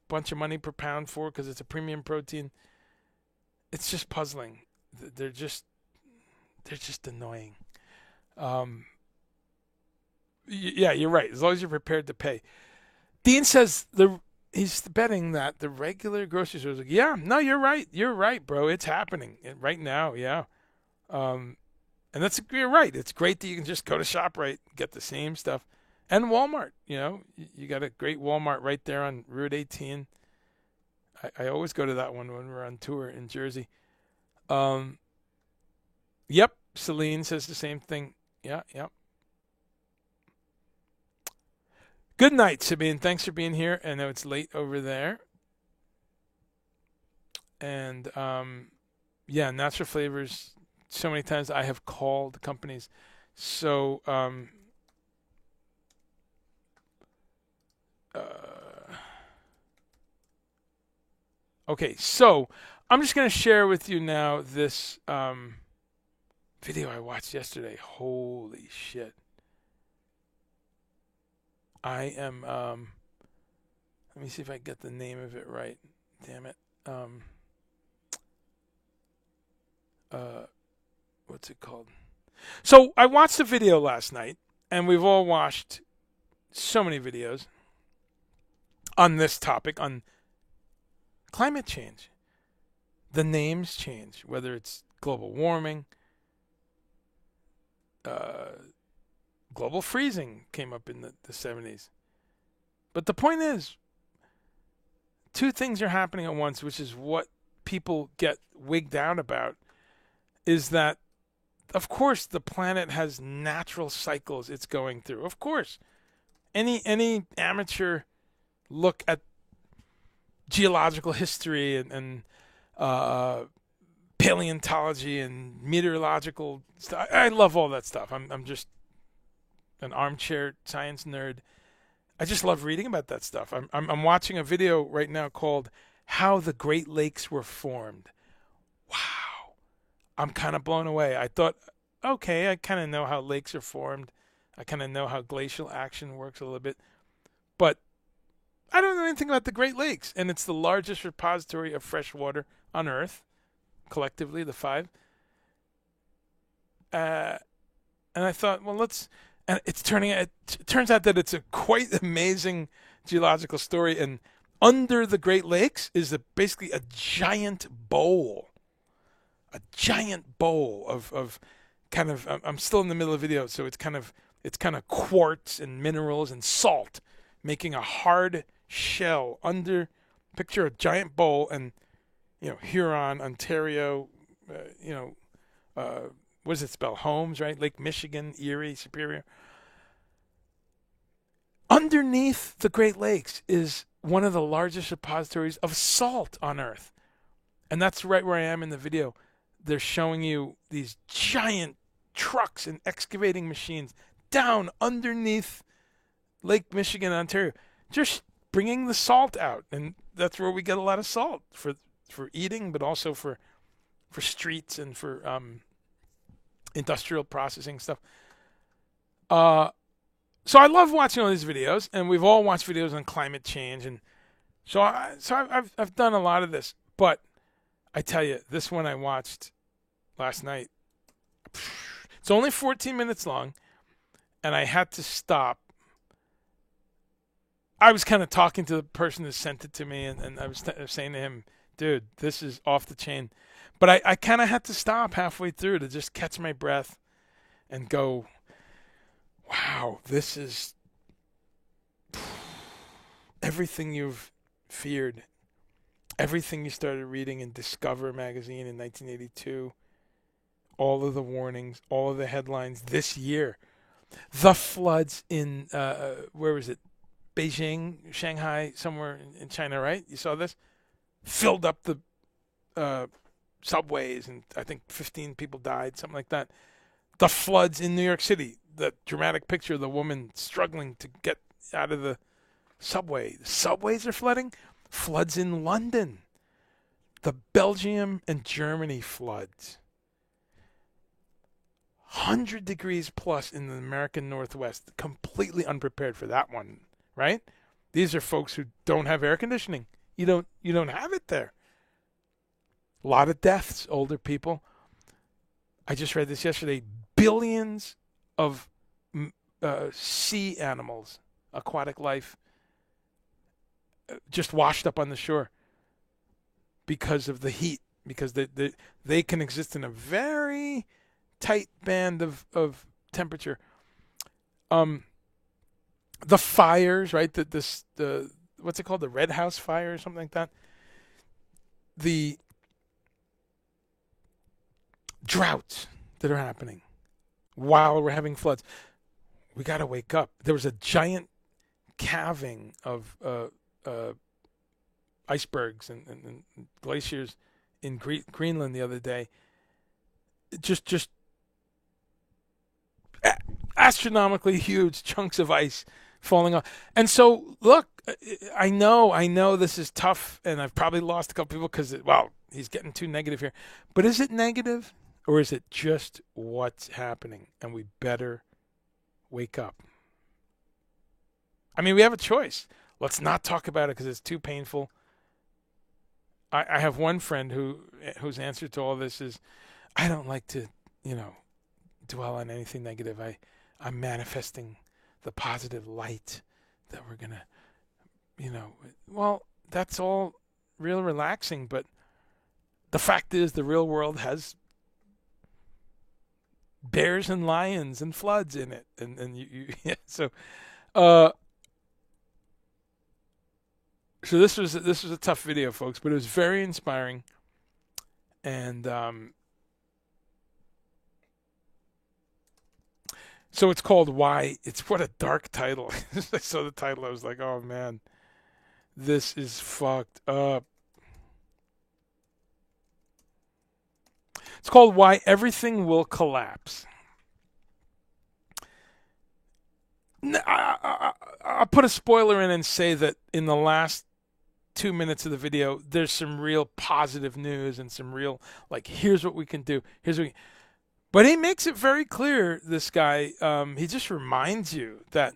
bunch of money per pound for because it's a premium protein, it's just puzzling. They're just annoying. Yeah, you're right. As long as you're prepared to pay. Dean says he's betting that the regular grocery store is like, yeah, no, you're right. You're right, bro. It's happening right now. Yeah. And you're right. It's great that you can just go to ShopRite, get the same stuff. And Walmart, you got a great Walmart right there on Route 18. I always go to that one when we're on tour in Jersey. Yep. Celine says the same thing. Yeah. Good night, Sabine. Thanks for being here. I know it's late over there. And, natural flavors. So many times I have called companies. So, okay, so I'm just going to share with you now this video I watched yesterday. Holy shit. I am, let me see if I get the name of it right. Damn it. What's it called? So I watched a video last night, and we've all watched so many videos on this topic, on climate change. The names change, whether it's global warming, global freezing came up in the 70s. But the point is, two things are happening at once, which is what people get wigged out about, is that, of course, the planet has natural cycles it's going through. Of course. Any amateur look at geological history and paleontology and meteorological stuff. I love all that stuff. I'm just an armchair science nerd. I just love reading about that stuff. I'm watching a video right now called "How the Great Lakes Were Formed." Wow, I'm kind of blown away. I thought, okay, I kind of know how lakes are formed. I kind of know how glacial action works a little bit, but I don't know anything about the Great Lakes, and it's the largest repository of fresh water on Earth, collectively, the five. And I thought, well, and it turns out that it's a quite amazing geological story, and under the Great Lakes is basically a giant bowl of kind of, I'm still in the middle of the video, so it's kind of quartz and minerals and salt, making a hard shell under. Picture a giant bowl, and Huron, Ontario, what does it spell? Holmes, right? Lake Michigan, Erie, Superior. Underneath the Great Lakes is one of the largest repositories of salt on Earth. And that's right where I am in the video. They're showing you these giant trucks and excavating machines down underneath Lake Michigan, Ontario, just bringing the salt out. And that's where we get a lot of salt for eating, but also for streets and for industrial processing stuff. So I love watching all these videos, and we've all watched videos on climate change, and so I've done a lot of this. But I tell you, this one I watched last night. It's only 14 minutes long, and I had to stop. I was kind of talking to the person who sent it to me, and I was saying to him, dude, this is off the chain. But I kind of had to stop halfway through to just catch my breath and go, wow, this is everything you've feared, everything you started reading in Discover magazine in 1982, all of the warnings, all of the headlines this year. The floods in, where was it? Beijing, Shanghai, somewhere in China, right? You saw this? Filled up the subways, and I think 15 people died, something like that. The floods in New York City, the dramatic picture of the woman struggling to get out of the subway. The subways are flooding. Floods in London. The Belgium and Germany floods. 100 degrees plus in the American Northwest. Completely unprepared for that one, right? These are folks who don't have air conditioning. You don't have it there. A lot of deaths, older people. I just read this yesterday. Billions of sea animals, aquatic life, just washed up on the shore because of the heat, because they can exist in a very tight band of temperature. The fires, right? The what's it called? The Red House fire or something like that. The droughts that are happening while we're having floods. We got to wake up. There was a giant calving of icebergs and glaciers in Greenland the other day. Just astronomically huge chunks of ice falling off. And so, look, I know this is tough, and I've probably lost a couple people because, he's getting too negative here. But is it negative, or is it just what's happening, and we better wake up? I mean, we have a choice. Let's not talk about it because it's too painful. I have one friend whose answer to all this is, I don't like to, dwell on anything negative. I'm manifesting the positive light that we're going to, well, that's all real relaxing, but the fact is the real world has bears and lions and floods in it. And yeah, so this was a tough video, folks, but it was very inspiring. And so it's called Why. What a dark title. I saw the title, I was like, oh man, this is fucked up. It's called Why Everything Will Collapse. I'll put a spoiler in and say that in the last 2 minutes of the video, there's some real positive news and some real, like, here's what we can do. But he makes it very clear, this guy, he just reminds you that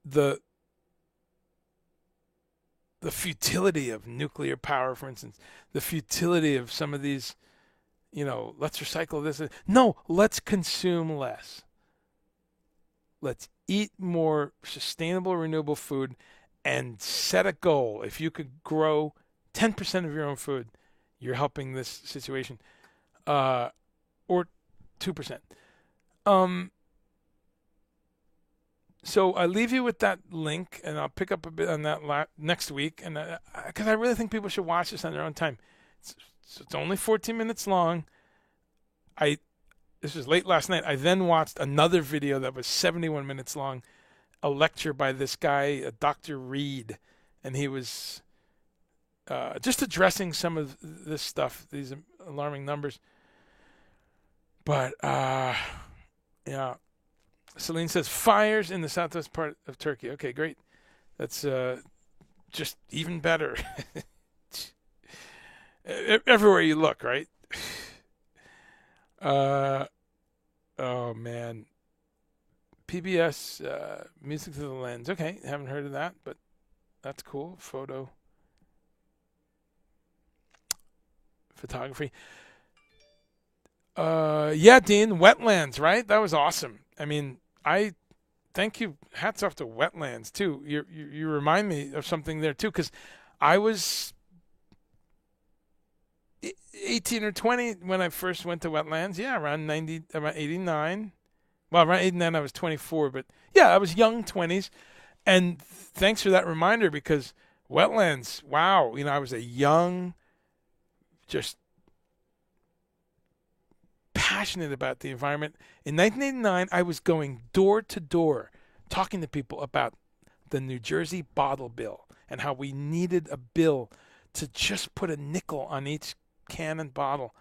the futility of nuclear power, for instance, the futility of some of these, let's recycle this. No, let's consume less. Let's eat more sustainable, renewable food and set a goal. If you could grow 10% of your own food, you're helping this situation. Or 2%. So I leave you with that link, and I'll pick up a bit on that next week. And because I really think people should watch this on their own time. It's only 14 minutes long. This was late last night. I then watched another video that was 71 minutes long, a lecture by this guy, Dr. Reed, and he was just addressing some of this stuff, these alarming numbers. But yeah, Celine says fires in the southwest part of Turkey. Okay, great. That's just even better. Everywhere you look, right? Oh man, PBS Music Through the Lens. Okay, haven't heard of that, but that's cool. Photography. Yeah, Dean, wetlands, right? That was awesome. I mean, I thank you. Hats off to wetlands too. You remind me of something there too, because I was 18 or 20 when I first went to wetlands. Yeah, around 89. Well, around 89 I was 24, but yeah, I was young 20s. And thanks for that reminder, because wetlands, wow, I was a young, just passionate about the environment. In 1989, I was going door to door talking to people about the New Jersey bottle bill and how we needed a bill to just put a nickel on each can and bottle,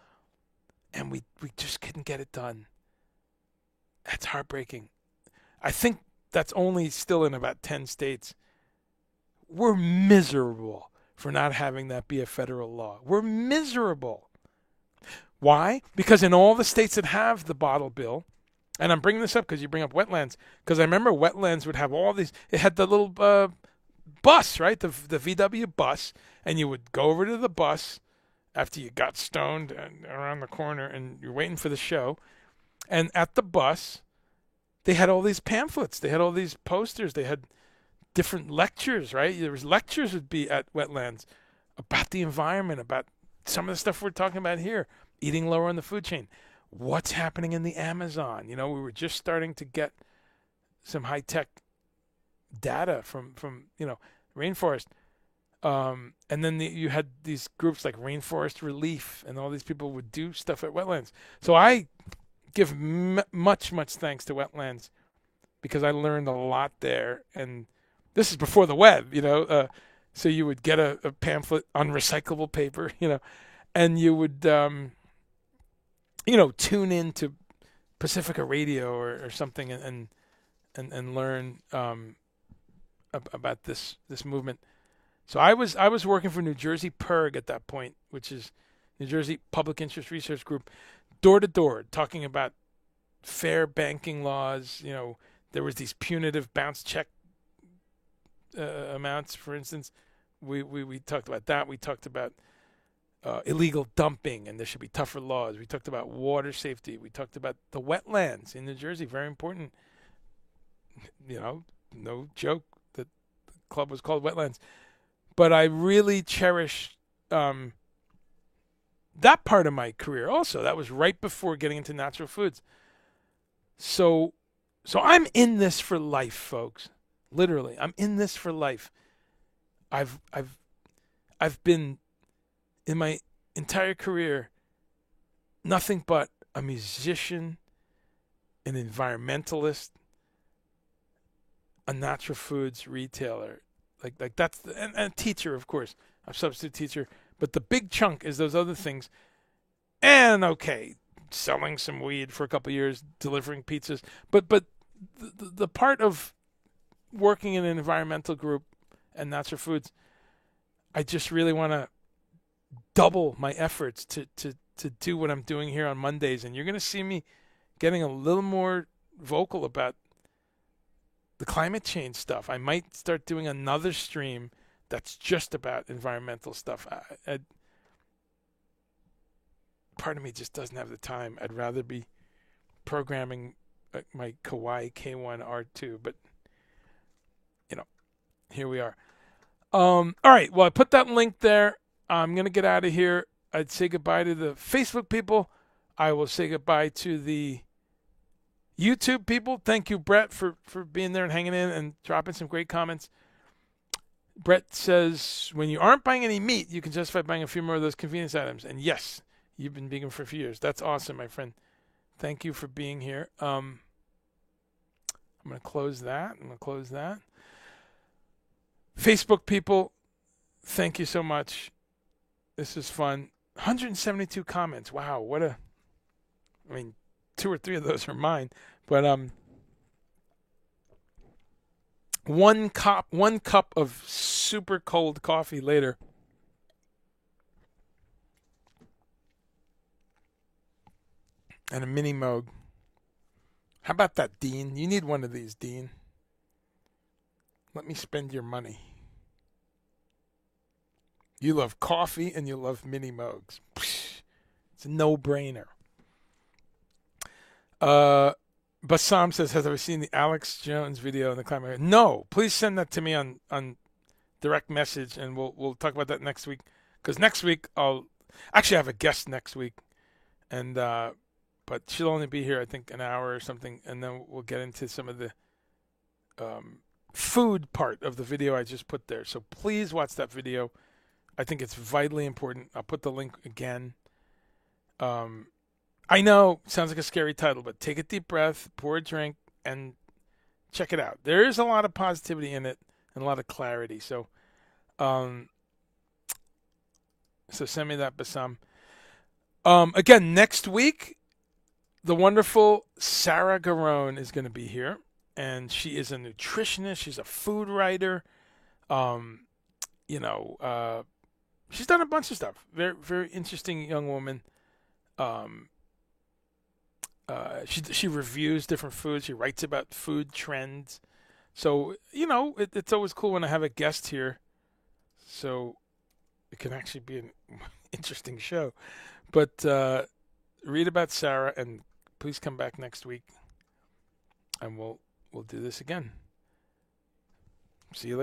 and we just couldn't get it done. That's heartbreaking. I think that's only still in about 10 states. We're miserable for not having that be a federal law. We're miserable. Why? Because in all the states that have the bottle bill, and I'm bringing this up because you bring up wetlands, because I remember wetlands would have all these, it had the little bus, right? The VW bus, and you would go over to the bus after you got stoned and around the corner and you're waiting for the show. And at the bus, they had all these pamphlets. They had all these posters. They had different lectures, right? There was lectures would be at wetlands about the environment, about some of the stuff we're talking about here, eating lower on the food chain. What's happening in the Amazon? We were just starting to get some high-tech data from rainforest. And then you had these groups like Rainforest Relief, and all these people would do stuff at wetlands. So I give much thanks to wetlands, because I learned a lot there. And this is before the web, so you would get a pamphlet on recyclable paper, and you would, tune into Pacifica Radio or something and learn about this movement. So I was working for New Jersey PIRG at that point, which is New Jersey Public Interest Research Group, door to door, talking about fair banking laws. There was these punitive bounce check amounts, for instance. We talked about that. We talked about illegal dumping, and there should be tougher laws. We talked about water safety. We talked about the wetlands in New Jersey, very important. No joke that the club was called Wetlands. But I really cherish that part of my career also. That was right before getting into natural foods. So I'm in this for life, folks. Literally, I'm in this for life. I've been, in my entire career, nothing but a musician, an environmentalist, a natural foods retailer. Like that's and a teacher, of course, a substitute teacher. But the big chunk is those other things. And okay, selling some weed for a couple of years, delivering pizzas. But the part of working in an environmental group and Natural Foods, I just really want to double my efforts to do what I'm doing here on Mondays. And you're going to see me getting a little more vocal about the climate change stuff. I might start doing another stream that's just about environmental stuff. Part of me just doesn't have the time. I'd rather be programming my Kawai K1R2, but here we are. All right. Well, I put that link there. I'm going to get out of here. I'd say goodbye to the Facebook people. I will say goodbye to the YouTube people. Thank you, Brett, for being there and hanging in and dropping some great comments. Brett says, when you aren't buying any meat, you can justify buying a few more of those convenience items. And yes, you've been vegan for a few years. That's awesome, my friend. Thank you for being here. I'm going to close that. Facebook people, thank you so much. This is fun. 172 comments. Wow, I mean, 2 or 3 of those are mine. But one cup of super cold coffee later. And a mini Moog. How about that, Dean? You need one of these, Dean. Let me spend your money. You love coffee and you love mini Moogs. It's a no-brainer. Bassam says, has ever seen the Alex Jones video in the climate? No, please send that to me on direct message, and we'll talk about that next week. Because next week I'll actually have a guest next week, and but she'll only be here I think an hour or something, and then we'll get into some of the food part of the video I just put there. So please watch that video. I think it's vitally important. I'll put the link again. I know, sounds like a scary title, but take a deep breath, pour a drink, and check it out. There is a lot of positivity in it and a lot of clarity. So, so send me that, Bassam. Again, next week, the wonderful Sarah Garone is going to be here, and she is a nutritionist. She's a food writer. She's done a bunch of stuff. Very, very interesting young woman. She reviews different foods. She writes about food trends. So, it's always cool when I have a guest here. So it can actually be an interesting show. But read about Sarah, and please come back next week, and we'll do this again. See you later.